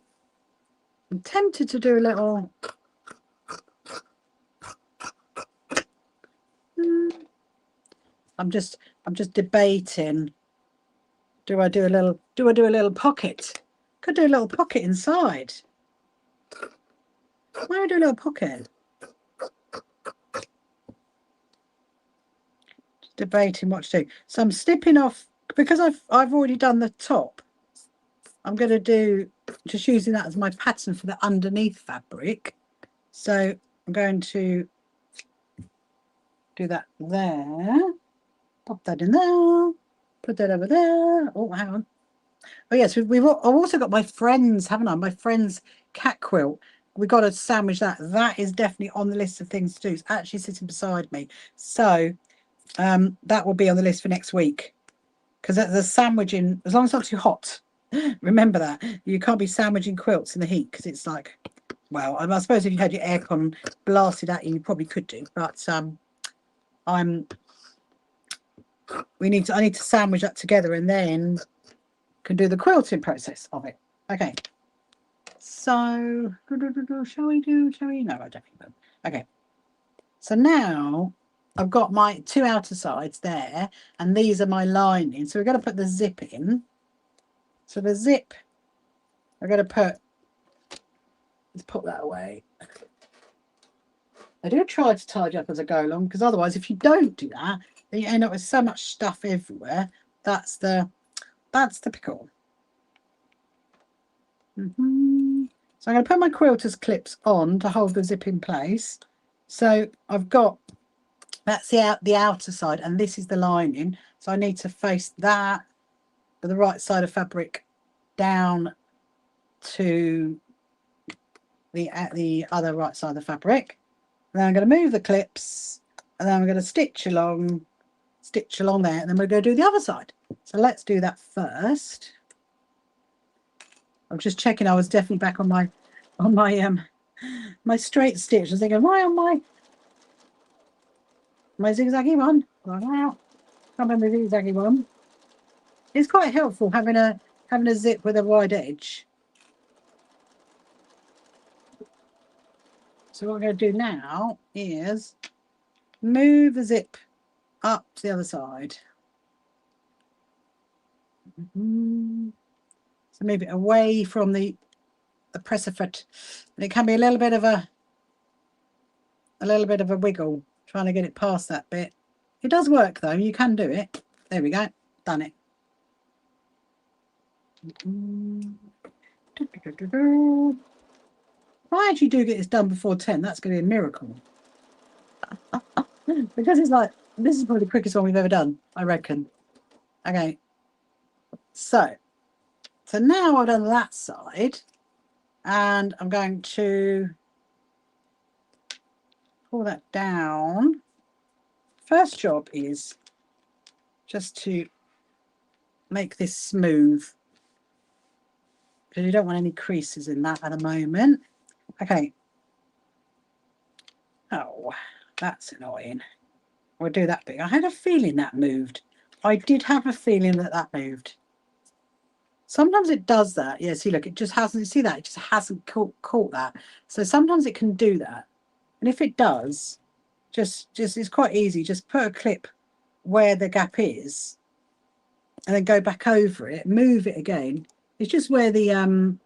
I'm tempted to do a little. I'm just debating. Do I do a little pocket? Could do a little pocket inside. Why do I do a little pocket? Just debating what to do. So I'm snipping off because I've already done the top. I'm going to do just using that as my pattern for the underneath fabric. So I'm going to do that there. Pop that in there. Put that over there. Oh, hang on. Oh yes, I've also got my friends, haven't I? My friend's cat quilt. We've got to sandwich that. That is definitely on the list of things to do. It's actually sitting beside me. So that will be on the list for next week. Because the sandwiching, as long as it's not too hot, remember that. You can't be sandwiching quilts in the heat because it's like, well, I suppose if you had your aircon blasted at you, you probably could do. But I need to sandwich that together and then can do the quilting process of it. Okay. So shall we? No, I definitely won't. Okay. So now I've got my two outer sides there, and these are my lining. So we're going to put the zip in. So the zip, we're going to let's put that away. I do try to tidy up as I go along, because otherwise, if you don't do that, then you end up with so much stuff everywhere. That's the pickle. So I'm going to put my quilter's clips on to hold the zip in place. So I've got, that's the outer side, and this is the lining. So I need to face that with the right side of fabric down to the other right side of the fabric. And then I'm going to move the clips, and then I'm going to stitch along there, and then we're going to do the other side. So let's do that first. I'm just checking I was definitely back on my on my straight stitch. I was thinking, why on my zigzaggy one? Can't remember the zigzaggy one. It's quite helpful having a zip with a wide edge. So what we're going to do now is move the zip up to the other side. So move it away from the presser foot, and it can be a little bit of a wiggle trying to get it past that bit. It does work though. You can do it. There we go. Done it. If I actually do get this done before 10, that's going to be a miracle. Because it's like, this is probably the quickest one we've ever done, I reckon. Okay. So now I've done that side, and I'm going to pull that down. First job is just to make this smooth, because you don't want any creases in that at the moment. Okay. Oh, that's annoying. We'll do that bit. I had a feeling that moved. I did have a feeling that moved. Sometimes it does that. Yeah, see, look, it just hasn't, see that? It just hasn't caught that. So sometimes it can do that. And if it does, just it's quite easy. Just put a clip where the gap is and then go back over it, move it again. It's just where the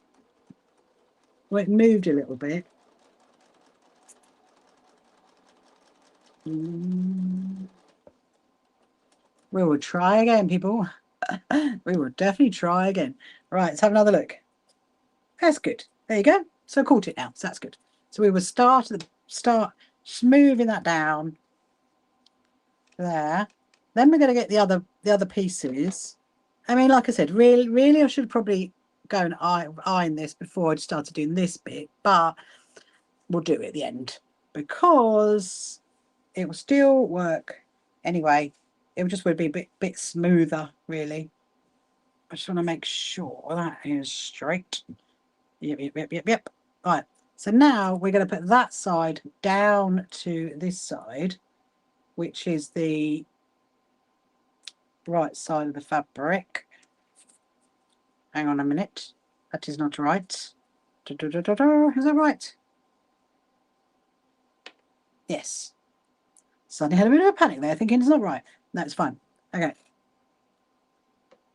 where it moved a little bit. We will try again, people. We will definitely try again. Right, let's have another look. That's good. There you go. So I caught it now. So that's good. So we will start smoothing that down there. Then we're going to get the other pieces. I mean, like I said, really, I should probably go and iron this before I started doing this bit, but we'll do it at the end because it will still work anyway. It just would be a bit smoother, really. I just want to make sure that is straight. Yep. Right. So now we're going to put that side down to this side, which is the right side of the fabric. Hang on a minute. That is not right. Is that right? Yes. Suddenly had a bit of a panic there, thinking it's not right. No, it's fine. Okay.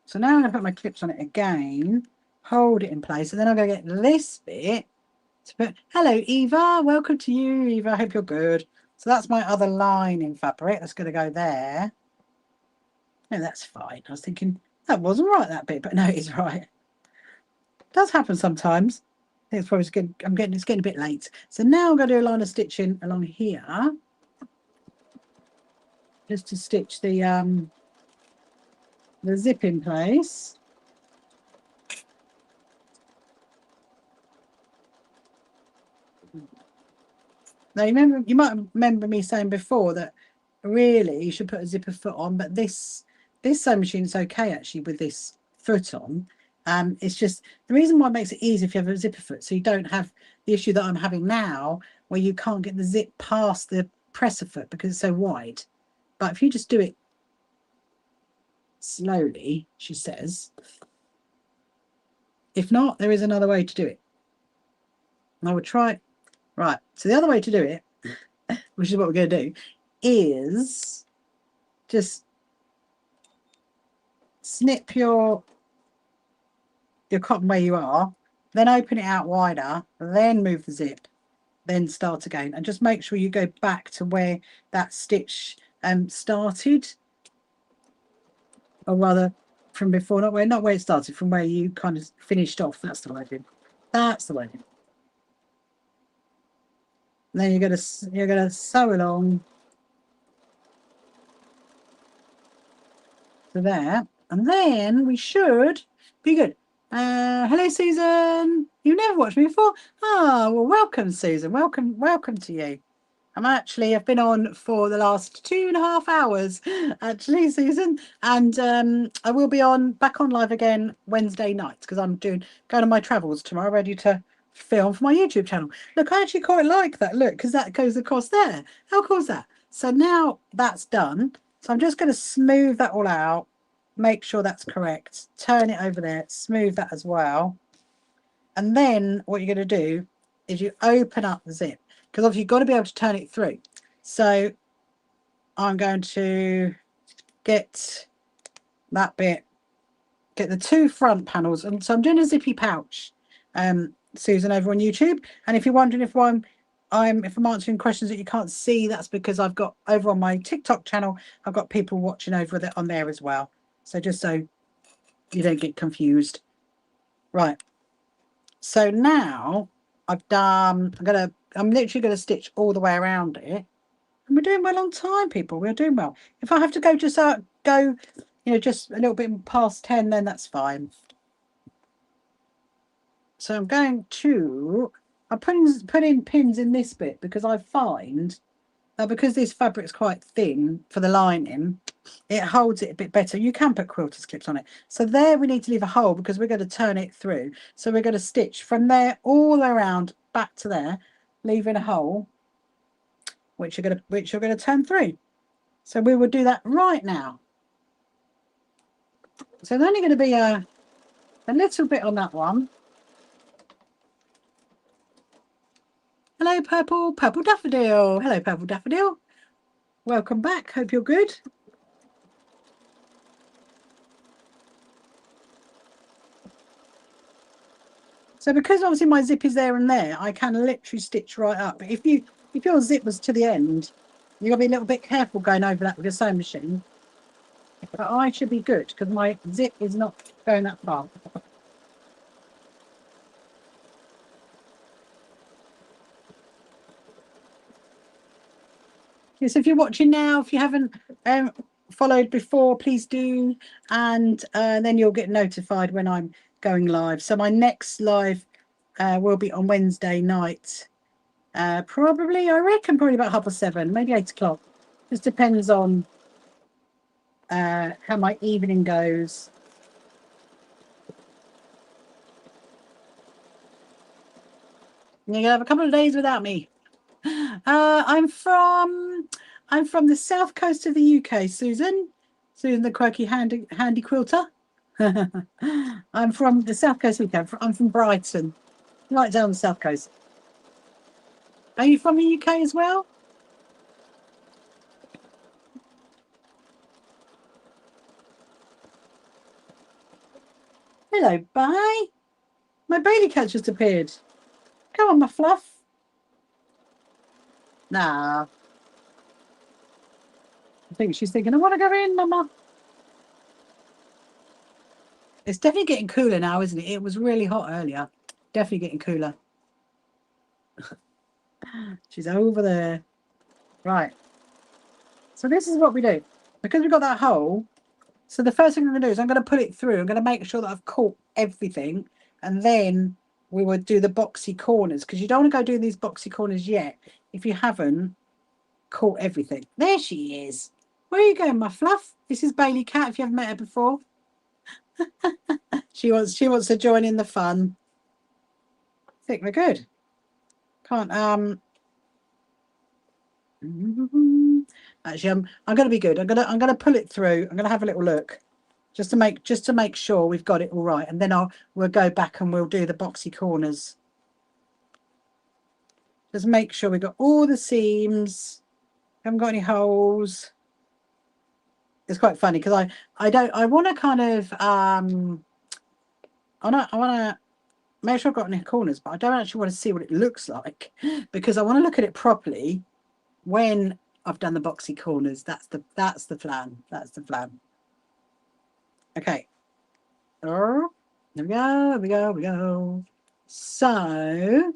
So now I'm going to put my clips on it again, hold it in place, and then I'm going to get this bit to put. Hello, Eva. Welcome to you, Eva. I hope you're good. So that's my other line in fabric. That's going to go there. No, that's fine. I was thinking that wasn't right, that bit, but no, it's right. It does happen sometimes. I think it's probably good. It's getting a bit late. So now I'm going to do a line of stitching along here, just to stitch the zip in place. Now you might remember me saying before that really you should put a zipper foot on, but this sewing machine is okay actually with this foot on. It's just the reason why it makes it easy if you have a zipper foot, so you don't have the issue that I'm having now where you can't get the zip past the presser foot because it's so wide. But if you just do it slowly, she says. If not, there is another way to do it. And I would try. Right, so the other way to do it, which is what we're going to do, is just snip your cotton where you are, then open it out wider, then move the zip, then start again, and just make sure you go back to where that stitch started, or rather from before, not where it started, from where you kind of finished off. That's the way I did. That's the way I did. And then you're gonna sew along to there, and then we should be good. Hello, Susan. You've never watched me before. Oh, well, welcome, Susan. Welcome to you. I've been on for the last 2.5 hours, actually, Susan, and I will be back on live again Wednesday night because I'm going on my travels tomorrow, ready to film for my YouTube channel. Look, I actually quite like that. Look, because that goes across there. How cool is that? So now that's done. So I'm just going to smooth that all out, make sure that's correct, turn it over there, smooth that as well. And then what you're going to do is you open up the zip, because obviously you've got to be able to turn it through. So I'm going to get that bit, get the two front panels. And so I'm doing a zippy pouch, Susan, over on YouTube. And if you're wondering if I'm answering questions that you can't see, that's because I've got over on my TikTok channel, I've got people watching over there on there as well. So just so you don't get confused. Right. So now I've done, I'm literally going to stitch all the way around it. And we're doing well on time, people. We're doing well. If I have to go just just a little bit past 10, then that's fine. So I'm going to, I'm putting pins in this bit because I find that because this fabric's quite thin for the lining, it holds it a bit better. You can put quilter's clips on it. So there we need to leave a hole because we're going to turn it through. So we're going to stitch from there all around back to there, leaving a hole, which you're going to turn through. So we will do that right now. So there's only going to be a little bit on that one. Hello, Purple Daffodil. Hello, Purple Daffodil. Welcome back. Hope you're good. So because obviously my zip is there and there, I can literally stitch right up. But if your zip was to the end, you've got to be a little bit careful going over that with your sewing machine. But I should be good because my zip is not going that far. Yes, if you're watching now, if you haven't followed before, please do, and then you'll get notified when I'm going live. So my next live will be on Wednesday night, probably about 7:30, maybe 8 o'clock. Just depends on how my evening goes. You're gonna have a couple of days without me. I'm from the south coast of the UK, Susan the quirky handy quilter. I'm from the south coast of the UK. I'm from Brighton, right down the south coast. Are you from the UK as well? Hello, bye. My Bailey cat just appeared. Come on, my fluff. Nah. I think she's thinking, I want to go in, Mama. It's definitely getting cooler now, isn't it? It was really hot earlier. Definitely getting cooler. She's over there. Right. So this is what we do. Because we've got that hole, so the first thing I'm going to do is I'm going to put it through. I'm going to make sure that I've caught everything. And then we would do the boxy corners. Because you don't want to go doing these boxy corners yet if you haven't caught everything. There she is. Where are you going, my fluff? This is Bailey Cat, if you haven't met her before. She wants to join in the fun. I think we're good. Can't actually I'm gonna be good. I'm gonna pull it through. I'm gonna have a little look just to make sure we've got it all right, and then we'll go back and we'll do the boxy corners. Just make sure we've got all the seams, haven't got any holes. It's quite funny because I want to kind of I want to make sure I've got any corners, but I don't actually want to see what it looks like because I want to look at it properly when I've done the boxy corners. That's the plan. That's the plan. Okay. There we go. So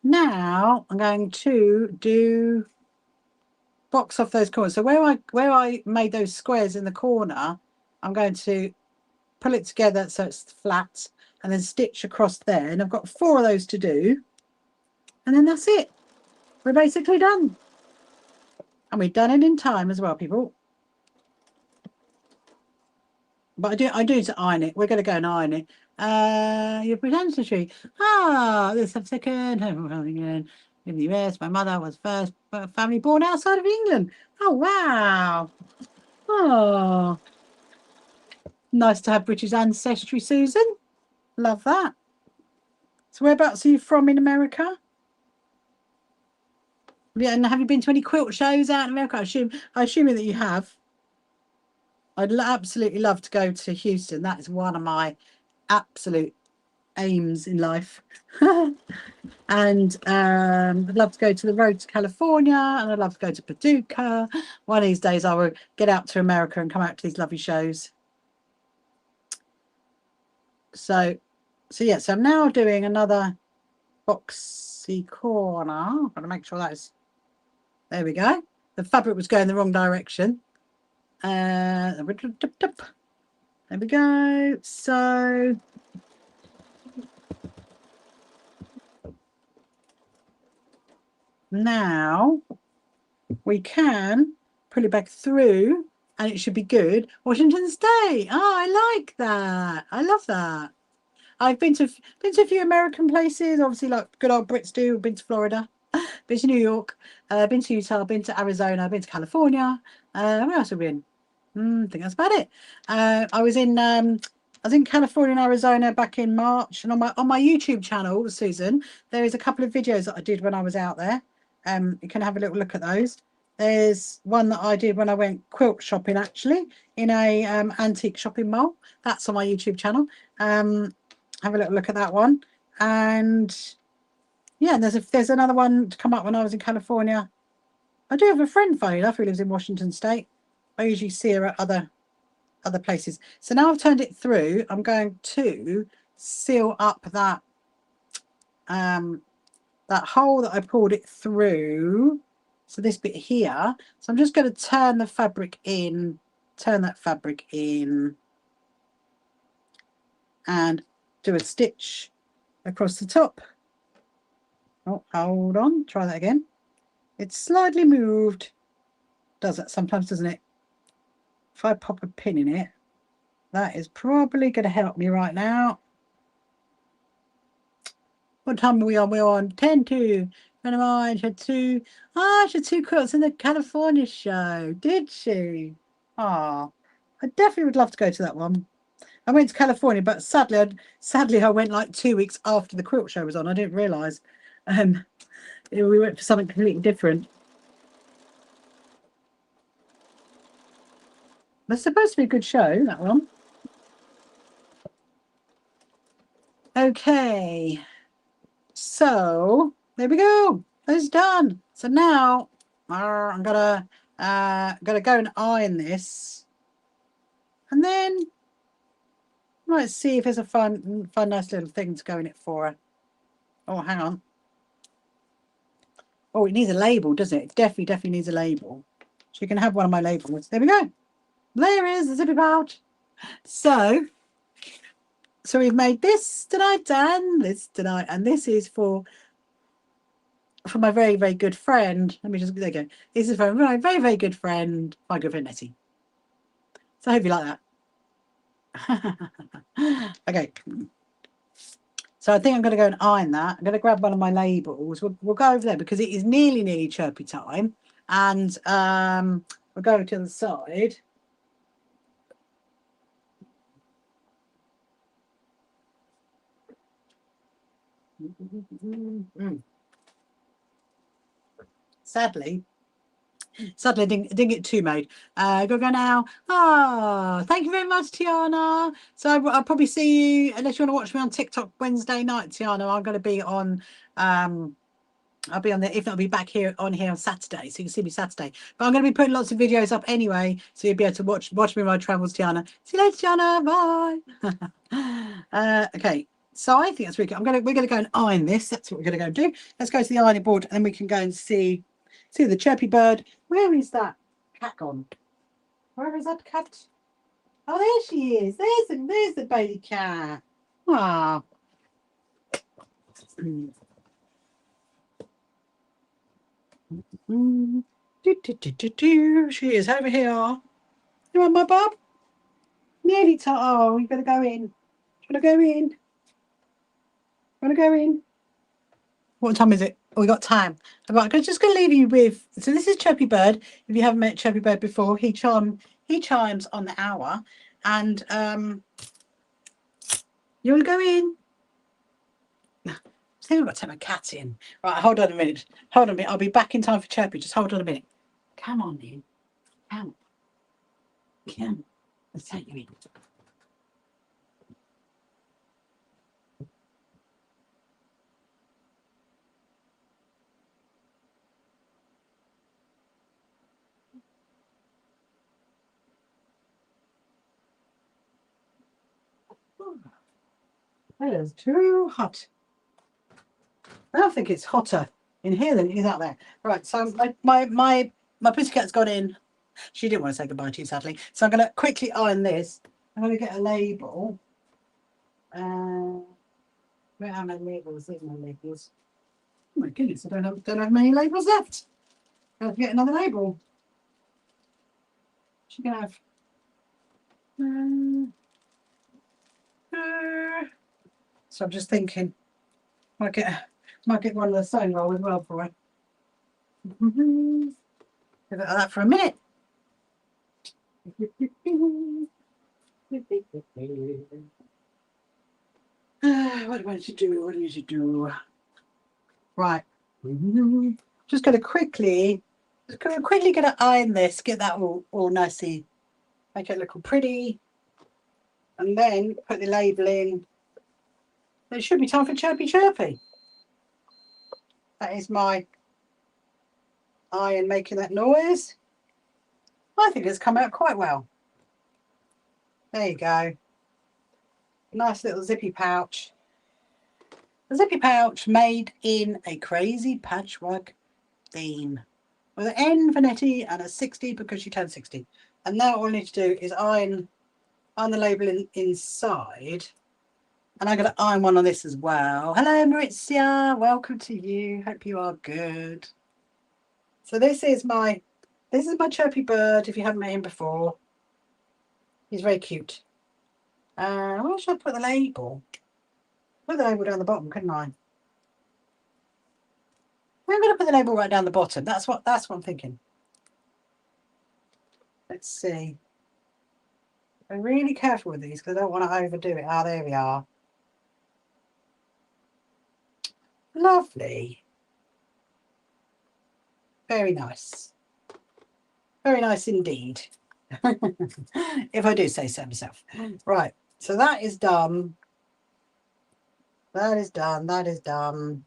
now I'm going to do box off those corners. So where I made those squares in the corner, I'm going to pull it together so it's flat and then stitch across there. And I've got 4 of those to do. And then that's it. We're basically done. And we've done it in time as well, people. But I do to iron it. We're going to go and iron it. Your ancestry. Ah, let's have a second. In the US, my mother was first family born outside of England. Oh, wow. Oh, nice to have British ancestry, Susan. Love that. So whereabouts are you from in America? Yeah, and have you been to any quilt shows out in America? I assume that you have. I'd absolutely love to go to Houston. That is one of my absolute aims in life. And I'd love to go to the road to California, and I'd love to go to Paducah. One of these days I will get out to America and come out to these lovely shows. So yeah, so I'm now doing another boxy corner. I've got to make sure that is, there we go. The fabric was going the wrong direction. There we go. So now we can pull it back through and it should be good. Washington State. Oh, I like that. I love that. I've been to a few American places, obviously, like good old Brits do. Been to Florida, been to New York, been to Utah, been to Arizona, been to California. Where else have we been? I think that's about it. I was in California and Arizona back in March, and on my YouTube channel, Susan, there is a couple of videos that I did when I was out there. You can have a little look at those. There's one that I did when I went quilt shopping, actually, in a antique shopping mall. That's on my YouTube channel. Have a little look at that one. And yeah, there's another one to come up when I was in California. I do have a friend, funny enough, who lives in Washington State. I usually see her at other places. So now I've turned it through, I'm going to seal up that that hole that I pulled it through. So this bit here. So I'm just going to turn the fabric in, turn that fabric in, and do a stitch across the top. Oh, hold on, try that again. It's slightly moved. Does that sometimes, doesn't it? If I pop a pin in it, that is probably going to help me right now. What time are we on? We're on 10 to. And I had two. Ah, she had two quilts in the California show. Did she? Ah, I definitely would love to go to that one. I went to California, but sadly I went like 2 weeks after the quilt show was on. I didn't realise. We went for something completely different. It's supposed to be a good show, that one. Okay. So there we go. It's done. So now I'm gonna go and iron this, and then let's see if there's a fun nice little thing to go in it for her. Oh, hang on. Oh, it needs a label, doesn't it? It definitely needs a label. So you can have one of my labels. There we go. There is the zippy pouch. So we've made this tonight and this tonight, and this is for my very, very good friend. Let me just, there you go. This is for my very, very good friend, my good friend Nettie. So I hope you like that. Okay. So I think I'm going to go and iron that. I'm going to grab one of my labels. We'll go over there because it is nearly chirpy time. And we'll go to the side. Sadly, I didn't get two made. Go now. Ah, thank you very much, Tiana. So I'll probably see you, unless you want to watch me on TikTok Wednesday night, Tiana. I'm going to be on. I'll be on there. If not, I'll be back here on Saturday, so you can see me Saturday. But I'm going to be putting lots of videos up anyway, so you'll be able to watch me on my travels, Tiana. See you later, Tiana. Bye. Okay. So I think that's really good. We're gonna go and iron this. That's what we're gonna go do. Let's go to the ironing board, and then we can go and see the chirpy bird. Where is that cat gone? Where is that cat? Oh, there she is. There's the baby cat. Ah. She is over here. You want my bub? Nearly time. Oh, you better go in. Want to go in? Want to go in? What time is it? Oh, we got time. Right, I'm just going to leave you with. So this is Chirpy Bird. If you haven't met Chirpy Bird before, he chimes on the hour, and you want to go in? I think we've got to take my cat in. Right, hold on a minute. Hold on a minute. I'll be back in time for Chirpy. Just hold on a minute. Come on in. Come. Come. Let's take you in. That is too hot. I don't think it's hotter in here than it is out there. Right, so my pussycat's got in. She didn't want to say goodbye to you, sadly. So I'm going to quickly iron this. I'm going to get a label. Where are my labels? There's my labels. Oh my goodness, I don't have many labels left. I have to get another label. She can have. So I'm just thinking, might get one of the sewing roll as well for her. Give it that for a minute. What do I need to do? What do I need to do? Right. Just going to quickly get to iron this, get that all nicely, make it look all pretty, and then put the label in. It should be time for Chirpy Chirpy. That is my iron making that noise. I think it's come out quite well. There you go. Nice little zippy pouch. A zippy pouch made in a crazy patchwork theme with an N for Nettie and a 60 because she turned 60. And now all I need to do is iron the label inside. And I'm going to iron one on this as well. Hello, Maurizia. Welcome to you. Hope you are good. So this is my Chirpy Bird, if you haven't met him before. He's very cute. Where should I put the label? Put the label down the bottom, couldn't I? I'm going to put the label right down the bottom. That's what I'm thinking. Let's see. I'm really careful with these because I don't want to overdo it. Ah, there we are. Lovely. Very nice. Very nice indeed. If I do say so myself. Right. So that is done. That is done. That is done.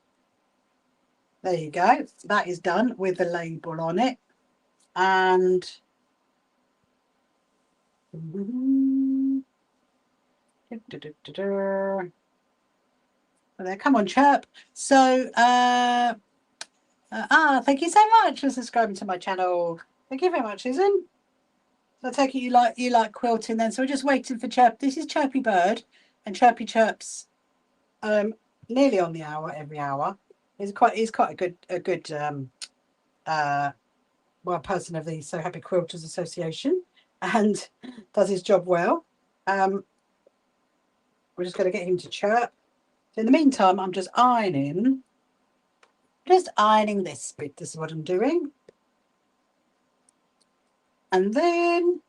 There you go. That is done with the label on it. And there, come on, Chirp. So thank you so much for subscribing to my channel. Thank you very much, Susan. So I take it you like quilting then. So we're just waiting for Chirp. This is Chirpy Bird, and Chirpy chirps nearly on the hour, every hour. He's quite a good person of the So Happy Quilters Association, and does his job well. We're just going to get him to chirp. So in the meantime, I'm just ironing this bit. This is what I'm doing. And then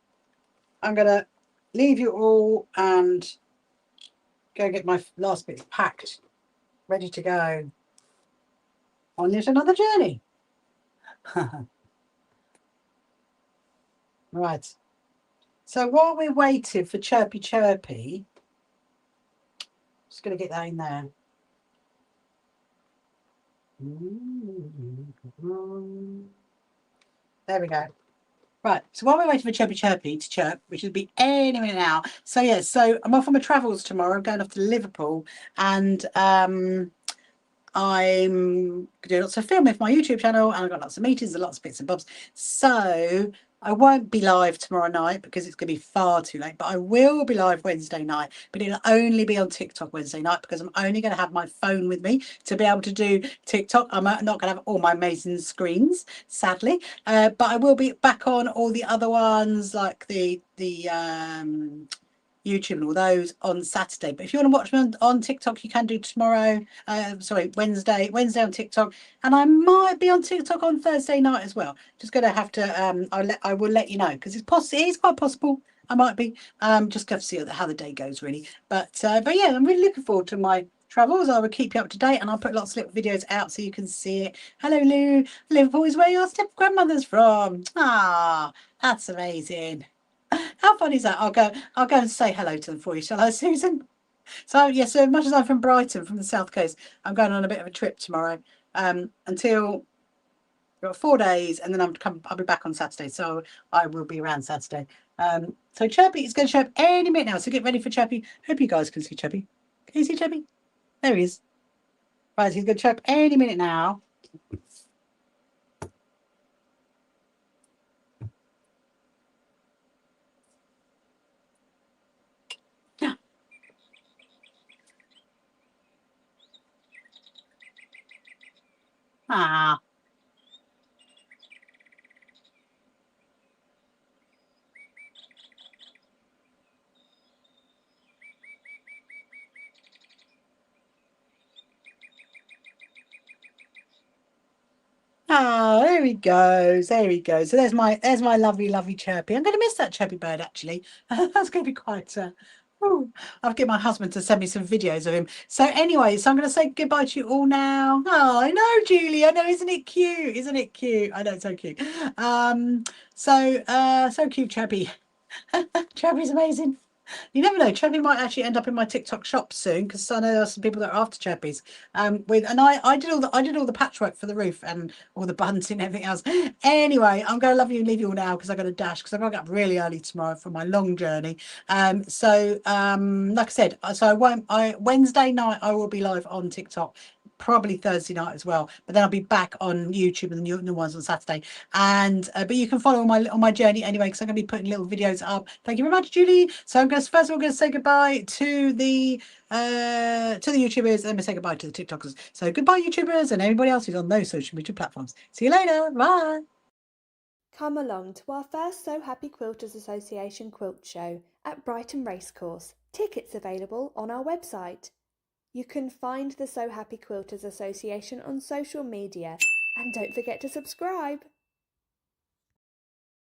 I'm going to leave you all and go get my last bits packed, ready to go on yet another journey. Right. So while we're waiting for Chirpy Chirpy, just going to get that in there. There we go. Right, so while we're waiting for Chirpy Chirpy to chirp, which will be any minute now. So yeah, so I'm off on my travels tomorrow. I'm going off to Liverpool, and I'm doing lots of filming for my YouTube channel, and I've got lots of meetings and lots of bits and bobs. So I won't be live tomorrow night because it's going to be far too late, but I will be live Wednesday night, but it'll only be on TikTok Wednesday night because I'm only going to have my phone with me to be able to do TikTok. I'm not going to have all my amazing screens, sadly, but I will be back on all the other ones like the YouTube and all those on Saturday. But if you want to watch me on TikTok, you can do tomorrow. Wednesday on TikTok, and I might be on TikTok on Thursday night as well. Just going to have to. I will let you know, because it is quite possible I might be. Just got to see how the day goes, really. But yeah, I'm really looking forward to my travels. I will keep you up to date, and I'll put lots of little videos out so you can see it. Hello, Lou. Liverpool is where your step grandmother's from. Ah, that's amazing. How fun is that? I'll go and say hello to them for you, shall I, Susan? So yes, so much as I'm from Brighton, from the south coast, I'm going on a bit of a trip tomorrow. Until 4 days, and then I'll be back on Saturday. So I will be around Saturday. So Chirpy is going to show up any minute now. So get ready for Chirpy. Hope you guys can see Chirpy. Can you see Chirpy? There he is. Right, he's going to show up any minute now. Ah. Oh, there he goes. There he goes. So there's my lovely Chirpy. I'm going to miss that Chirpy bird, actually. That's going to be quite. I'll get my husband to send me some videos of him. So anyway, so I'm going to say goodbye to you all now. Oh, I know, Julie. I know, isn't it cute? Isn't it cute? I know, it's so cute. So cute, Chirpy. Chirpy's amazing. You never know. Chirpy might actually end up in my TikTok shop soon, because I know there are some people that are after Chirpies. I did all the patchwork for the roof and all the bunting and everything else. Anyway, I'm going to love you and leave you all now, because I've got to dash, because I've got to get up really early tomorrow for my long journey. Like I said, so Wednesday night I will be live on TikTok. Probably Thursday night as well, but then I'll be back on YouTube and the new ones on Saturday. And but you can follow on my journey anyway, because I'm going to be putting little videos up. Thank you very much, Julie. So I'm going to first of all going to say goodbye to the YouTubers, and then we say goodbye to the TikTokers. So goodbye, YouTubers, and everybody else who's on those social media platforms. See you later. Bye. Come along to our first So Happy Quilters Association quilt show at Brighton Racecourse. Tickets available on our website. You can find the So Happy Quilters Association on social media, and don't forget to subscribe.